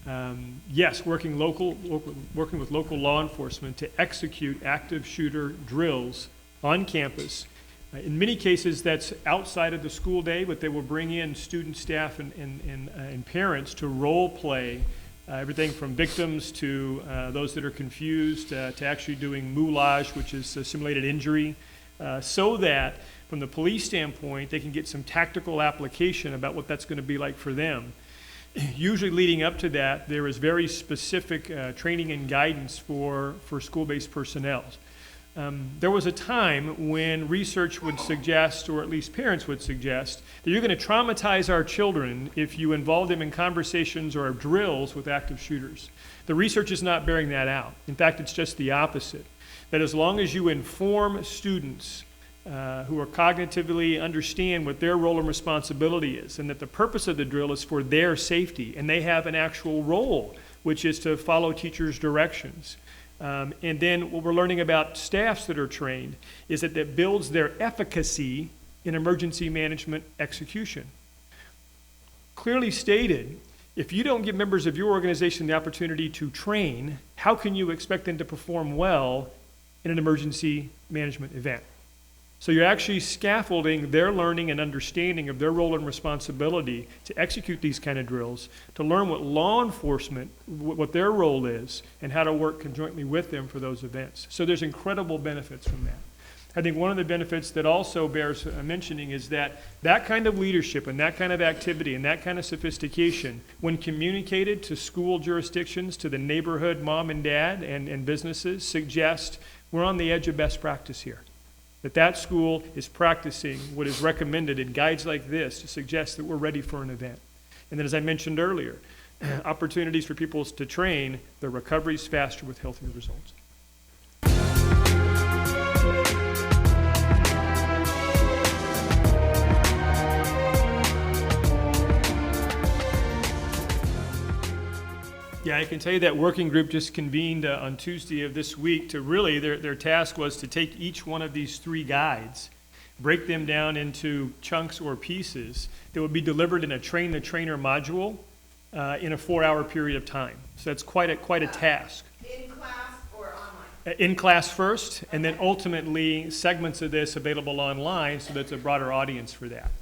Speaker 8: working with local law enforcement to execute active shooter drills on campus. In many cases, that's outside of the school day, but they will bring in student, staff, and parents to role play everything from victims to those that are confused to actually doing moulage, which is simulated injury. So that from the police standpoint, they can get some tactical application about what that's going to be like for them. Usually leading up to that, there is very specific training and guidance for school-based personnel. There was a time when research would suggest, or at least parents would suggest, that you're going to traumatize our children if you involve them in conversations or drills with active shooters. The research is not bearing that out. In fact, it's just the opposite. That as long as you inform students who are cognitively understand what their role and responsibility is, and that the purpose of the drill is for their safety, and they have an actual role, which is to follow teachers' directions. And then what we're learning about staffs that are trained is that builds their efficacy in emergency management execution. Clearly stated, if you don't give members of your organization the opportunity to train, how can you expect them to perform well in an emergency management event? So you're actually scaffolding their learning and understanding of their role and responsibility to execute these kind of drills, to learn what law enforcement, what their role is, and how to work conjointly with them for those events. So there's incredible benefits from that. I think one of the benefits that also bears mentioning is that that kind of leadership and that kind of activity and that kind of sophistication, when communicated to school jurisdictions, to the neighborhood mom and dad and businesses, suggest we're on the edge of best practice here. That school is practicing what is recommended in guides like this to suggest that we're ready for an event. And then, as I mentioned earlier, opportunities for people to train, their recovery's faster with healthier results. Yeah, I can tell you that working group just convened on Tuesday of this week to really, their task was to take each one of these 3 guides, break them down into chunks or pieces that would be delivered in a train the trainer module in a 4-hour period of time. So that's quite a task.
Speaker 14: In class or online?
Speaker 8: In class first, and then ultimately segments of this available online so that's a broader audience for that.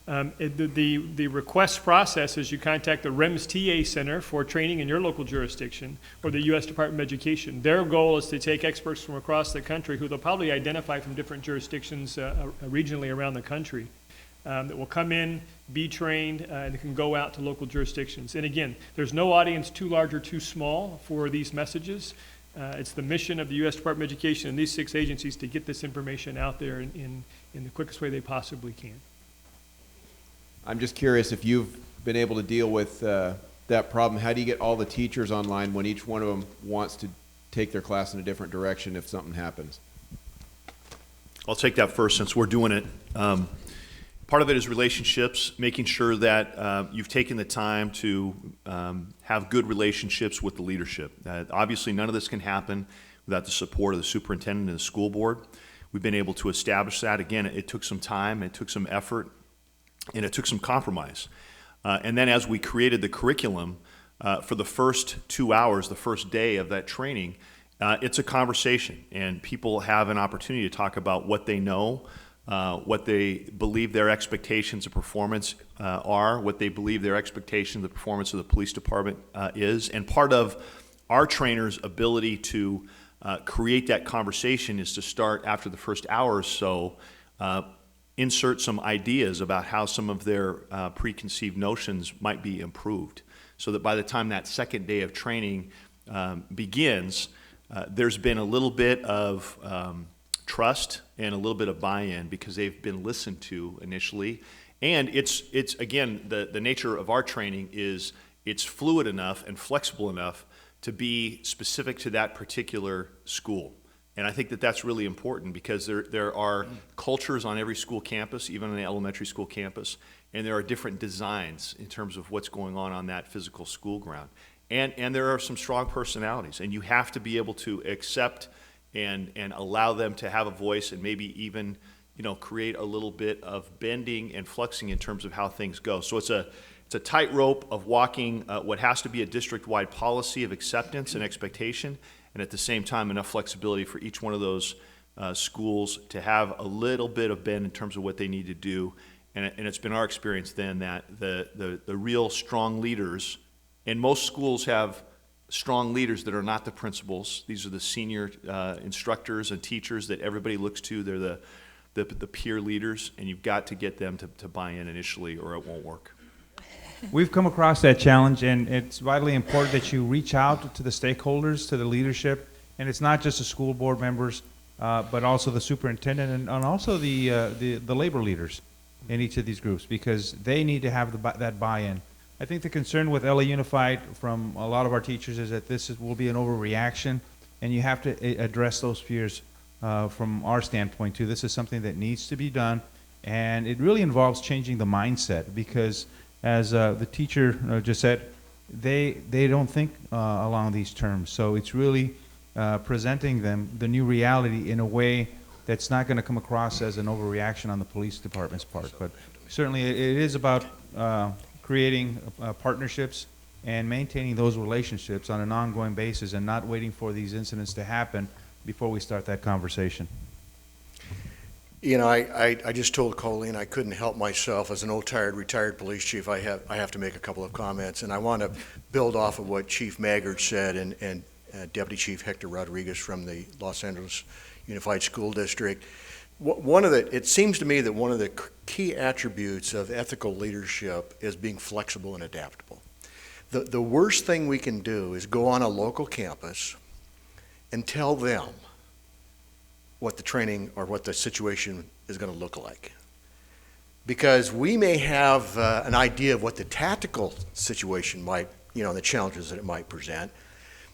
Speaker 8: The request process is you contact the REMS TA Center for training in your local jurisdiction or the U.S. Department of Education. Their goal is to take experts from across the country who they'll probably identify from different jurisdictions regionally around the country that will come in, be trained, and can go out to local jurisdictions. And again, there's no audience too large or too small for these messages. It's the mission of the U.S. Department of Education and these 6 agencies to get this information out there in the quickest way they possibly can.
Speaker 15: I'm just curious if you've been able to deal with that problem. How do you get all the teachers online when each one of them wants to take their class in a different direction if something happens?
Speaker 7: I'll take that first since we're doing it. Part of it is relationships, making sure that you've taken the time to have good relationships with the leadership. Obviously, none of this can happen without the support of the superintendent and the school board. We've been able to establish that. Again, it took some time, it took some effort, and it took some compromise. And then as we created the curriculum, for the first 2 hours, the first day of that training, it's a conversation, and people have an opportunity to talk about what they know, what they believe their expectations of performance are, what they believe their expectation of the performance of the police department is. And part of our trainers' ability to create that conversation is to start after the first hour or so, insert some ideas about how some of their preconceived notions might be improved, so that by the time that second day of training begins, there's been a little bit of trust and a little bit of buy-in because they've been listened to initially. And it's again, the nature of our training is it's fluid enough and flexible enough to be specific to that particular school. And I think that that's really important because there are cultures on every school campus, even on the elementary school campus, and there are different designs in terms of what's going on that physical school ground. And there are some strong personalities, and you have to be able to accept and allow them to have a voice and maybe even, create a little bit of bending and flexing in terms of how things go. So it's a tightrope of walking what has to be a district-wide policy of acceptance and expectation, and at the same time enough flexibility for each one of those schools to have a little bit of bend in terms of what they need to do. And it's been our experience then that the real strong leaders, and most schools have strong leaders that are not the principals. These are the senior instructors and teachers that everybody looks to. They're the peer leaders, and you've got to get them to buy in initially or it won't work.
Speaker 16: We've come across that challenge, and it's vitally important that you reach out to the stakeholders, to the leadership, and it's not just the school board members, but also the superintendent and also the labor leaders in each of these groups, because they need to have that buy-in. I think the concern with LA Unified from a lot of our teachers is that this will be an overreaction, and you have to address those fears from our standpoint too. This is something that needs to be done, and it really involves changing the mindset because, as the teacher just said, they don't think along these terms. So it's really presenting them the new reality in a way that's not going to come across as an overreaction on the police department's part. But certainly it is about creating partnerships and maintaining those relationships on an ongoing basis and not waiting for these incidents to happen before we start that conversation.
Speaker 1: You know, I just told Colleen I couldn't help myself. As an old, tired, retired police chief, I have to make a couple of comments, and I want to build off of what Chief Maggard said and Deputy Chief Hector Rodriguez from the Los Angeles Unified School District. It seems to me that one of the key attributes of ethical leadership is being flexible and adaptable. The worst thing we can do is go on a local campus and tell them what the training or what the situation is going to look like. Because we may have an idea of what the tactical situation might, the challenges that it might present,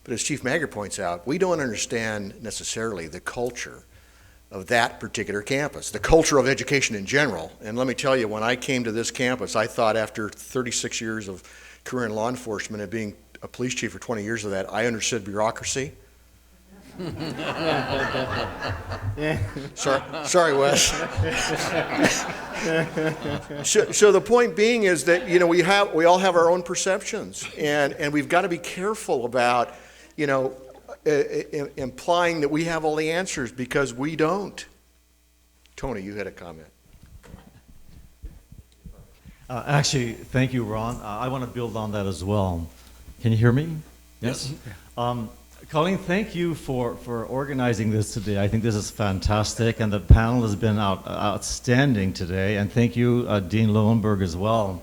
Speaker 1: but as Chief Maggard points out, we don't understand necessarily the culture of that particular campus, the culture of education in general. And let me tell you, when I came to this campus, I thought after 36 years of career in law enforcement and being a police chief for 20 years of that, I understood bureaucracy. Sorry, Wes. So the point being is that we all have our own perceptions, and we've got to be careful about implying that we have all the answers, because we don't. Tony, you had a comment.
Speaker 17: Actually, thank you, Ron. I want to build on that as well. Can you hear me? Yes. Colleen, thank you for organizing this today. I think this is fantastic, and the panel has been outstanding today. And thank you, Dean Lowenberg, as well.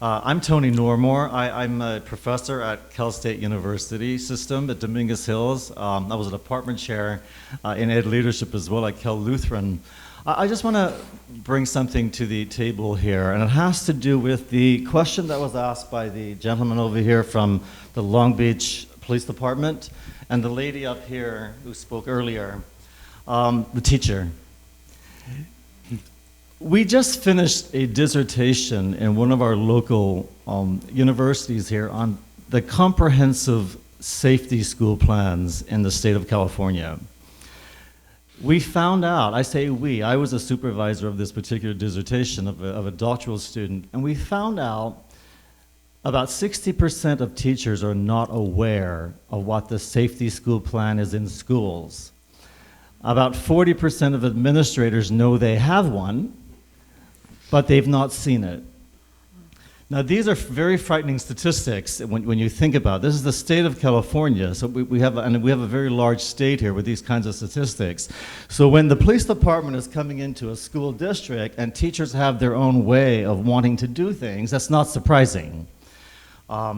Speaker 17: I'm Tony Normore. I'm a professor at Cal State University System at Dominguez Hills. I was a department chair in ed leadership as well at Cal Lutheran. I just want to bring something to the table here, and it has to do with the question that was asked by the gentleman over here from the Long Beach Police Department, and the lady up here who spoke earlier, the teacher. We just finished a dissertation in one of our local universities here on the comprehensive safety school plans in the state of California. We found out, I say we, I was a supervisor of this particular dissertation of a doctoral student, and we found out about 60% of teachers are not aware of what the safety school plan is in schools. About 40% of administrators know they have one, but they've not seen it. Now, these are very frightening statistics when you think about it. This is the state of California, so we have a very large state here with these kinds of statistics. So when the police department is coming into a school district and teachers have their own way of wanting to do things, that's not surprising.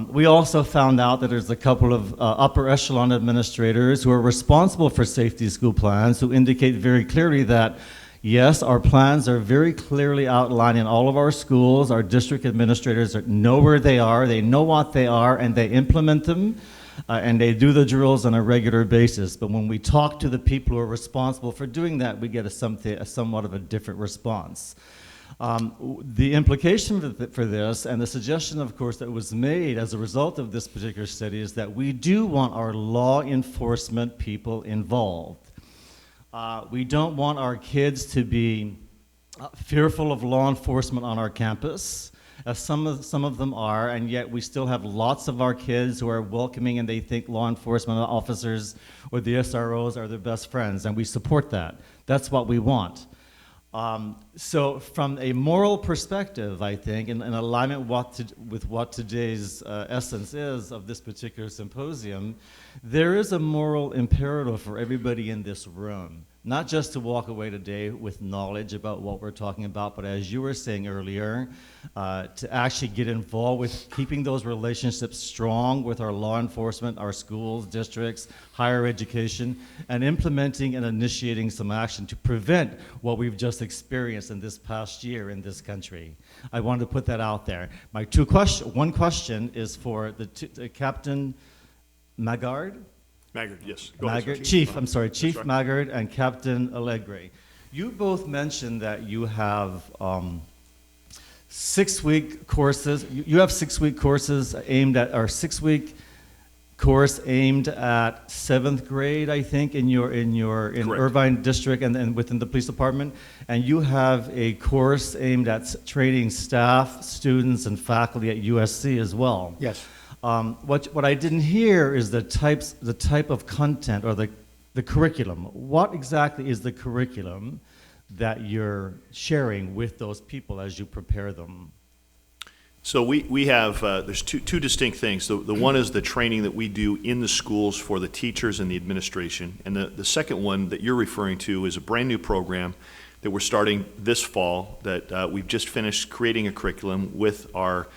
Speaker 17: We also found out that there's a couple of upper echelon administrators who are responsible for safety school plans who indicate very clearly that, yes, our plans are very clearly outlined in all of our schools. Our district administrators know where they are, they know what they are, and they implement them, and they do the drills on a regular basis. But when we talk to the people who are responsible for doing that, we get a somewhat of a different response. The implication for this, and the suggestion, of course, that was made as a result of this particular study, is that we do want our law enforcement people involved. We don't want our kids to be fearful of law enforcement on our campus, as some of them are, and yet we still have lots of our kids who are welcoming and they think law enforcement officers or the SROs are their best friends, and we support that. That's what we want. So from a moral perspective, I think, in alignment with what today's essence is of this particular symposium, there is a moral imperative for everybody in this room, not just to walk away today with knowledge about what we're talking about, but as you were saying earlier, to actually get involved with keeping those relationships strong with our law enforcement, our schools, districts, higher education, and implementing and initiating some action to prevent what we've just experienced in this past year in this country. I wanted to put that out there. My one question is for the Captain Maggard?
Speaker 7: Maggard, yes.
Speaker 17: Chief
Speaker 7: right.
Speaker 17: Maggard and Captain Allegre. You both mentioned that you have 6-week courses. You have 6-week courses aimed at, or 6-week course aimed at 7th grade, I think, in Irvine district and within the police department. And you have a course aimed at training staff, students, and faculty at USC as well.
Speaker 9: Yes.
Speaker 17: What I didn't hear is the type of content or the curriculum. What exactly is the curriculum that you're sharing with those people as you prepare them?
Speaker 7: So we have, there's two distinct things. The one is the training that we do in the schools for the teachers and the administration. And the second one that you're referring to is a brand new program that we're starting this fall that we've just finished creating a curriculum with our,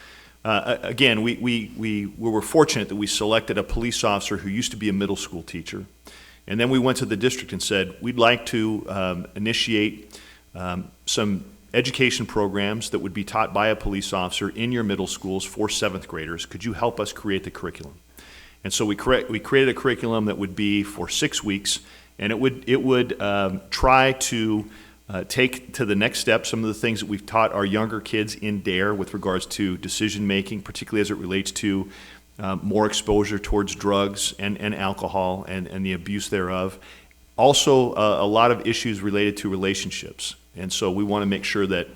Speaker 7: again, we were fortunate that we selected a police officer who used to be a middle school teacher. And then we went to the district and said, we'd like to initiate some education programs that would be taught by a police officer in your middle schools for 7th graders. Could you help us create the curriculum? And so we created a curriculum that would be for 6 weeks, and it would try to take to the next step some of the things that we've taught our younger kids in DARE with regards to decision making, particularly as it relates to more exposure towards drugs and alcohol and the abuse thereof. Also, a lot of issues related to relationships. And so we want to make sure that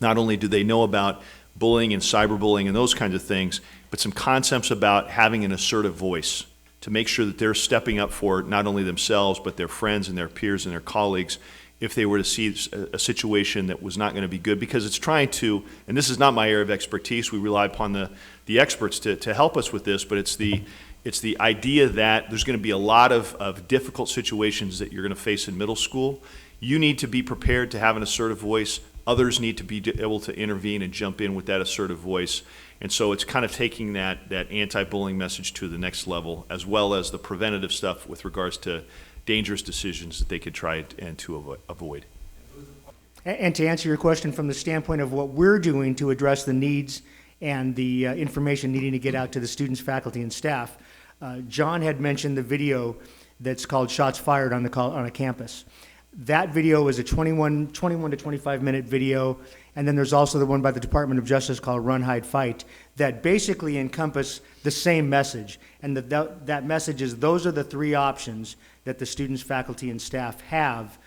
Speaker 7: not only do they know about bullying and cyberbullying and those kinds of things, but some concepts about having an assertive voice to make sure that they're stepping up for not only themselves, but their friends and their peers and their colleagues if they were to see a situation that was not going to be good. Because it's trying to, and this is not my area of expertise, we rely upon the experts to help us with this, but it's the idea that there's going to be a lot of difficult situations that you're going to face in middle school. You need to be prepared to have an assertive voice. Others need to be able to intervene and jump in with that assertive voice. And so it's kind of taking that anti-bullying message to the next level, as well as the preventative stuff with regards to dangerous decisions that they could try and to avoid.
Speaker 9: And to answer your question from the standpoint of what we're doing to address the needs and the information needing to get out to the students, faculty, and staff, John had mentioned the video that's called Shots Fired on a campus. That video is a 21 to 25 minute video, and then there's also the one by the Department of Justice called Run, Hide, Fight that basically encompass the same message. And that message is those are the 3 options that the students, faculty, and staff have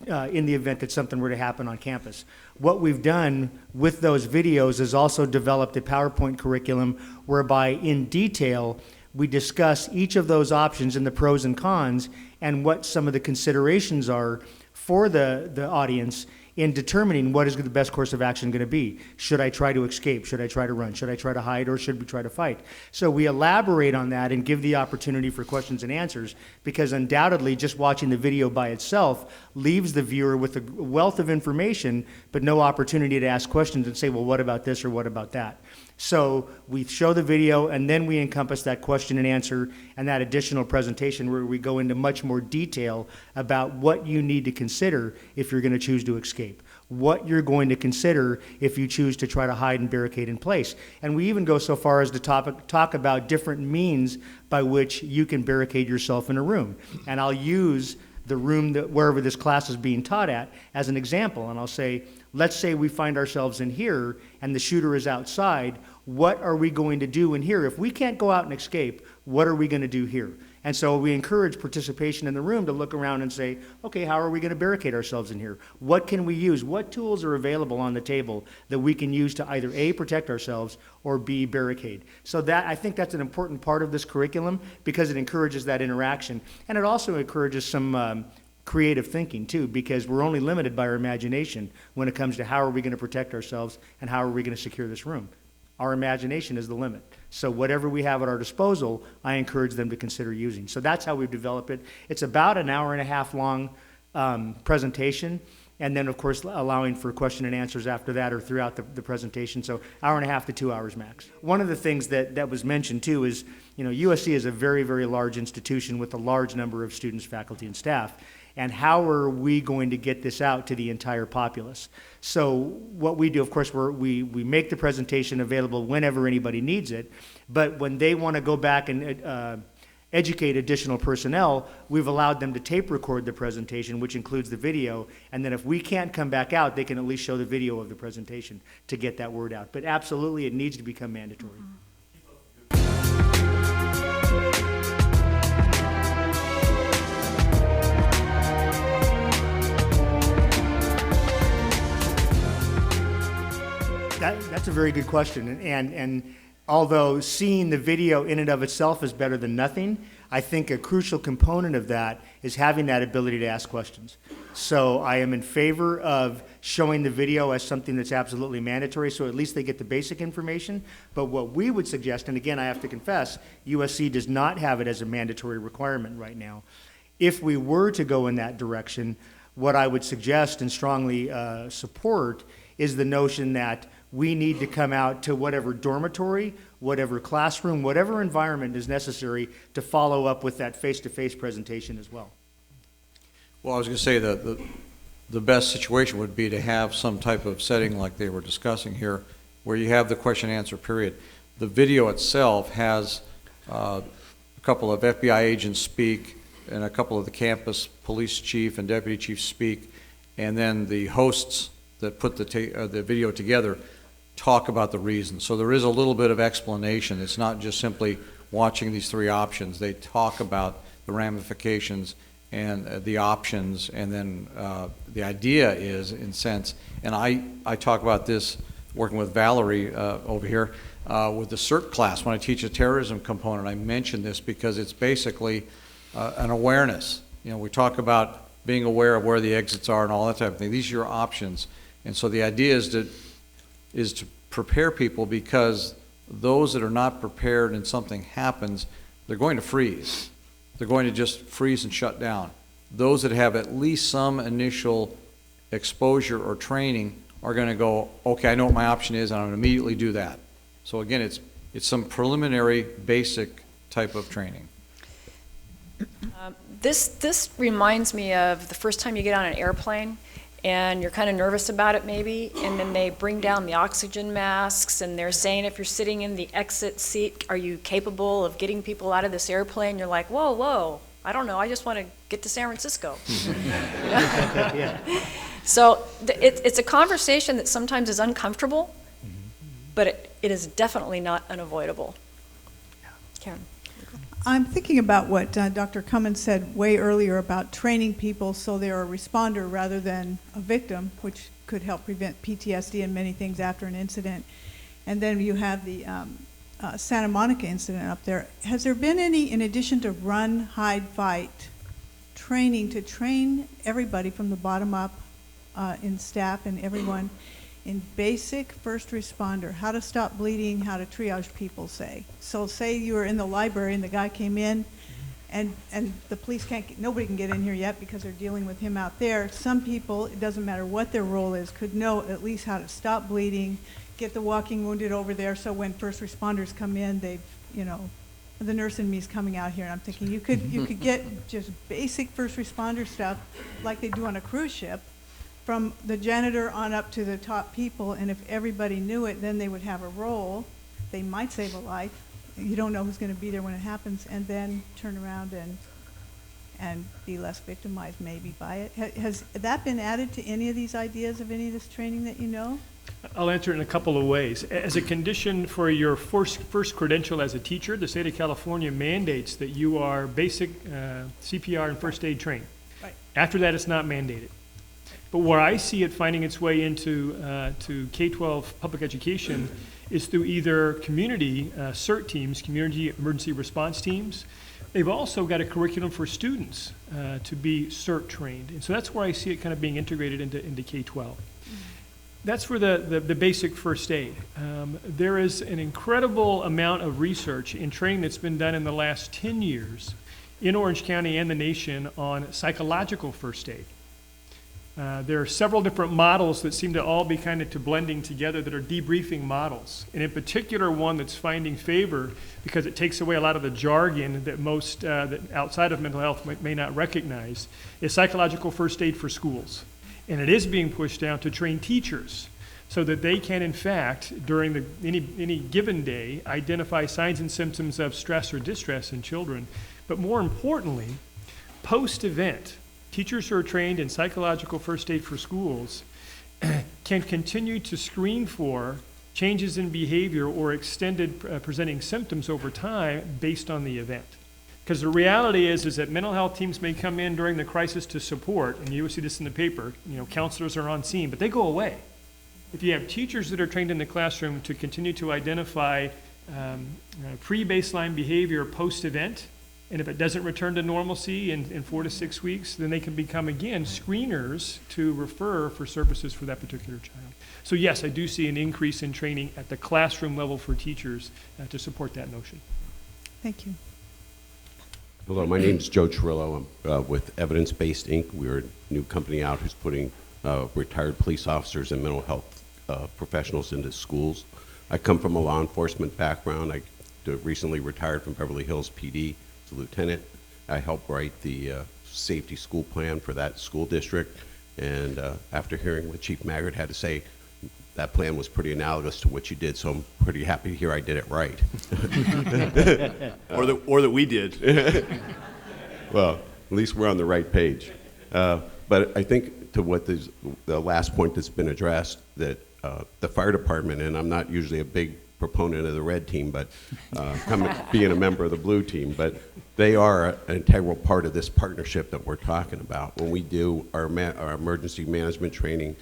Speaker 9: in the event that something were to happen on campus. What we've done with those videos is also developed a PowerPoint curriculum whereby in detail we discuss each of those options and the pros and cons and what some of the considerations are for the audience in determining what is the best course of action going to be. Should I try to escape? Should I try to run? Should I try to hide, or should we try to fight? So we elaborate on that and give the opportunity for questions and answers, because undoubtedly just watching the video by itself leaves the viewer with a wealth of information but no opportunity to ask questions and say, well, what about this or what about that? So we show the video, and then we encompass that question and answer and that additional presentation where we go into much more detail about what you need to consider if you're going to choose to escape, what you're going to consider if you choose to try to hide and barricade in place. And we even go so far as to talk about different means by which you can barricade yourself in a room. And I'll use the room wherever this class is being taught at as an example, and I'll say, let's say we find ourselves in here and the shooter is outside. What are we going to do in here? If we can't go out and escape, what are we going to do here? And so we encourage participation in the room to look around and say, okay, how are we going to barricade ourselves in here? What can we use? What tools are available on the table that we can use to either A, protect ourselves, or B, barricade? So that, I think that's an important part of this curriculum because it encourages that interaction. And it also encourages some creative thinking too, because we're only limited by our imagination when it comes to how are we going to protect ourselves and how are we going to secure this room. Our imagination is the limit. So whatever we have at our disposal, I encourage them to consider using. So that's how we've developed it. It's about an hour and a half long presentation, and then of course allowing for question and answers after that or throughout the presentation. So hour and a half to 2 hours max. One of the things that was mentioned too is, you know, USC is a very, very large institution with a large number of students, faculty, and staff. And how are we going to get this out to the entire populace? So what we do, of course, we make the presentation available whenever anybody needs it, but when they want to go back and educate additional personnel, we've allowed them to tape record the presentation, which includes the video, and then if we can't come back out, they can at least show the video of the presentation to get that word out. But absolutely, it needs to become mandatory. Mm-hmm. That's a very good question, and although seeing the video in and of itself is better than nothing, I think a crucial component of that is having that ability to ask questions. So I am in favor of showing the video as something that's absolutely mandatory, so at least they get the basic information. But what we would suggest, and again, I have to confess, USC does not have it as a mandatory requirement right now. If we were to go in that direction, what I would suggest and strongly support is the notion that we need to come out to whatever dormitory, whatever classroom, whatever environment is necessary to follow up with that face-to-face presentation as well.
Speaker 10: Well, I was going to say that the best situation would be to have some type of setting like they were discussing here, where you have the question-answer period. The video itself has a couple of FBI agents speak, and a couple of the campus police chief and deputy chief speak, and then the hosts that put the video together talk about the reasons. So there is a little bit of explanation. It's not just simply watching these three options. They talk about the ramifications and the options, and then the idea is, in sense, and I talk about this working with Valerie over here with the CERT class. When I teach a terrorism component, I mention this because it's basically an awareness. You know, we talk about being aware of where the exits are and all that type of thing. These are your options. And so the idea is to prepare people, because those that are not prepared and something happens, they're going to freeze. They're going to just freeze and shut down. Those that have at least some initial exposure or training are going to go, okay, I know what my option is, and I'm going to immediately do that. So again, it's some preliminary basic type of training.
Speaker 6: This reminds me of the first time you get on an airplane and you're kind of nervous about it maybe, and then they bring down the oxygen masks and they're saying if you're sitting in the exit seat, are you capable of getting people out of this airplane? You're like, whoa, whoa, I don't know, I just want to get to San Francisco.
Speaker 9: Yeah.
Speaker 6: So it's a conversation that sometimes is uncomfortable, but it is definitely not unavoidable. Karen.
Speaker 14: I'm thinking about what Dr. Cummins said way earlier about training people so they're a responder rather than a victim, which could help prevent PTSD and many things after an incident. And then you have the Santa Monica incident up there. Has there been any, in addition to run, hide, fight, training to train everybody from the bottom up in staff and everyone in basic first responder, how to stop bleeding, how to triage people, say. So say you were in the library and the guy came in and the police nobody can get in here yet because they're dealing with him out there. Some people, it doesn't matter what their role is, could know at least how to stop bleeding, get the walking wounded over there, so when first responders come in, they've, you know, the nurse in me is coming out here and I'm thinking you could get just basic first responder stuff like they do on a cruise ship, from the janitor on up to the top people, and if everybody knew it, then they would have a role. They might save a life. You don't know who's going to be there when it happens, and then turn around and be less victimized maybe by it. Has that been added to any of these ideas of any of this training that you know?
Speaker 8: I'll answer it in a couple of ways. As a condition for your first credential as a teacher, the state of California mandates that you are basic CPR and first aid trained.
Speaker 14: Right.
Speaker 8: After that, it's not mandated. But where I see it finding its way into to K-12 public education is through either community CERT teams, community emergency response teams. They've also got a curriculum for students to be CERT trained. And so that's where I see it kind of being integrated into K-12. That's for the basic first aid. There is an incredible amount of research and training that's been done in the last 10 years in Orange County and the nation on psychological first aid. There are several different models that seem to all be kind of blending together that are debriefing models. And in particular, one that's finding favor because it takes away a lot of the jargon that most that outside of mental health may not recognize is psychological first aid for schools. And it is being pushed down to train teachers so that they can, in fact, during any given day, identify signs and symptoms of stress or distress in children. But more importantly, post-event, teachers who are trained in psychological first aid for schools can continue to screen for changes in behavior or extended presenting symptoms over time based on the event. Because the reality is that mental health teams may come in during the crisis to support, and you will see this in the paper, you know, counselors are on scene, but they go away. If you have teachers that are trained in the classroom to continue to identify pre-baseline behavior post-event, And if it doesn't return to normalcy in 4 to 6 weeks, then they can become, again, screeners to refer for services for that particular child. So yes, I do see an increase in training at the classroom level for teachers to support that notion.
Speaker 14: Thank you.
Speaker 18: Hello, my name is Joe Chirillo. I'm with Evidence Based Inc. We're a new company out who's putting retired police officers and mental health professionals into schools. I come from a law enforcement background. I recently retired from Beverly Hills PD as a lieutenant. I helped write the safety school plan for that school district. And after hearing what Chief Maggard had to say, that plan was pretty analogous to what you did, so I'm pretty happy to hear I did it right.
Speaker 7: or that we did.
Speaker 18: Well, at least we're on the right page. But I think to what the last point that's been addressed, that the fire department, and I'm not usually a big proponent of the red team, but being a member of the blue team, but they are an integral part of this partnership that we're talking about. When we do our emergency management training,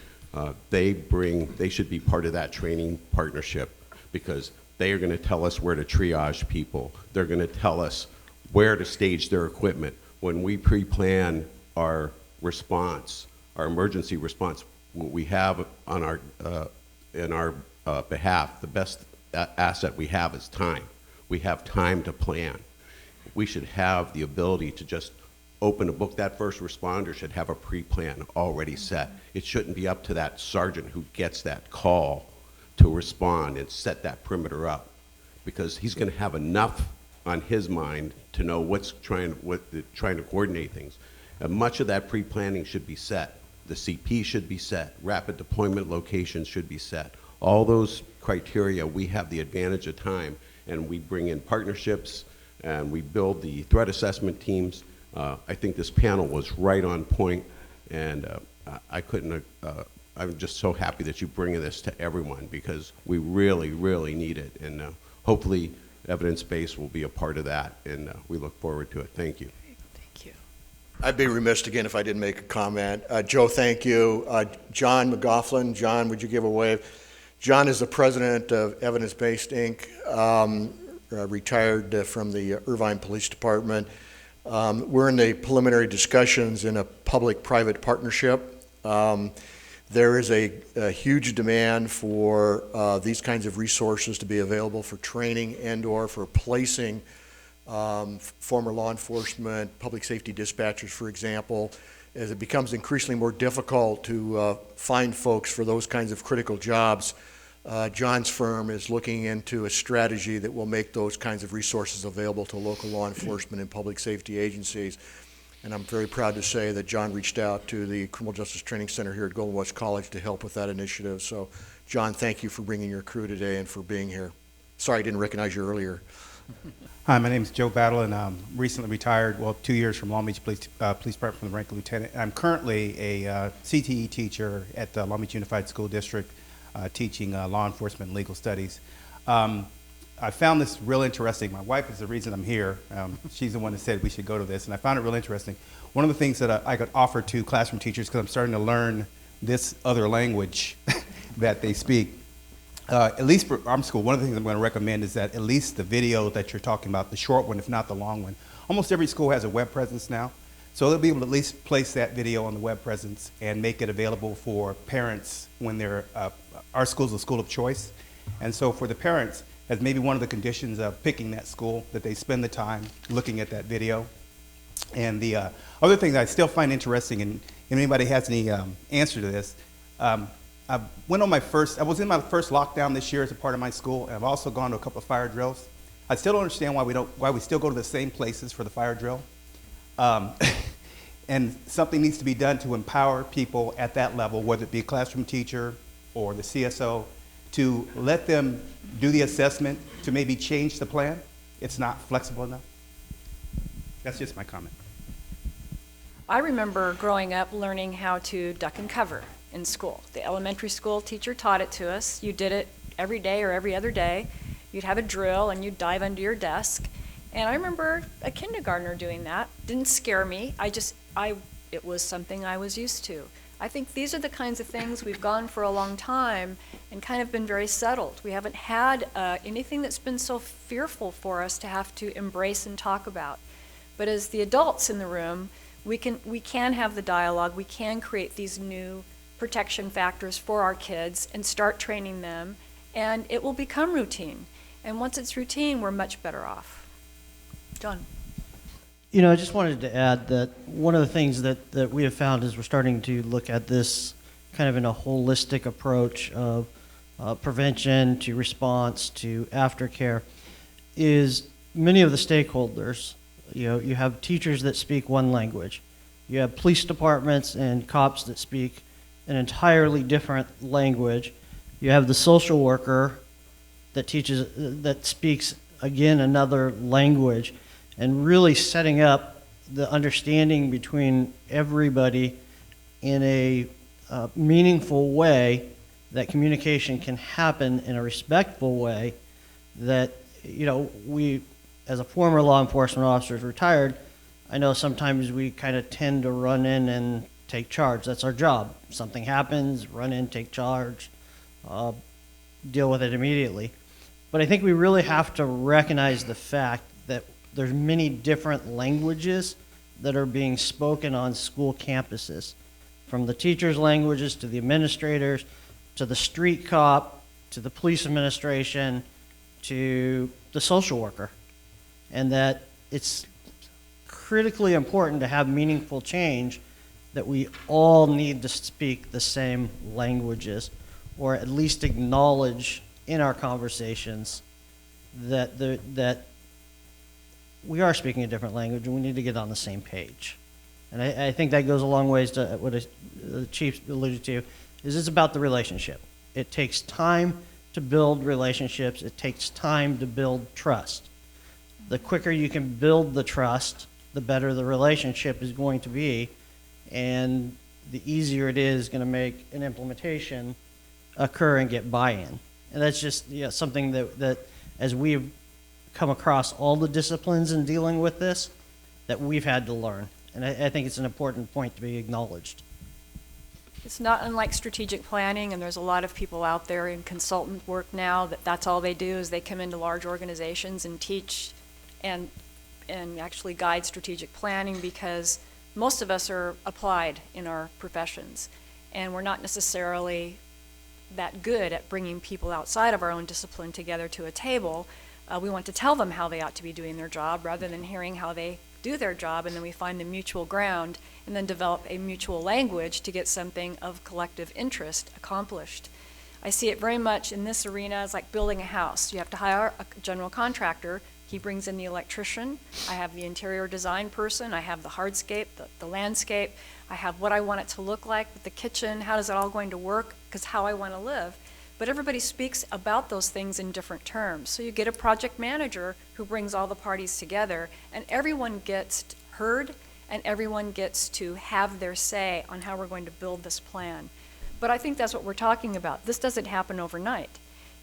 Speaker 18: they should be part of that training partnership, because they are going to tell us where to triage people. They're going to tell us where to stage their equipment. When we pre-plan our response, our emergency response, what we have on our in our behalf, the best asset we have is time. We have time to plan. We should have the ability to just open a book. That first responder should have a pre-plan already set. It shouldn't be up to that sergeant who gets that call to respond and set that perimeter up, because he's going to have enough on his mind to know trying to coordinate things. And much of that pre-planning should be set. The CP should be set. Rapid deployment locations should be set. All those criteria, we have the advantage of time, and we bring in partnerships, and we build the threat assessment teams. I think this panel was right on point, and I'm just so happy that you're bringing this to everyone, because we really, really need it. And hopefully evidence-based will be a part of that, and we look forward to it. Thank you.
Speaker 6: Thank you.
Speaker 1: I'd be remiss again if I didn't make a comment. Joe, thank you. John McGoughlin, John, would you give a wave? John is the president of Evidence Based Inc., retired from the Irvine Police Department. We're in the preliminary discussions in a public-private partnership. There is a huge demand for these kinds of resources to be available for training and/or for placing former law enforcement, public safety dispatchers, for example, as it becomes increasingly more difficult to find folks for those kinds of critical jobs. John's firm is looking into a strategy that will make those kinds of resources available to local law enforcement and public safety agencies. And I'm very proud to say that John reached out to the Criminal Justice Training Center here at Golden West College to help with that initiative. So, John, thank you for bringing your crew today and for being here. Sorry I didn't recognize you earlier.
Speaker 19: Hi, my name is Joe Battle, and I'm recently retired, 2 years from Long Beach Police Department from the rank of lieutenant. I'm currently a CTE teacher at the Long Beach Unified School District, teaching law enforcement and legal studies. I found this real interesting. My wife is the reason I'm here. She's the one that said we should go to this, and I found it real interesting. One of the things that I could offer to classroom teachers, because I'm starting to learn this other language that they speak, at least for our school, one of the things I'm going to recommend is that at least the video that you're talking about, the short one, if not the long one, almost every school has a web presence now. So they'll be able to at least place that video on the web presence and make it available for parents when they're, our school's a school of choice. And so for the parents, as maybe one of the conditions of picking that school, that they spend the time looking at that video. And the other thing that I still find interesting, and if anybody has any answer to this, I was in my first lockdown this year as a part of my school, and I've also gone to a couple of fire drills. I still don't understand why we still go to the same places for the fire drill. And something needs to be done to empower people at that level, whether it be a classroom teacher or the CSO, to let them do the assessment to maybe change the plan. It's not flexible enough. That's just my comment.
Speaker 6: I remember growing up learning how to duck and cover in school. The elementary school teacher taught it to us. You did it every day or every other day. You'd have a drill and you'd dive under your desk. And I remember a kindergartner doing that. Didn't scare me. It was something I was used to. I think these are the kinds of things we've gone for a long time and kind of been very settled. We haven't had anything that's been so fearful for us to have to embrace and talk about. But as the adults in the room, we can have the dialogue, we can create these new protection factors for our kids and start training them, and it will become routine. And once it's routine, we're much better off. John.
Speaker 20: You know, I just wanted to add that one of the things that we have found is we're starting to look at this kind of in a holistic approach of prevention to response to aftercare, is many of the stakeholders, you have teachers that speak one language. You have police departments and cops that speak an entirely different language. You have the social worker that speaks, again, another language, and really setting up the understanding between everybody in a meaningful way, that communication can happen in a respectful way, that, we, as a former law enforcement officer, retired, I know sometimes we kind of tend to run in and take charge. That's our job. Something happens, run in, take charge, deal with it immediately. But I think we really have to recognize the fact that there's many different languages that are being spoken on school campuses, from the teachers' languages to the administrators, to the street cop, to the police administration, to the social worker. And that it's critically important to have meaningful change, that we all need to speak the same languages, or at least acknowledge in our conversations that we are speaking a different language and we need to get on the same page. And I think that goes a long ways to what the chief alluded to, is it's about the relationship. It takes time to build relationships. It takes time to build trust. The quicker you can build the trust, the better the relationship is going to be, and the easier it is going to make an implementation occur and get buy-in. And that's just something that as we've come across all the disciplines in dealing with this, that we've had to learn. And I think it's an important point to be acknowledged.
Speaker 6: It's not unlike strategic planning, and there's a lot of people out there in consultant work now that's all they do, is they come into large organizations and teach and actually guide strategic planning, because most of us are applied in our professions, and we're not necessarily that good at bringing people outside of our own discipline together to a table. We want to tell them how they ought to be doing their job rather than hearing how they do their job, and then we find the mutual ground and then develop a mutual language to get something of collective interest accomplished. I see it very much in this arena as like building a house. You have to hire a general contractor. He brings in the electrician. I have the interior design person. I have the hardscape, the landscape. I have what I want it to look like with the kitchen. How is it all going to work? Because how I want to live. But everybody speaks about those things in different terms. So you get a project manager who brings all the parties together, and everyone gets heard, and everyone gets to have their say on how we're going to build this plan. But I think that's what we're talking about. This doesn't happen overnight.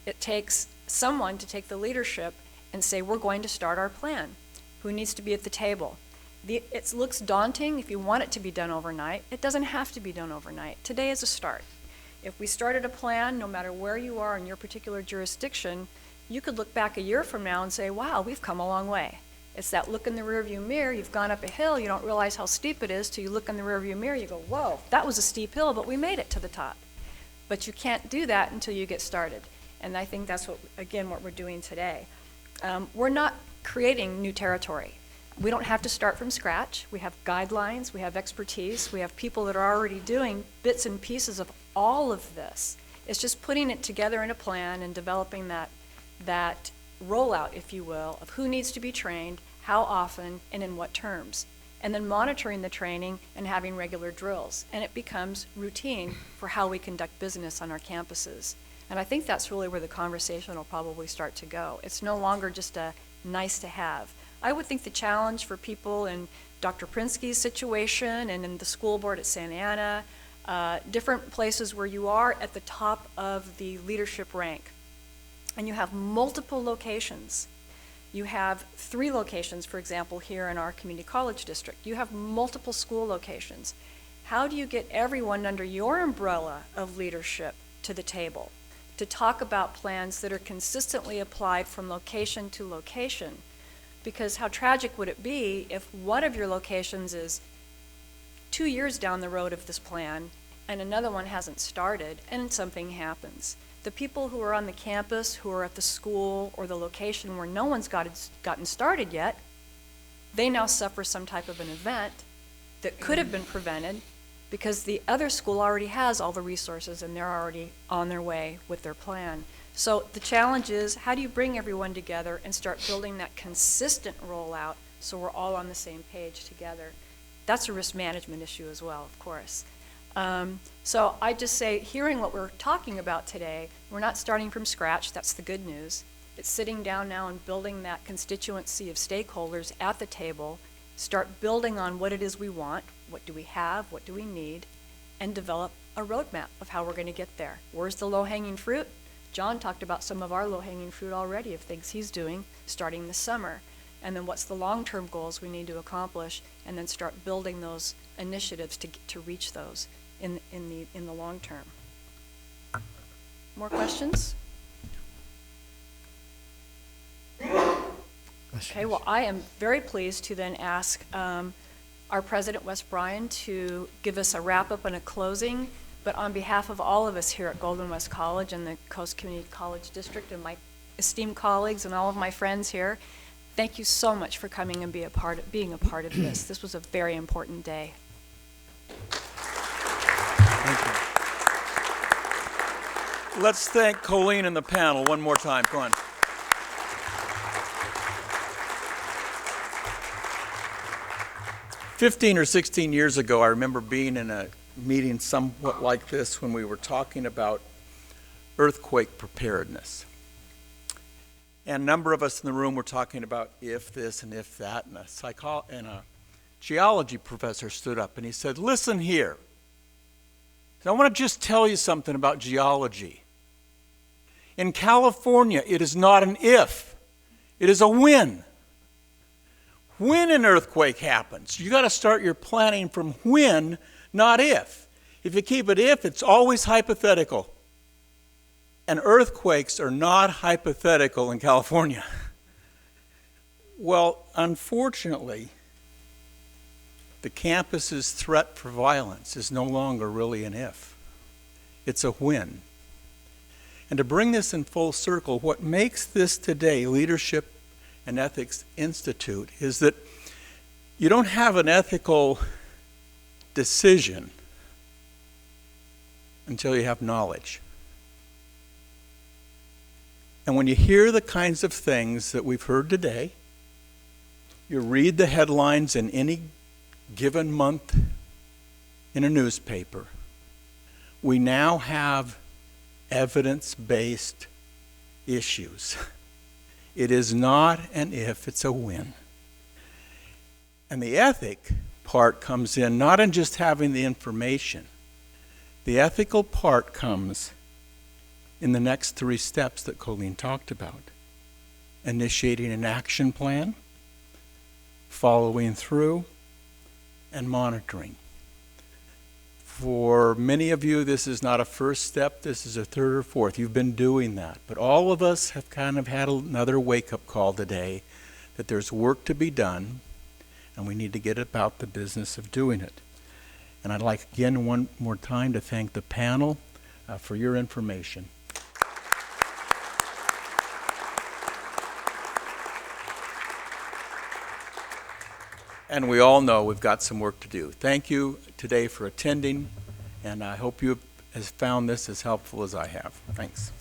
Speaker 6: It takes someone to take the leadership and say, we're going to start our plan. Who needs to be at the table? It looks daunting if you want it to be done overnight. It doesn't have to be done overnight. Today is a start. If we started a plan, no matter where you are in your particular jurisdiction, you could look back a year from now and say, wow, we've come a long way. It's that look in the rearview mirror. You've gone up a hill. You don't realize how steep it is till you look in the rearview mirror. You go, whoa, that was a steep hill, but we made it to the top. But you can't do that until you get started. And I think that's what we're doing today. We're not creating new territory. We don't have to start from scratch. We have guidelines, we have expertise, we have people that are already doing bits and pieces of all of this. It's just putting it together in a plan and developing that rollout, if you will, of who needs to be trained, how often, and in what terms. And then monitoring the training and having regular drills. And it becomes routine for how we conduct business on our campuses. And I think that's really where the conversation will probably start to go. It's no longer just a nice to have. I would think the challenge for people in Dr. Prinsky's situation and in the school board at Santa Ana, different places where you are at the top of the leadership rank, and you have multiple locations. You have 3 locations, for example, here in our community college district. You have multiple school locations. How do you get everyone under your umbrella of leadership to the table to talk about plans that are consistently applied from location to location? Because how tragic would it be if one of your locations is 2 years down the road of this plan and another one hasn't started and something happens? The people who are on the campus, who are at the school or the location where no one's gotten started yet, they now suffer some type of an event that could have been prevented because the other school already has all the resources and they're already on their way with their plan. So the challenge is, how do you bring everyone together and start building that consistent rollout so we're all on the same page together? That's a risk management issue as well, of course. So I just say, hearing what we're talking about today, we're not starting from scratch. That's the good news. It's sitting down now and building that constituency of stakeholders at the table, start building on what it is we want, what do we have, what do we need, and develop a roadmap of how we're going to get there. Where's the low-hanging fruit? John talked about some of our low-hanging fruit already of things he's doing starting this summer. And then what's the long-term goals we need to accomplish, and then start building those initiatives to reach those in the long term. More questions? Okay, well, I am very pleased to then ask our president, Wes Bryan, to give us a wrap-up and a closing. But on behalf of all of us here at Golden West College and the Coast Community College District and my esteemed colleagues and all of my friends here, thank you so much for coming and being a part of this. This was a very important day.
Speaker 5: Thank you. Let's thank Colleene and the panel one more time. Come on. "15 or 16 years ago, I remember being in a meeting somewhat like this when we were talking about earthquake preparedness. And a number of us in the room were talking about if this and if that, and a geology professor stood up and he said, "Listen here. I want to just tell you something about geology. In California, it is not an if, it is a when. When an earthquake happens, you got to start your planning from when, not if. If you keep it if, it's always hypothetical. And earthquakes are not hypothetical in California." Well, unfortunately, the campus's threat for violence is no longer really an if. It's a when. And to bring this in full circle, what makes this today Leadership and Ethics Institute is that you don't have an ethical decision until you have knowledge. And when you hear the kinds of things that we've heard today, you read the headlines in any given month in a newspaper, we now have evidence-based issues. It is not an if, it's a when. And the ethic part comes in not in just having the information. The ethical part comes in the next 3 steps that Colleene talked about. Initiating an action plan, following through, and monitoring. For many of you, this is not a first step, this is a 3rd or 4th. You've been doing that. But all of us have kind of had another wake-up call today that there's work to be done, and we need to get about the business of doing it. And I'd like again one more time to thank the panel for your information. And we all know we've got some work to do. Thank you today for attending, and I hope you have found this as helpful as I have. Thanks.